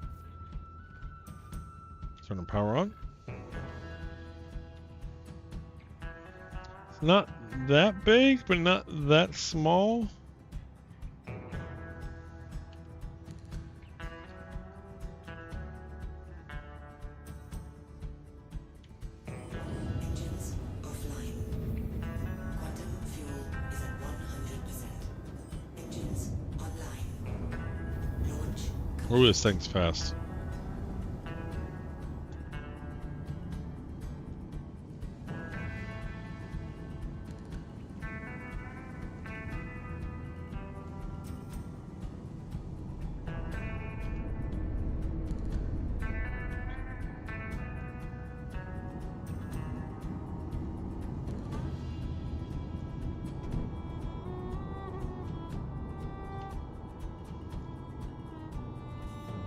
Turn the power on. It's not that big, but not that small. Engines offline. Quantum fuel is at 100%. Engines online. Launch. Ooh, this thing's fast.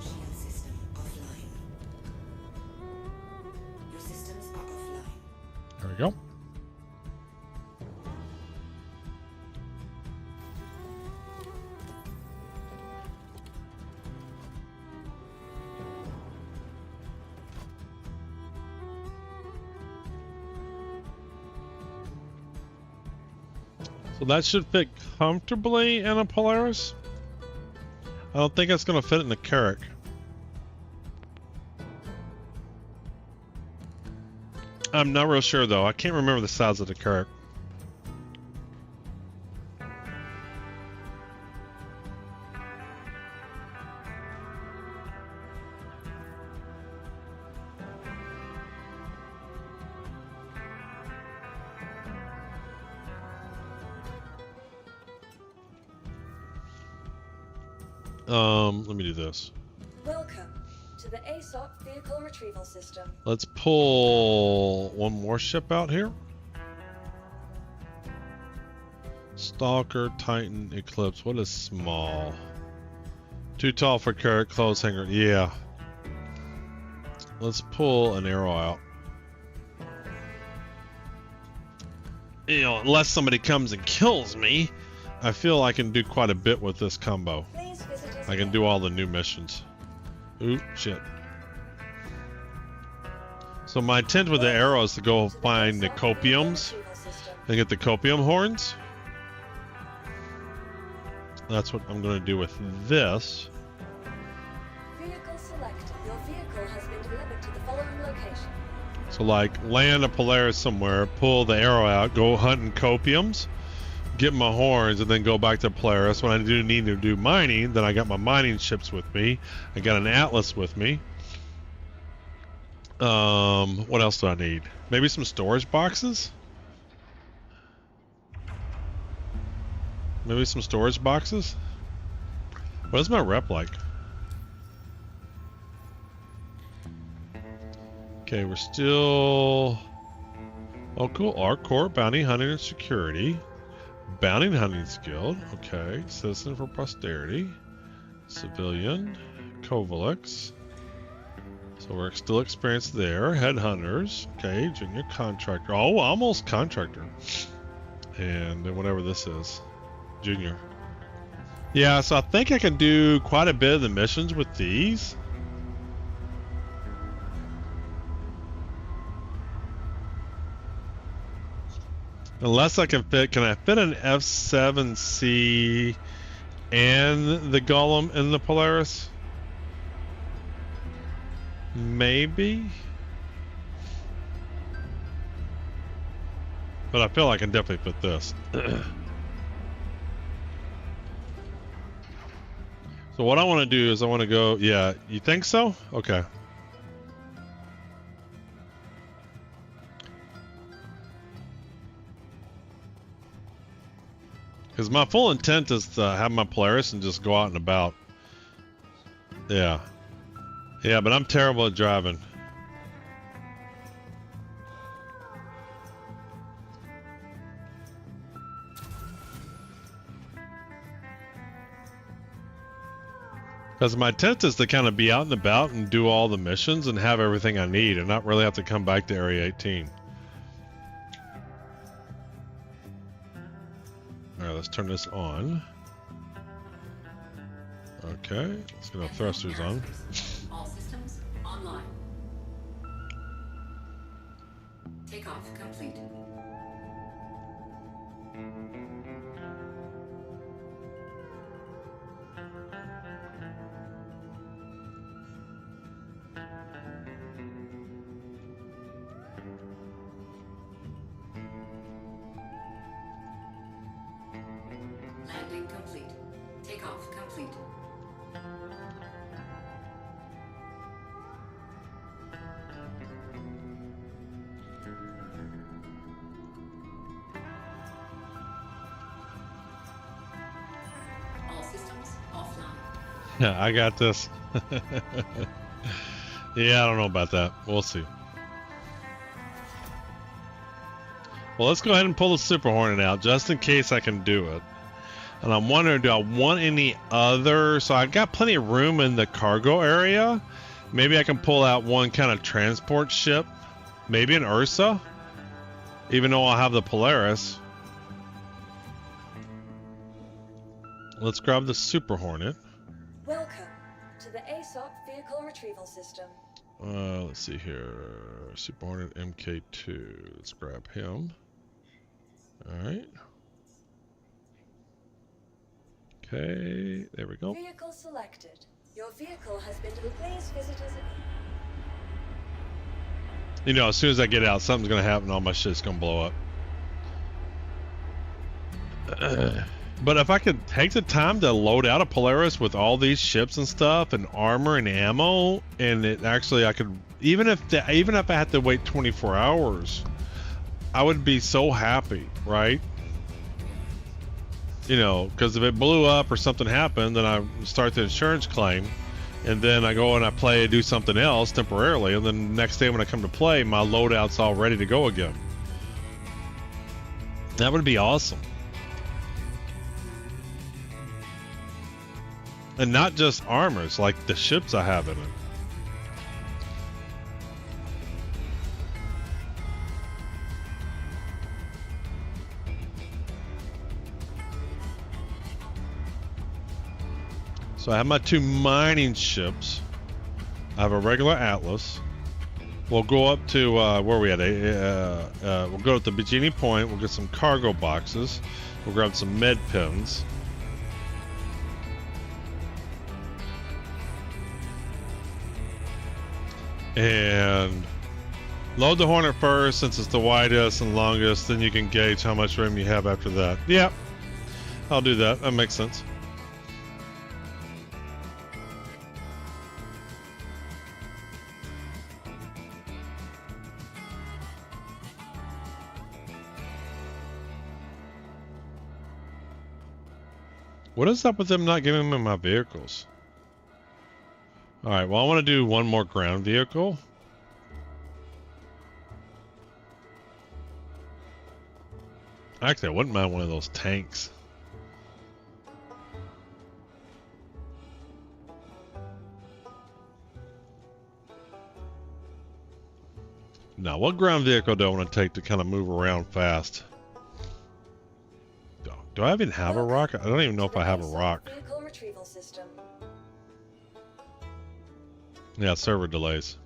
Shield system offline. Your systems are offline. There we go. So that should fit comfortably in a Polaris. I don't think it's going to fit in the Carrack. I'm not real sure though. I can't remember the size of the Carrack. Let me do this. Welcome to the ASOC Vehicle Retrieval System. Let's pull one more ship out here. Stalker, Titan, Eclipse. What is small? Too tall for Carrack, clothes hanger. Yeah. Let's pull an arrow out. You know, unless somebody comes and kills me, I feel I can do quite a bit with this combo. I can do all the new missions. Ooh, shit. So my intent with the arrow is to go find the copiums and get the copium horns. That's what I'm going to do with this. Vehicle select. Your vehicle has been delivered to the following location. So like land a Polaris somewhere, pull the arrow out, go hunting copiums, get my horns, and then go back to Polaris. When I do need to do mining, then I got my mining ships with me. I got an Atlas with me. What else do I need? Maybe some storage boxes? Maybe some storage boxes? What is my rep like? Okay, we're still... Oh, cool. Arc Corps, Bounty Hunting and Security. Bounty Hunting Guild. Okay. Citizen for Posterity. Civilian, Kovalix. So we're still experienced there. Headhunters. Okay, junior contractor. Oh, almost contractor. And then whatever this is. Junior. Yeah, so I think I can do quite a bit of the missions with these. Unless I can fit, can I fit an F7C and the Golem in the Polaris? Maybe. But I feel I can definitely fit this. So what I want to do is I want to go, yeah, you think so? Okay. Because my full intent is to have my Polaris and just go out and about. Yeah. Yeah, but I'm terrible at driving. Because my intent is to kind of be out and about and do all the missions and have everything I need and not really have to come back to Area 18. Alright, let's turn this on. Okay, let's get our thrusters on. All systems online. Takeoff complete. Landing complete. Takeoff complete. All systems offline. Yeah, I got this. Yeah, I don't know about that. We'll see. Well, let's go ahead and pull the Super Hornet out just in case I can do it. And I'm wondering, do I want any other? So I've got plenty of room in the cargo area. Maybe I can pull out one kind of transport ship. Maybe an Ursa. Even though I'll have the Polaris. Let's grab the Super Hornet. Welcome to the ASOP Vehicle Retrieval System. Let's see here. Super Hornet MK2. Let's grab him. Alright. Okay, there we go. Vehicle selected. Your vehicle has been delivered. Please visit us. You know, as soon as I get out, something's gonna happen. All my shit's gonna blow up. But if I could take the time to load out a Polaris with all these ships and stuff, and armor and ammo, and it actually I could even if I had to wait 24 hours, I would be so happy, right? You know, because if it blew up or something happened, then I start the insurance claim, and then I go and I play and do something else temporarily, and then the next day when I come to play, my loadout's all ready to go again. That would be awesome. And not just armors, like the ships I have in it. So I have my two mining ships. I have a regular Atlas. We'll go up to where are we at? We'll go to the Bikini Point. We'll get some cargo boxes. We'll grab some med pins. And load the Hornet first since it's the widest and longest, then you can gauge how much room you have after that. Yeah, I'll do that. That makes sense. What is up with them not giving me my vehicles? Alright, well I want to do one more ground vehicle. Actually, I wouldn't mind one of those tanks. Now, what ground vehicle do I want to take to kind of move around fast? Do I even have a rock? I don't even know if I have a rock. Vehicle retrieval system. Yeah, server delays.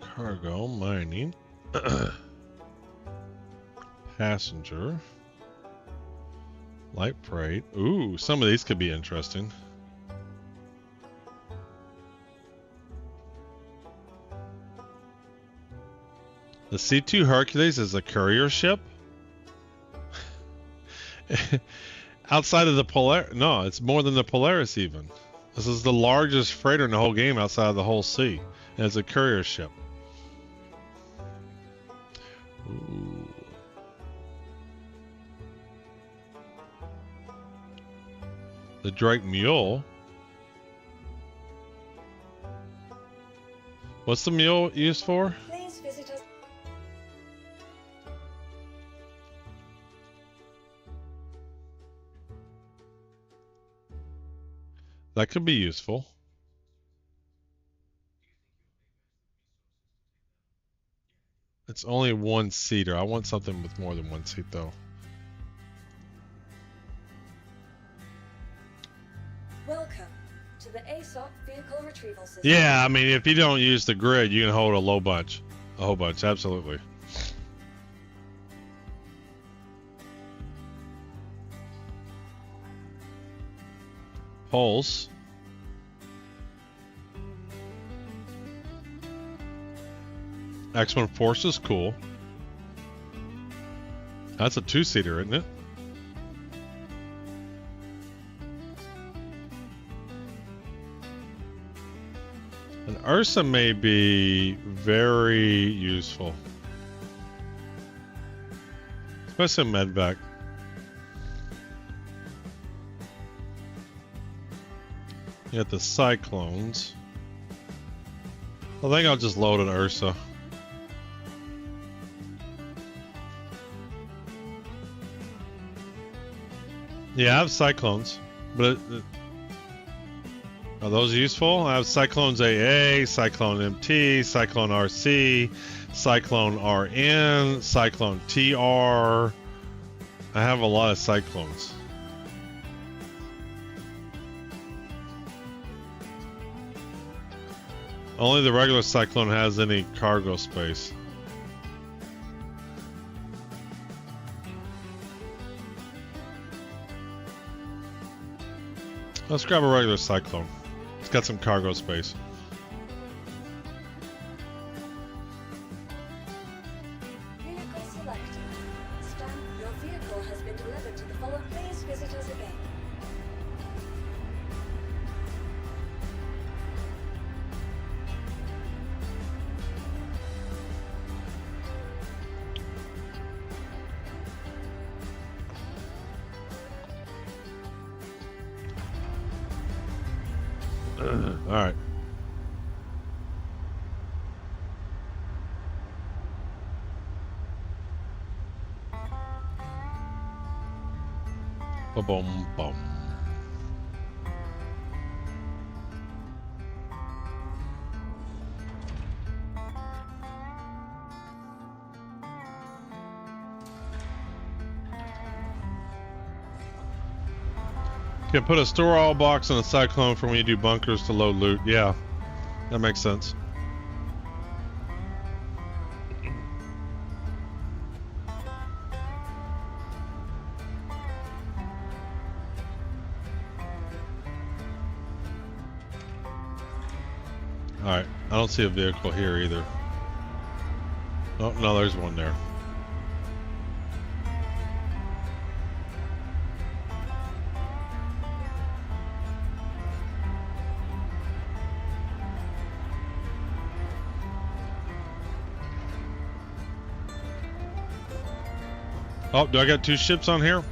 Cargo, mining, passenger, light freight. Ooh, some of these could be interesting. The C2 Hercules is a courier ship? Outside of the Polaris, no, it's more than the Polaris even. This is the largest freighter in the whole game outside of the whole sea, and it's a courier ship. Ooh. The Drake Mule. What's the mule used for? Please visit us. That could be useful. It's only one seater. I want something with more than one seat though. Welcome to the ASOC vehicle retrieval system. Yeah, I mean, if you don't use the grid, you can hold a whole bunch, absolutely. Pulse. X1 Force is cool. That's a two-seater, isn't it? An Ursa may be very useful. Especially in medvac. You got the Cyclones. I think I'll just load an Ursa. Yeah, I have Cyclones, but are those useful? I have Cyclones AA, Cyclone MT, Cyclone RC, Cyclone RN, Cyclone TR. I have a lot of Cyclones. Only the regular Cyclone has any cargo space. Let's grab a regular Cyclone. It's got some cargo space. Vehicle selected. Stamp, your vehicle has been delivered to the follow. Please visit us again. All right. Ba-boom, bum. Can put a store all box in a Cyclone for when you do bunkers to load loot. Yeah, that makes sense. Alright, I don't see a vehicle here either. Oh, no, there's one there. Oh, do I got two ships on here?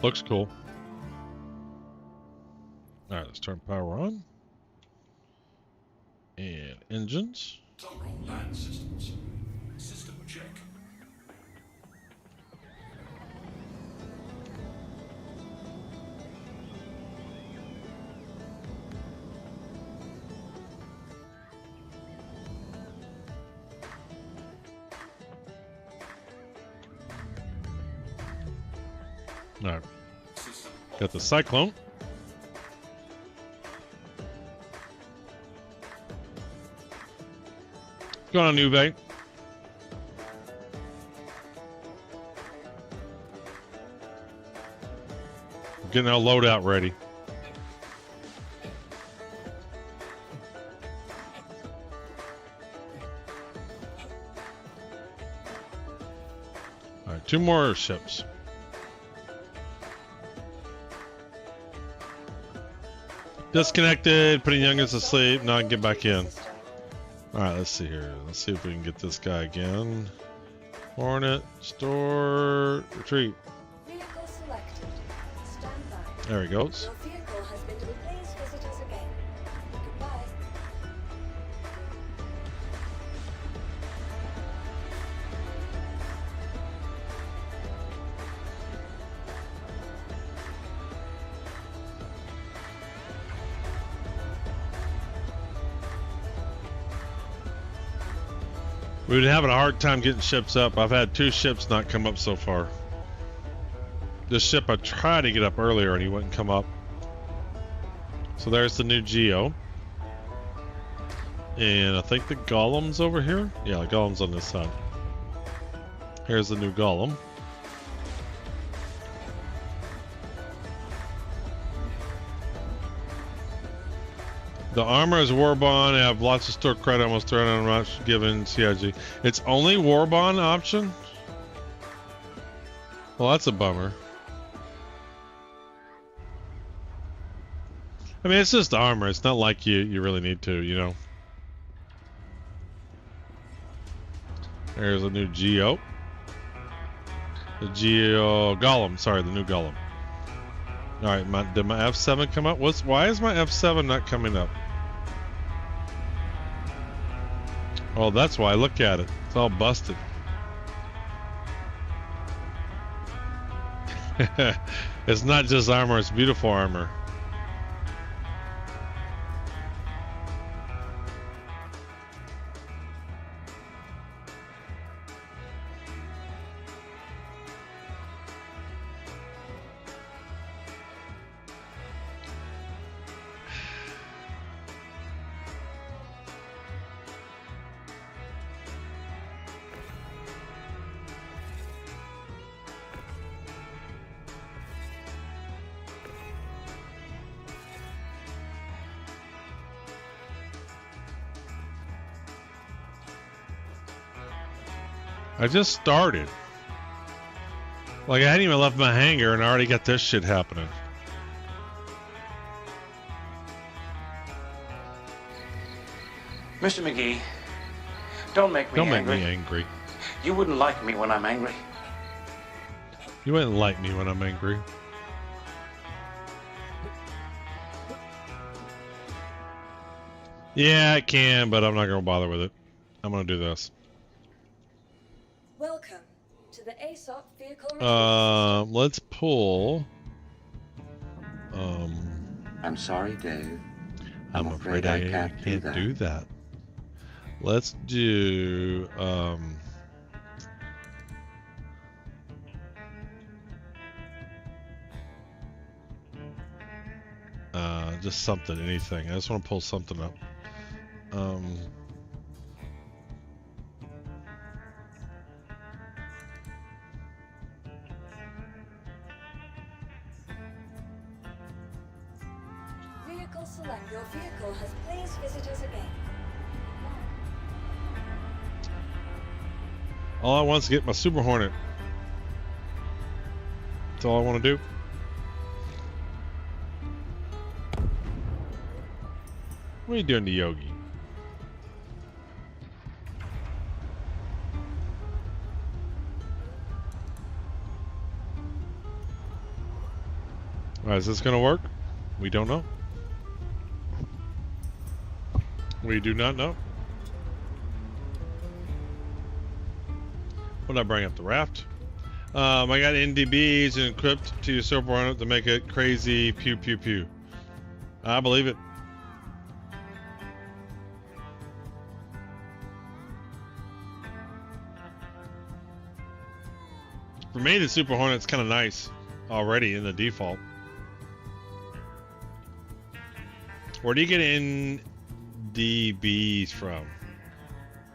Looks cool. All right, let's turn power on. And engines. Toggle land systems. System check. All right. Got the Cyclone. Going on, Uve. Getting our loadout ready. All right, 2 more ships. Disconnected, putting youngins to sleep, now I can get back in. Alright, let's see here. Let's see if we can get this guy again. Hornet, store, retreat. Vehicle selected. Stand by. There he goes. Your vehicle has been delivered. Please visit us again. Goodbye. We've been having a hard time getting ships up. I've had 2 ships not come up so far. This ship I tried to get up earlier and he wouldn't come up. So there's the new Geo. And I think the Golem's over here. Yeah, the Golem's on this side. Here's the new Golem. The armor is Warbond. I have lots of store credit, almost 300 much given CIG. It's only Warbond option? Well, that's a bummer. I mean, it's just armor. It's not like you really need to, you know. There's a new Geo. The Geo Golem. Sorry, the new Golem. Alright, did my F7 come up? Why is my F7 not coming up? Oh, that's why. Look at it. It's all busted. It's not just armor, it's beautiful armor. I just started. Like, I hadn't even left my hangar and I already got this shit happening. Mr. McGee, don't make me angry. Don't make me angry. You wouldn't like me when I'm angry. You wouldn't like me when I'm angry. Yeah, I can, but I'm not going to bother with it. I'm going to do this. Welcome to the ASOP vehicle. Let's pull. I'm sorry, Dave. I'm afraid I can't do that. Let's do just something, anything. I just want to pull something up. Vehicle select. Your vehicle has please visit us again. All I want is to get my Super Hornet. That's all I want to do. What are you doing to Yogi? Is this gonna work? We don't know. We do not know. What did I bring up? The raft? I got NDBs and equipped to your Super Hornet to make it crazy pew pew pew. I believe it. For me, the Super Hornet's kind of nice already in the default. Where do you get NDBs from?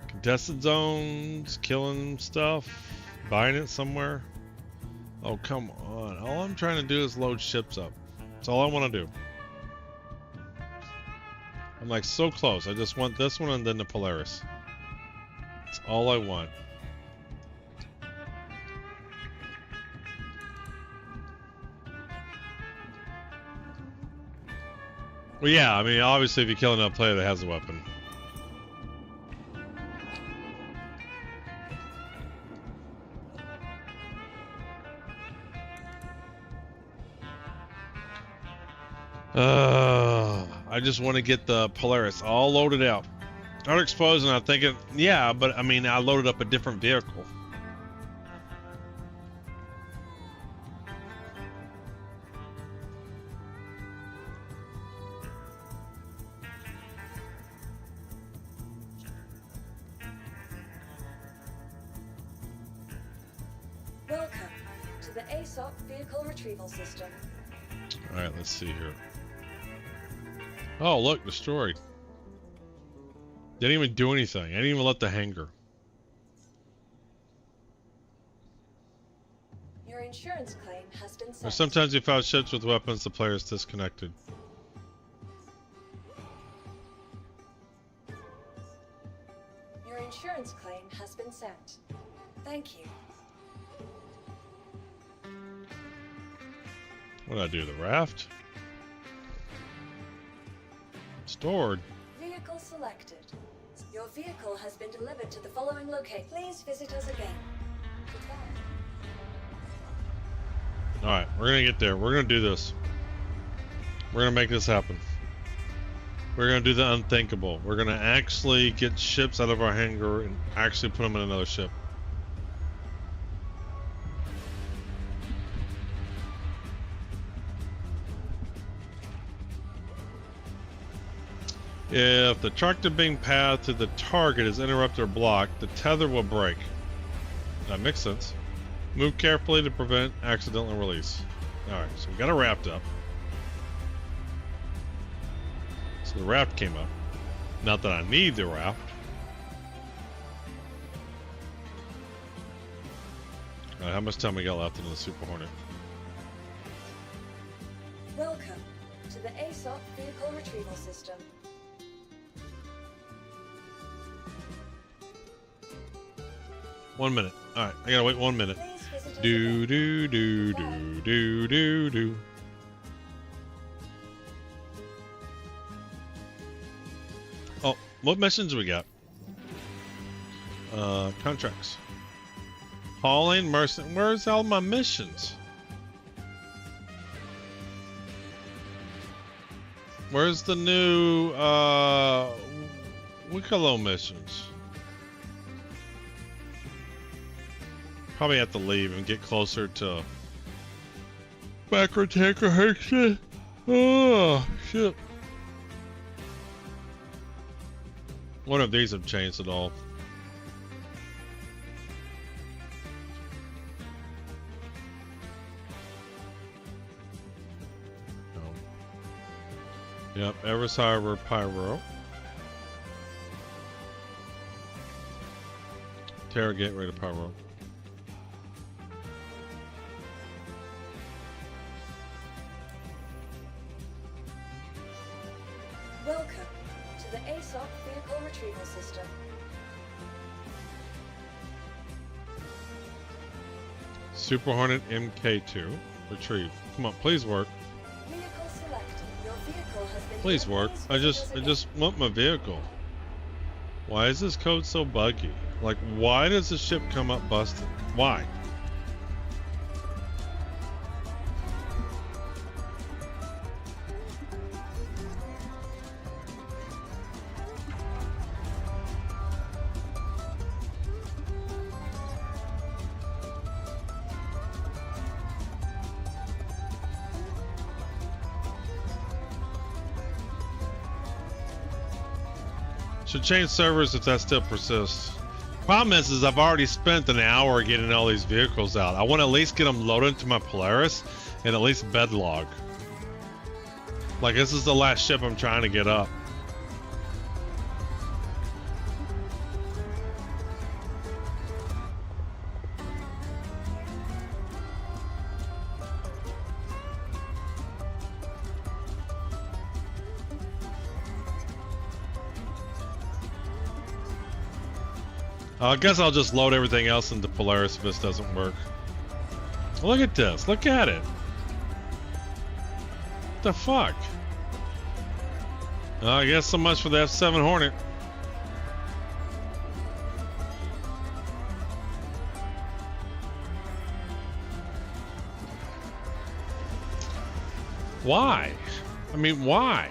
Contested zones, killing stuff, buying it somewhere? Oh, come on. All I'm trying to do is load ships up. That's all I want to do. I'm like so close. I just want this one and then the Polaris. That's all I want. Well, yeah, I mean, obviously if you kill another player that has a weapon. I just want to get the Polaris all loaded out. Unexposed, and I'm thinking, yeah, but I mean, I loaded up a different vehicle. Welcome to the ASOP Vehicle Retrieval System. Alright, let's see here. Oh, look, destroyed. Didn't even do anything. I didn't even let the hangar. Your insurance claim has been Or sent. sometimes you found ships with weapons, the player is disconnected. Your insurance claim has been sent. Thank you. What did I do? The raft? Stored. Vehicle selected. Your vehicle has been delivered to the following location. Please visit us again. Goodbye. Alright, we're gonna get there. We're gonna do this. We're gonna make this happen. We're gonna do the unthinkable. We're gonna actually get ships out of our hangar and actually put them in another ship. If the tractor beam path to the target is interrupted or blocked, the tether will break. That makes sense. Move carefully to prevent accidental release. Alright, so we got it wrapped up. So the raft came up. Not that I need the raft. Alright, how much time we got left in the Super Hornet? Welcome to the ASOP Vehicle Retrieval System. One minute. Alright, I gotta wait 1 minute. Do do do do do do do. Oh, what missions we got? Contracts. Hauling, merchant. Where's all my missions? Where's the new Wicklow missions? Probably have to leave and get closer to macro tanker action. Oh shit! One of these have changed at all. No. Yep, Everest Harbor Pyro. Terra Gateway to Pyro. Welcome to the ASOP Vehicle Retrieval System. Super Hornet MK2. Retrieve. Come on, please work. Vehicle selected. Your vehicle has been Please work. I just want my vehicle. Why is this code so buggy? Like, why does the ship come up busted? Why? Should change servers if that still persists. Problem is I've already spent an hour getting all these vehicles out. I want to at least get them loaded into my Polaris and at least bedlog. Like, this is the last ship I'm trying to get up. I guess I'll just load everything else into Polaris if this doesn't work. Look at this. Look at it. What the fuck? I guess so much for the F7 Hornet. Why? I mean, why?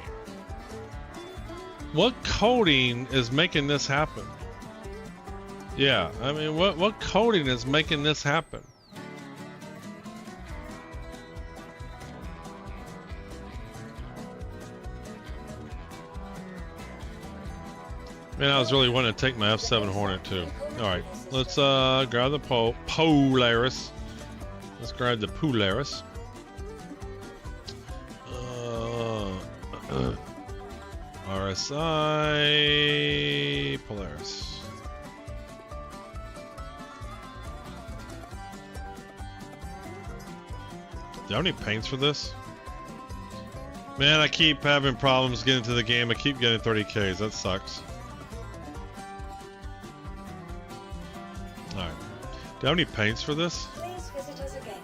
What coding is making this happen? Yeah, I mean, what coding is making this happen? Man, I was really wanting to take my F7 Hornet too. Alright, let's grab the Polaris. Let's grab the Polaris. RSI Polaris. Do you have any paints for this? Man, I keep having problems getting to the game. I keep getting 30Ks. That sucks. Alright. Do you have any paints for this? Please visit us again.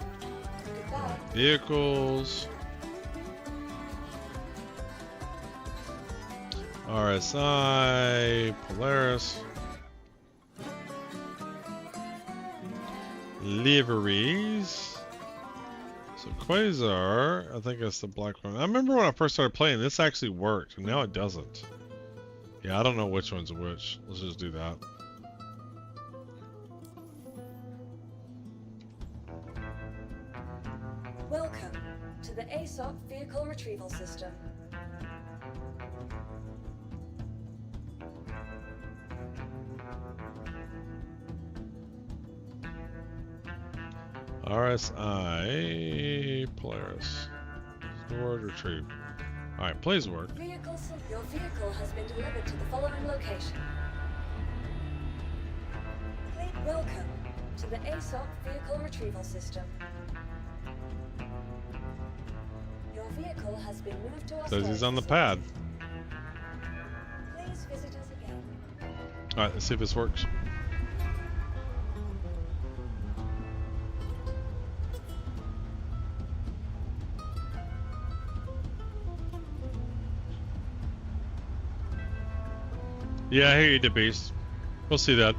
Goodbye. Vehicles. RSI. Polaris. Liveries. So Quasar, I think that's the black one. I remember when I first started playing, this actually worked, and now it doesn't. Yeah, I don't know which one's which. Let's just do that. Welcome to the ASOP Vehicle Retrieval System. RSI Polaris. Stored, retrieve. Alright, please work. Your vehicle has been delivered to the following location. Welcome to the ASOP Vehicle Retrieval System. Your vehicle has been moved to our Says he's on the pad. Please visit us again. Alright, let's see if this works. Yeah, I hear you, the beast. We'll see that.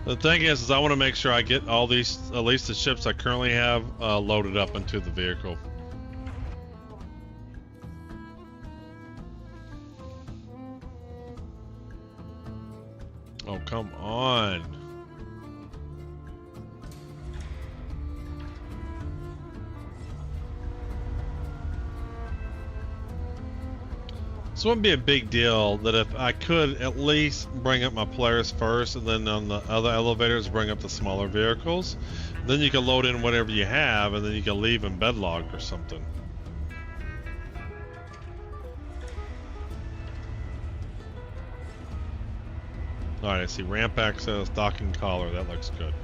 The thing is I want to make sure I get all these, at least the ships I currently have, loaded up into the vehicle. Oh, come on. This wouldn't be a big deal that if I could at least bring up my Polaris first and then on the other elevators bring up the smaller vehicles. Then you can load in whatever you have and then you can leave in bedlog or something. Alright, I see ramp access, docking collar, that looks good.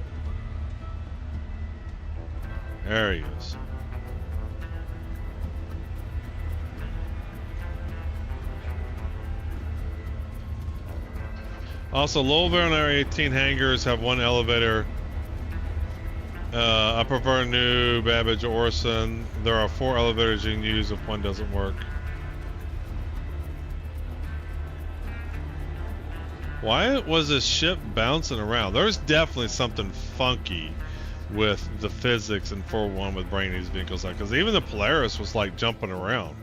There he is. Also, Louisville and Area 18 hangars have one elevator. I prefer New, Babbage, Orson. There are 4 elevators you can use if one doesn't work. Why was this ship bouncing around? There's definitely something funky with the physics in 4.1 with bringing these vehicles out, because even the Polaris was like jumping around.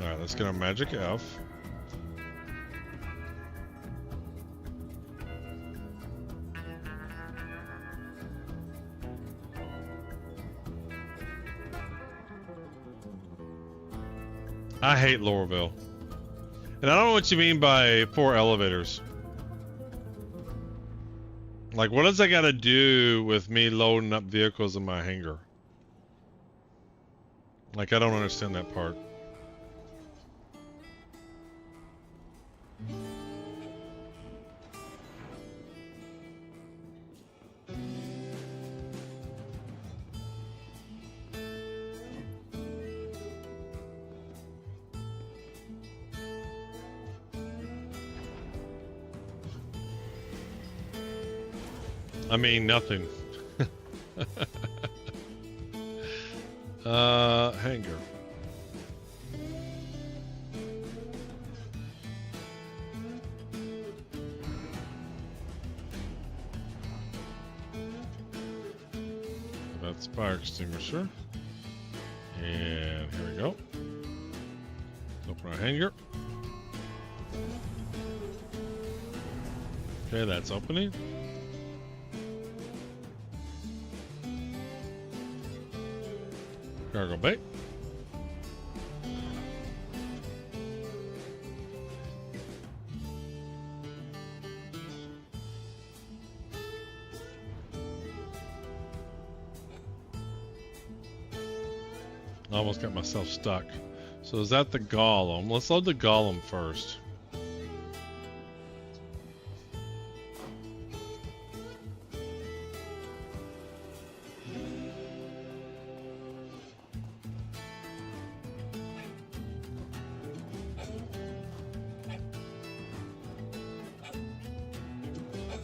Alright, let's get our magic F. I hate Laurelville. And I don't know what you mean by 4 elevators. Like, what does that got to do with me loading up vehicles in my hangar? Like, I don't understand that part. I mean, nothing. Hangar. That's fire extinguisher. And here we go. Open our hangar. Okay, that's opening. Cargo bay. I almost got myself stuck. So is that the golem? Let's load the golem first.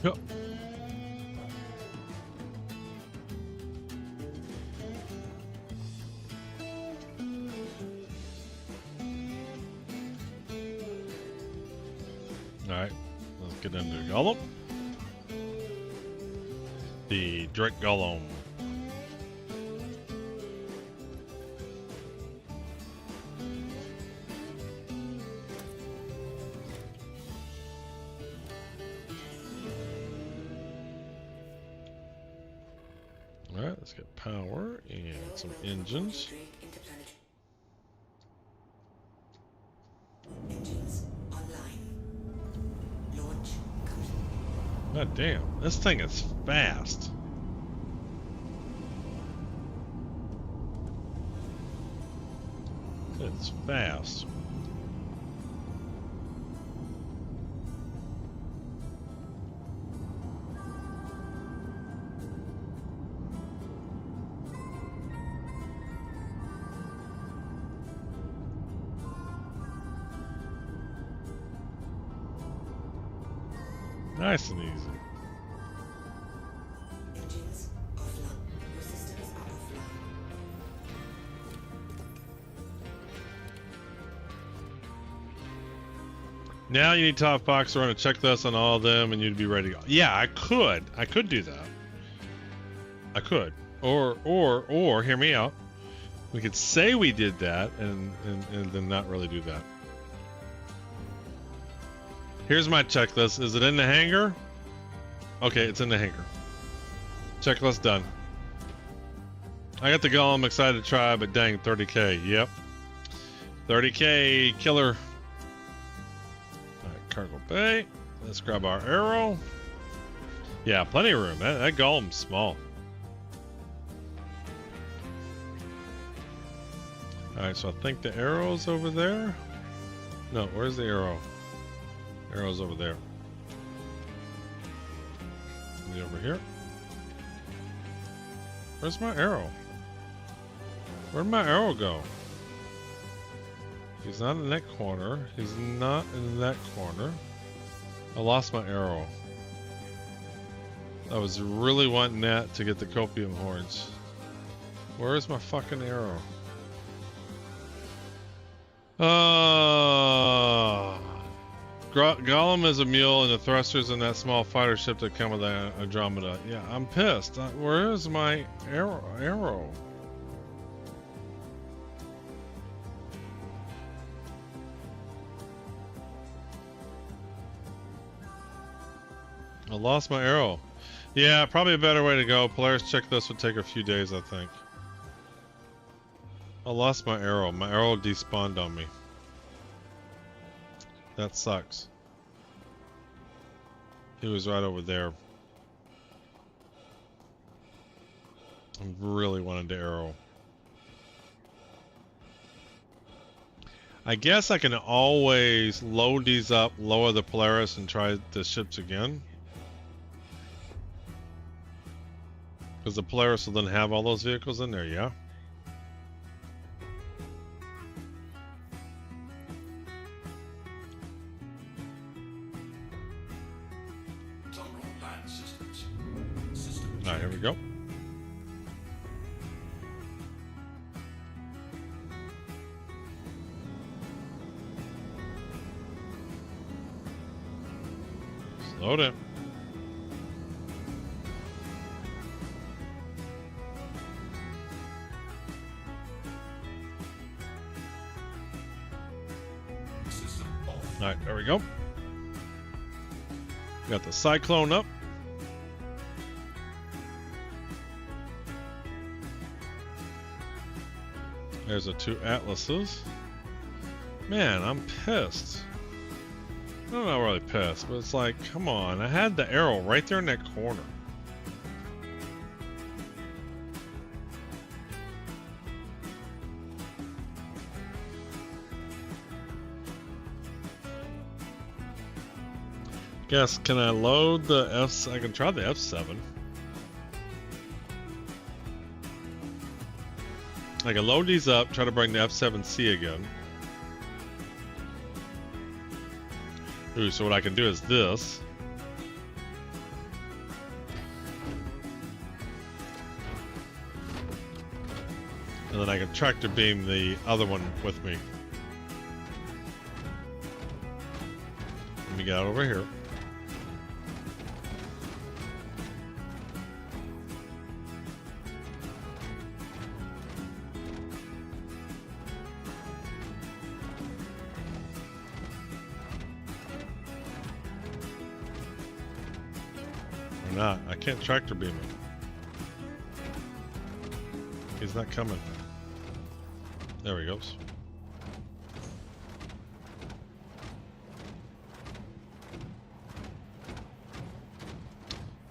Yep. Alright, let's get into Golem. The Drake Golem. Alright, let's get power and some engines. God damn, this thing is fast. It's fast. Nice and easy. Engines offline. Your systems are offline. Now you need top box to run a checklist on all of them and you'd be ready to go. Yeah, I could do that. I could. Or hear me out. We could say we did that and then not really do that. Here's my checklist. Is it in the hangar? Okay, it's in the hangar. Checklist done. I got the golem, excited to try, but dang, 30k. Yep. 30k killer. Alright, cargo bay. Let's grab our arrow. Yeah, plenty of room. That golem's small. Alright, so I think the arrow's over there. No, where's the arrow? Arrow's over there. Is he over here? Where's my arrow? Where'd my arrow go? He's not in that corner. He's not in that corner. I lost my arrow. I was really wanting that to get the copium horns. Where is my fucking arrow? Golem is a mule and the thrusters in that small fighter ship that come with the Andromeda. Yeah, I'm pissed. Where is my arrow? I lost my arrow. Yeah, probably a better way to go. Polaris checklist would take a few days, I think. I lost my arrow. My arrow despawned on me. That sucks. He was right over there. I really wanted to arrow. I guess I can always load these up, lower the Polaris, and try the ships again. Because the Polaris will then have all those vehicles in there, yeah? Alright, here we go. Slow down. Alright, there we go. Got the Cyclone up. There's the 2 Atlases. Man, I'm pissed. I'm not really pissed, but it's like, come on. I had the arrow right there in that corner. Guess, can I load the F? I can try the F7. I can load these up, try to bring the F7C again. Ooh, so what I can do is this. And then I can tractor beam the other one with me. Let me get out over here. Not. I can't tractor beam him. He's not coming. There he goes.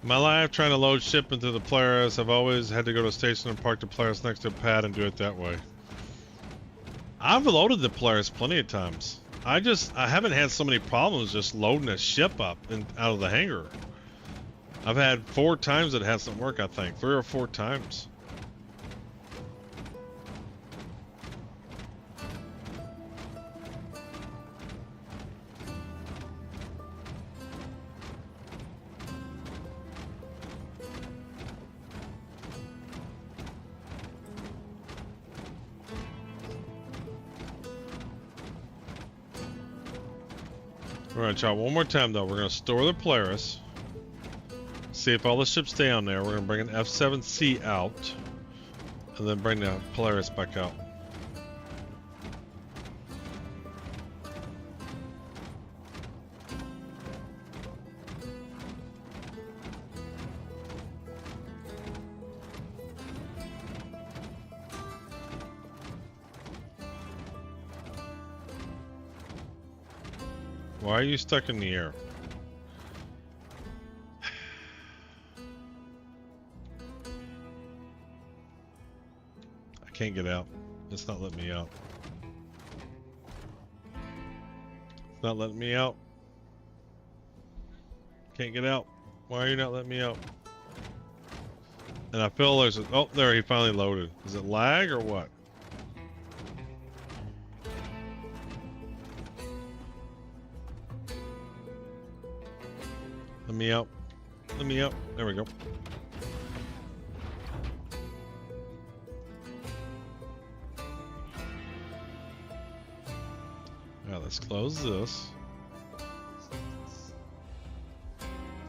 In my life, trying to load ship into the Polaris, I've always had to go to a station and park the Polaris next to a pad and do it that way. I've loaded the Polaris plenty of times. I haven't had so many problems just loading a ship up and out of the hangar. I've had 4 times it hasn't worked, I think. 3 or 4 times. We're going to try one more time, though. We're going to store the Polaris. See if all the ships stay on there. We're going to bring an F7C out. And then bring the Polaris back out. Why are you stuck in the air? I can't get out. It's not letting me out. It's not letting me out. Can't get out. Why are you not letting me out? And I feel there's a... Oh, there, he finally loaded. Is it lag or what? Let me out. Let me out. There we go. Now let's close this.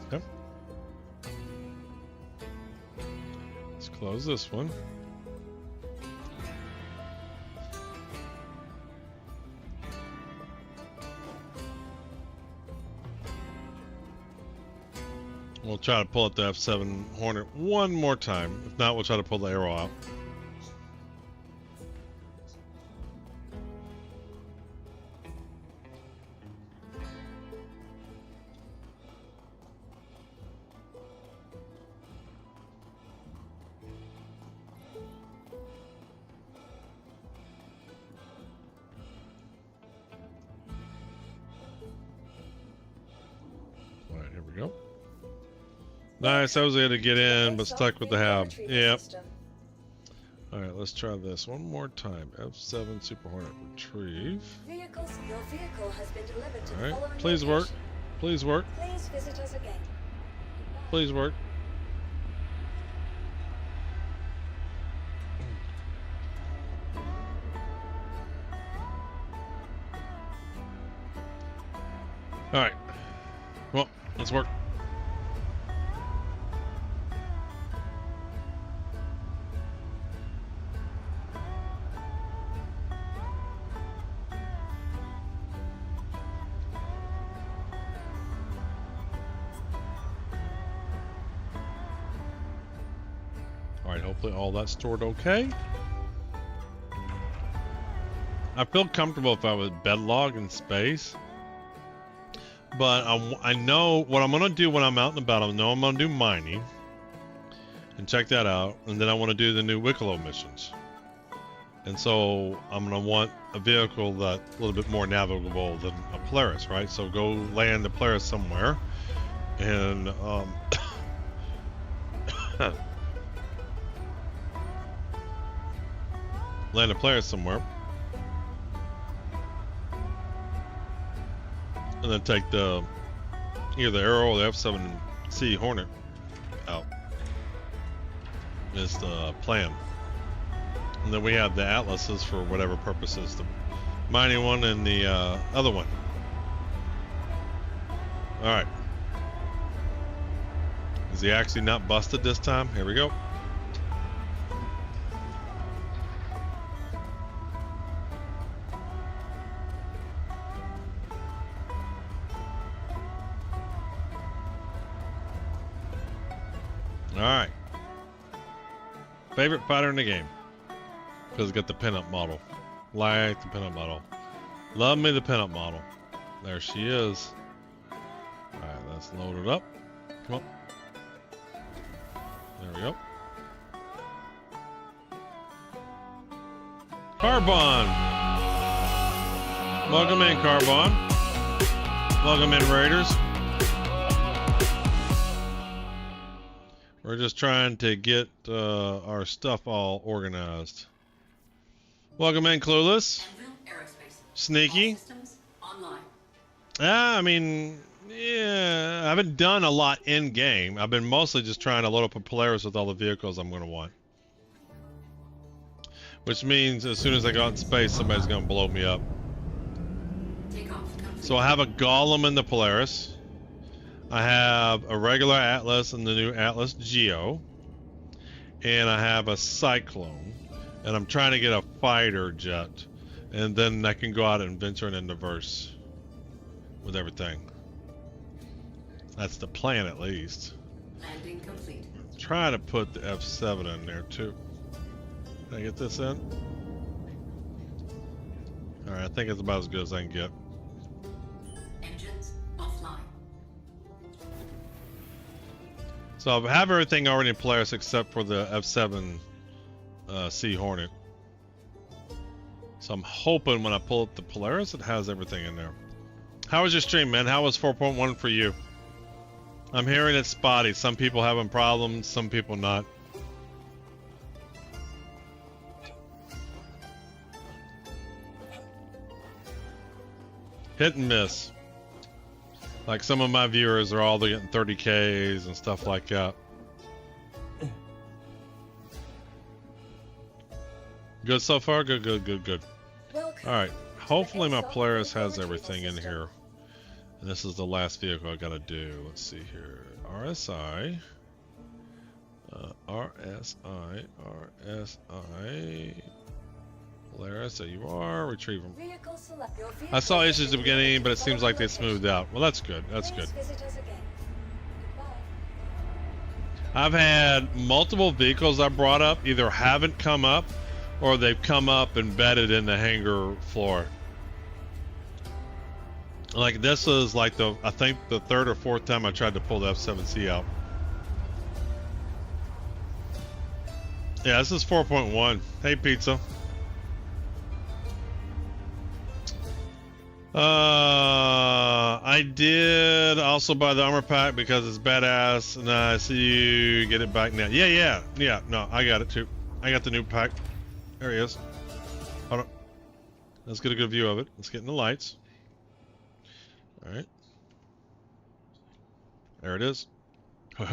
Okay. Let's close this one. We'll try to pull out the F7 Hornet one more time. If not, we'll try to pull the arrow out. Nice, I was able to get in, but stuck with the hab. Yep. Alright, let's try this one more time. F7 Super Hornet retrieve. Your vehicle has been delivered to the Alright, following please work. location. Please work. Please visit us again. Please work. Alright. Well, let's work. Alright, hopefully all that's stored okay. I feel comfortable if I was bedlog in space. But I know what I'm going to do when I'm out and about. I know I'm going to do mining. And check that out. And then I want to do the new Wicklow missions. And so I'm going to want a vehicle that's a little bit more navigable than a Polaris, right? So go land the Polaris somewhere. And land a Polaris somewhere. And then take the either the Arrow or the F7C Hornet out. Is the plan. And then we have the Atlases for whatever purposes. The mining one and the other one. Alright. Is he actually not busted this time? Here we go. Alright. Favorite fighter in the game. Because it's got the pinup model. Like the pinup model. Love me the pinup model. There she is. Alright, let's load it up. Come on. There we go. Carbon! Welcome in, Carbon. Welcome in, Raiders. We're just trying to get our stuff all organized. Welcome in, Clueless. Sneaky. I mean, yeah, I haven't done a lot in game. I've been mostly just trying to load up a Polaris with all the vehicles I'm going to want. Which means as soon as I go out in space, somebody's going to blow me up. So I have a Golem in the Polaris. I have a regular Atlas and the new Atlas Geo. And I have a Cyclone. And I'm trying to get a fighter jet. And then I can go out and venture into verse with everything. That's the plan, at least. Landing complete. Try to put the F7 in there too. Can I get this in? Alright, I think it's about as good as I can get. Engines offline. So I have everything already in Polaris except for the F7C Hornet. So I'm hoping when I pull up the Polaris, it has everything in there. How was your stream, man? How was 4.1 for you? I'm hearing it's spotty. Some people having problems, some people not. Hit and miss. Like some of my viewers are all getting 30Ks and stuff like that. Good so far? Good, good, good, good. Alright. Hopefully my Polaris has everything in here. And this is the last vehicle I gotta do. Let's see here. RSI. RSI. Polaris, there you are. Retrieve them. I saw issues at the beginning, but it seems like they smoothed out. Well, that's good. That's good. I've had multiple vehicles I brought up either haven't come up or they've come up and bedded in the hangar floor. Like this is like I think the third or fourth time I tried to pull the F7C out. Yeah, this is 4.1. Hey, Pizza. I I did also buy the armor pack because it's badass, and I see you get it back now. Yeah. No, I got it too. I got the new pack. There he is. Hold on. Let's get a good view of it. Let's get in the lights. All right. There it is. You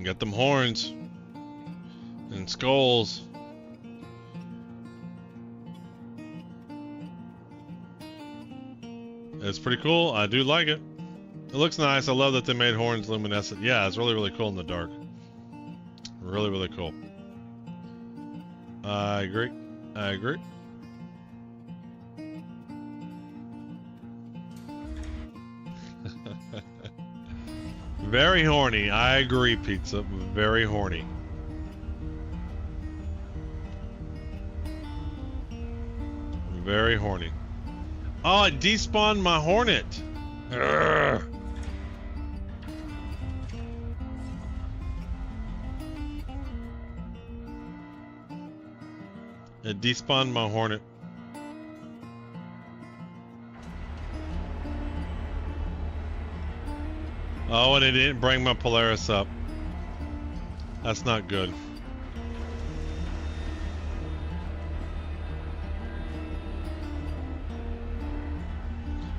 got them horns and skulls. It's pretty cool. I do like it. It looks nice. I love that they made horns luminescent. Yeah, it's really, really cool in the dark. Really, really cool. I agree. I agree. Very horny. I agree, Pizza. Very horny. Very horny. Oh, it despawned my Hornet. Urgh. It despawned my Hornet. Oh, and it didn't bring my Polaris up. That's not good.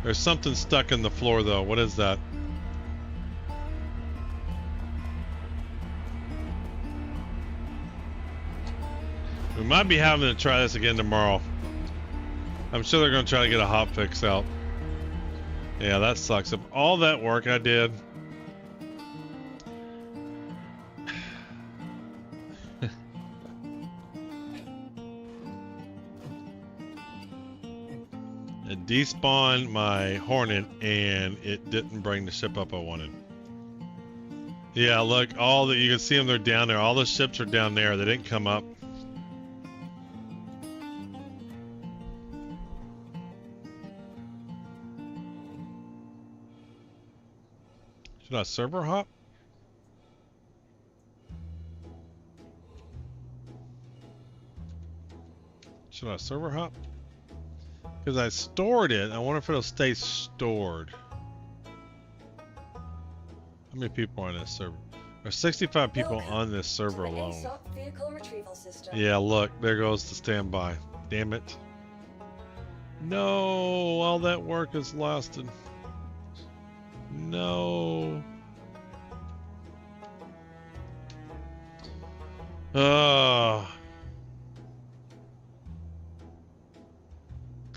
There's something stuck in the floor though. What is that? We might be having to try this again tomorrow. I'm sure they're going to try to get a hot fix out. Yeah, that sucks. Of all that work I did. It despawned my Hornet and it didn't bring the ship up I wanted. Yeah, look, all that you can see them, they're down there. All the ships are down there. They didn't come up. Should I server hop? Should I server hop? Because I stored it. I wonder if it'll stay stored. How many people are on this server? There's 65 people on this server alone. Yeah, look, there goes the standby. Damn it. No, all that work has lasted. No.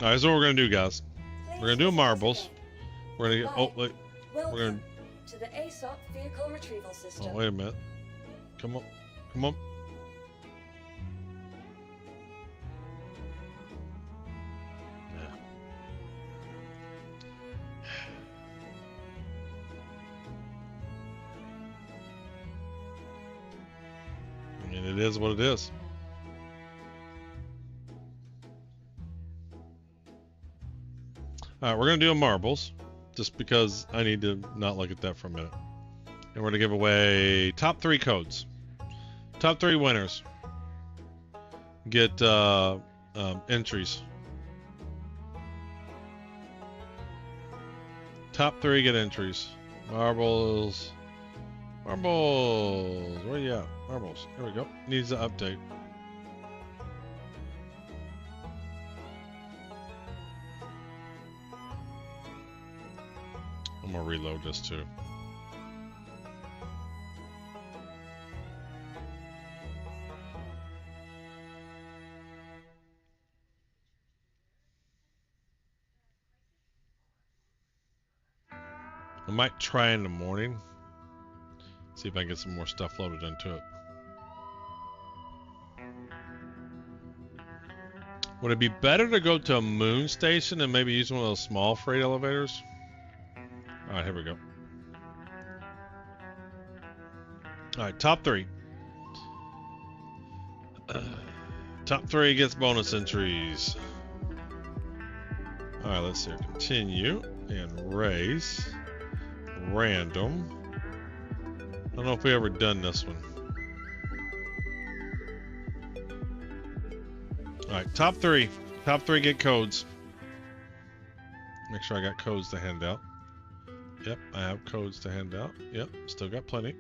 Alright, so what we're gonna do, guys. We're gonna do marbles. We're gonna get. Oh, wait. We're gonna. To the ASOP vehicle retrieval system. Oh, wait a minute. Come on. Come on. Yeah. I mean, it is what it is. Alright, we're going to do a marbles, just because I need to not look at that for a minute. And we're going to give away top 3 codes. Top 3 winners get entries. Top 3 get entries. Marbles. Marbles. Where you at? Marbles. There we go. Needs an update. I'm gonna reload this too. I might try in the morning. See if I can get some more stuff loaded into it. Would it be better to go to a moon station and maybe use one of those small freight elevators? Alright, here we go. Alright, top 3. Top 3 gets bonus entries. Alright, let's see. Continue and race. Random. I don't know if we ever done this one. Alright, top 3. Top 3 get codes. Make sure I got codes to hand out. Yep, I have codes to hand out. Yep, still got plenty.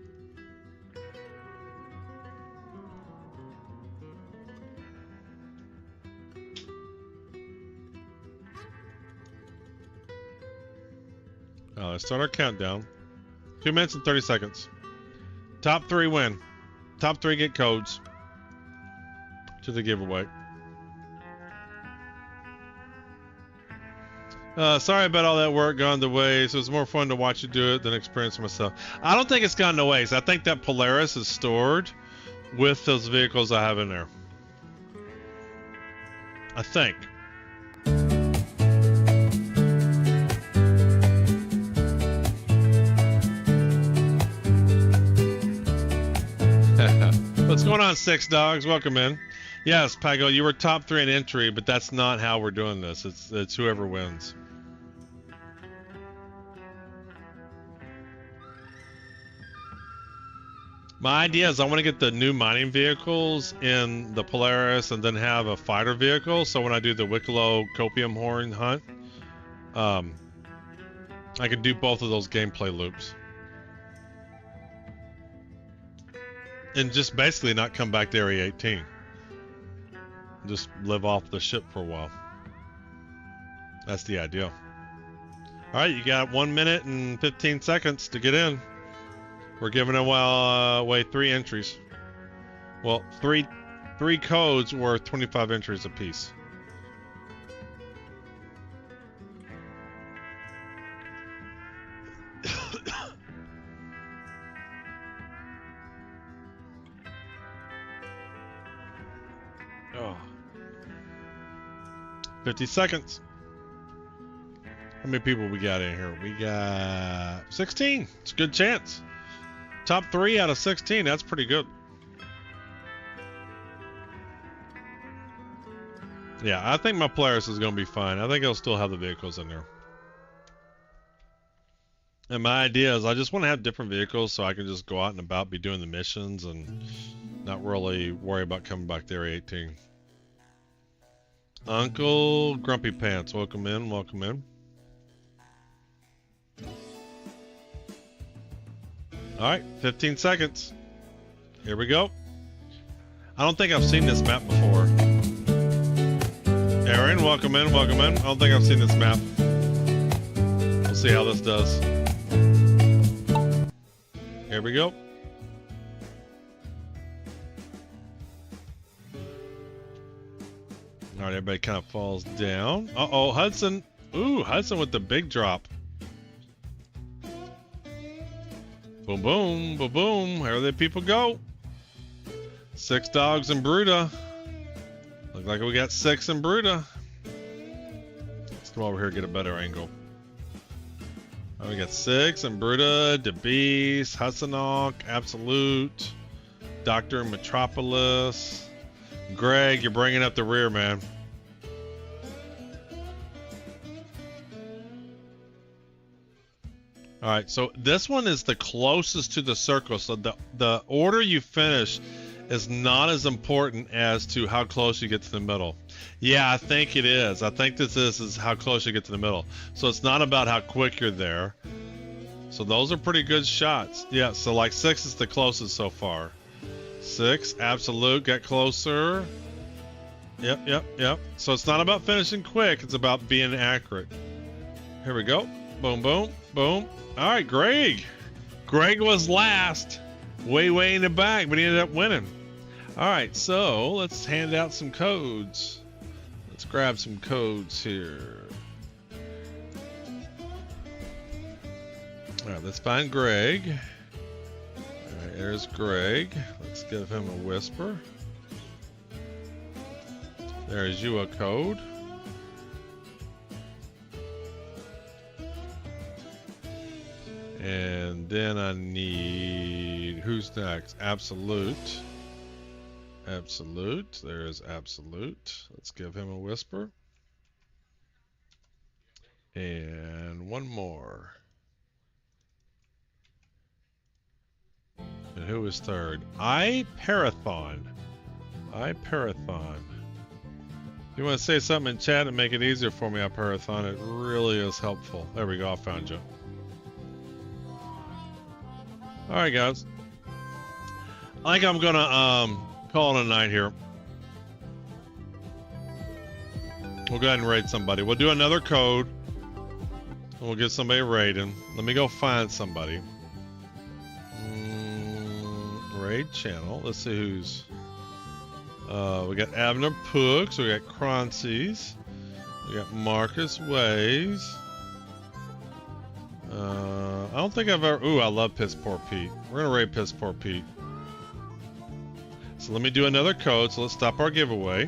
Let's start our countdown. 2 minutes and 30 seconds. Top 3 win. Top 3 get codes to the giveaway. Sorry about all that work gone to waste. It was more fun to watch you do it than experience myself. I don't think it's gone to waste. I think that Polaris is stored with those vehicles I have in there. I think. What's going on, Six Dogs? Welcome in. Yes, Pago, you were top 3 in entry, but that's not how we're doing this. It's whoever wins. My idea is I want to get the new mining vehicles in the Polaris and then have a fighter vehicle. So when I do the Wicklow Copium Horn hunt, I can do both of those gameplay loops. And just basically not come back to Area 18. Just live off the ship for a while. That's the idea. Alright, you got 1 minute and 15 seconds to get in. We're giving away 3 entries. Well, three codes worth 25 entries apiece. Oh. 50 seconds. How many people we got in here? We got 16. It's a good chance. Top 3 out of 16. That's pretty good. Yeah, I think my Polaris is going to be fine. I think it'll still have the vehicles in there. And my idea is I just want to have different vehicles so I can just go out and about, be doing the missions, and not really worry about coming back to Area 18. Uncle Grumpy Pants, welcome in, welcome in. Alright, 15 seconds. Here we go. I don't think I've seen this map before. Aaron, welcome in, welcome in. I don't think I've seen this map. We'll see how this does. Here we go. Alright, everybody kind of falls down. Uh-oh, Hudson. Ooh, Hudson with the big drop. Boom, boom, boom, boom. Here the people go. 6 dogs and Bruta. Look like we got 6 and Bruta. Let's come over here and get a better angle. Oh, we got 6 and Bruta, DeBeast, Hudsonock, Absolute, Dr. Metropolis. Greg, you're bringing up the rear, man. All right, so this one is the closest to the circle. So the order you finish is not as important as to how close you get to the middle. Yeah, I think it is. I think this is how close you get to the middle. So it's not about how quick you're there. So those are pretty good shots. Yeah, so like 6 is the closest so far. 6, Absolute, get closer. Yep, yep, yep. So it's not about finishing quick. It's about being accurate. Here we go. Boom, boom, boom. All right, Greg. Greg was last. Way in the back, but he ended up winning. All right, so let's hand out some codes. Let's grab some codes here. All right, let's find Greg. All right, there's Greg. Let's give him a whisper. There's you a code. And then I need, who's next? Absolute. Absolute. There's Absolute. Let's give him a whisper. And one more. And who is third? iParathon. iParathon. If you want to say something in chat and make it easier for me, Aparathon, it really is helpful. There we go, I found you. Alright guys. I think I'm gonna call it a night here. We'll go ahead and raid somebody. We'll do another code. And we'll get somebody raiding. Let me go find somebody. Raid channel. Let's see who's... we got Abner Pooks, we got Croncies, we got Marcus Waves. I don't think I've ever... Ooh, I love Piss Poor Pete. We're gonna raid Piss Poor Pete. So let me do another code, so let's stop our giveaway.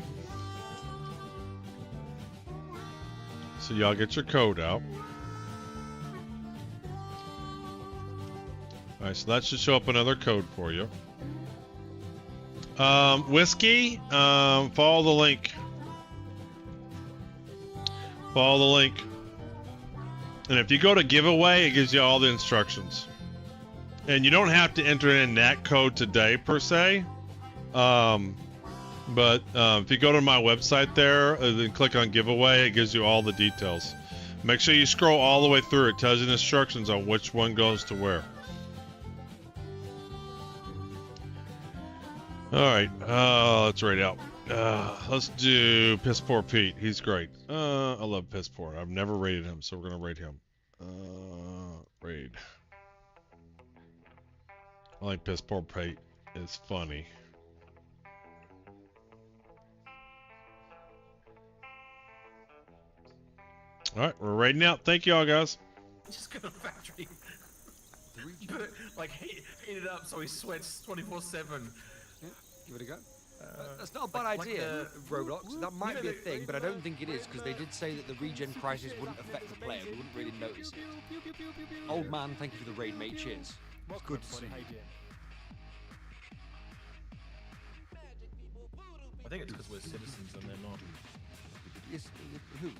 So y'all get your code out. Alright, so that should show up another code for you. Whiskey, follow the link. Follow the link. And if you go to giveaway, it gives you all the instructions. And you don't have to enter in that code today, per se. But if you go to my website there, then click on giveaway, it gives you all the details. Make sure you scroll all the way through. It tells you the instructions on which one goes to where. Alright, let's raid out. Let's do Piss Poor Pete. He's great. I love Piss Poor. I've never raided him, so we're gonna raid him. Raid. I like Piss Poor Pete. It's funny. Alright, we're raiding out. Thank you all, guys. Just go to the factory. Like, heat it up so he sweats 24/7. Yeah, give it a go. That's not a bad idea, Roblox. That might be a thing, but I don't think it is, because they did say that the regen crisis wouldn't affect the player. We wouldn't really notice it. Old man, thank you for the raid, mate. Cheers. It's good to see you. I think it's because we're citizens and they're not. Yes, who?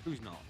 Who's not?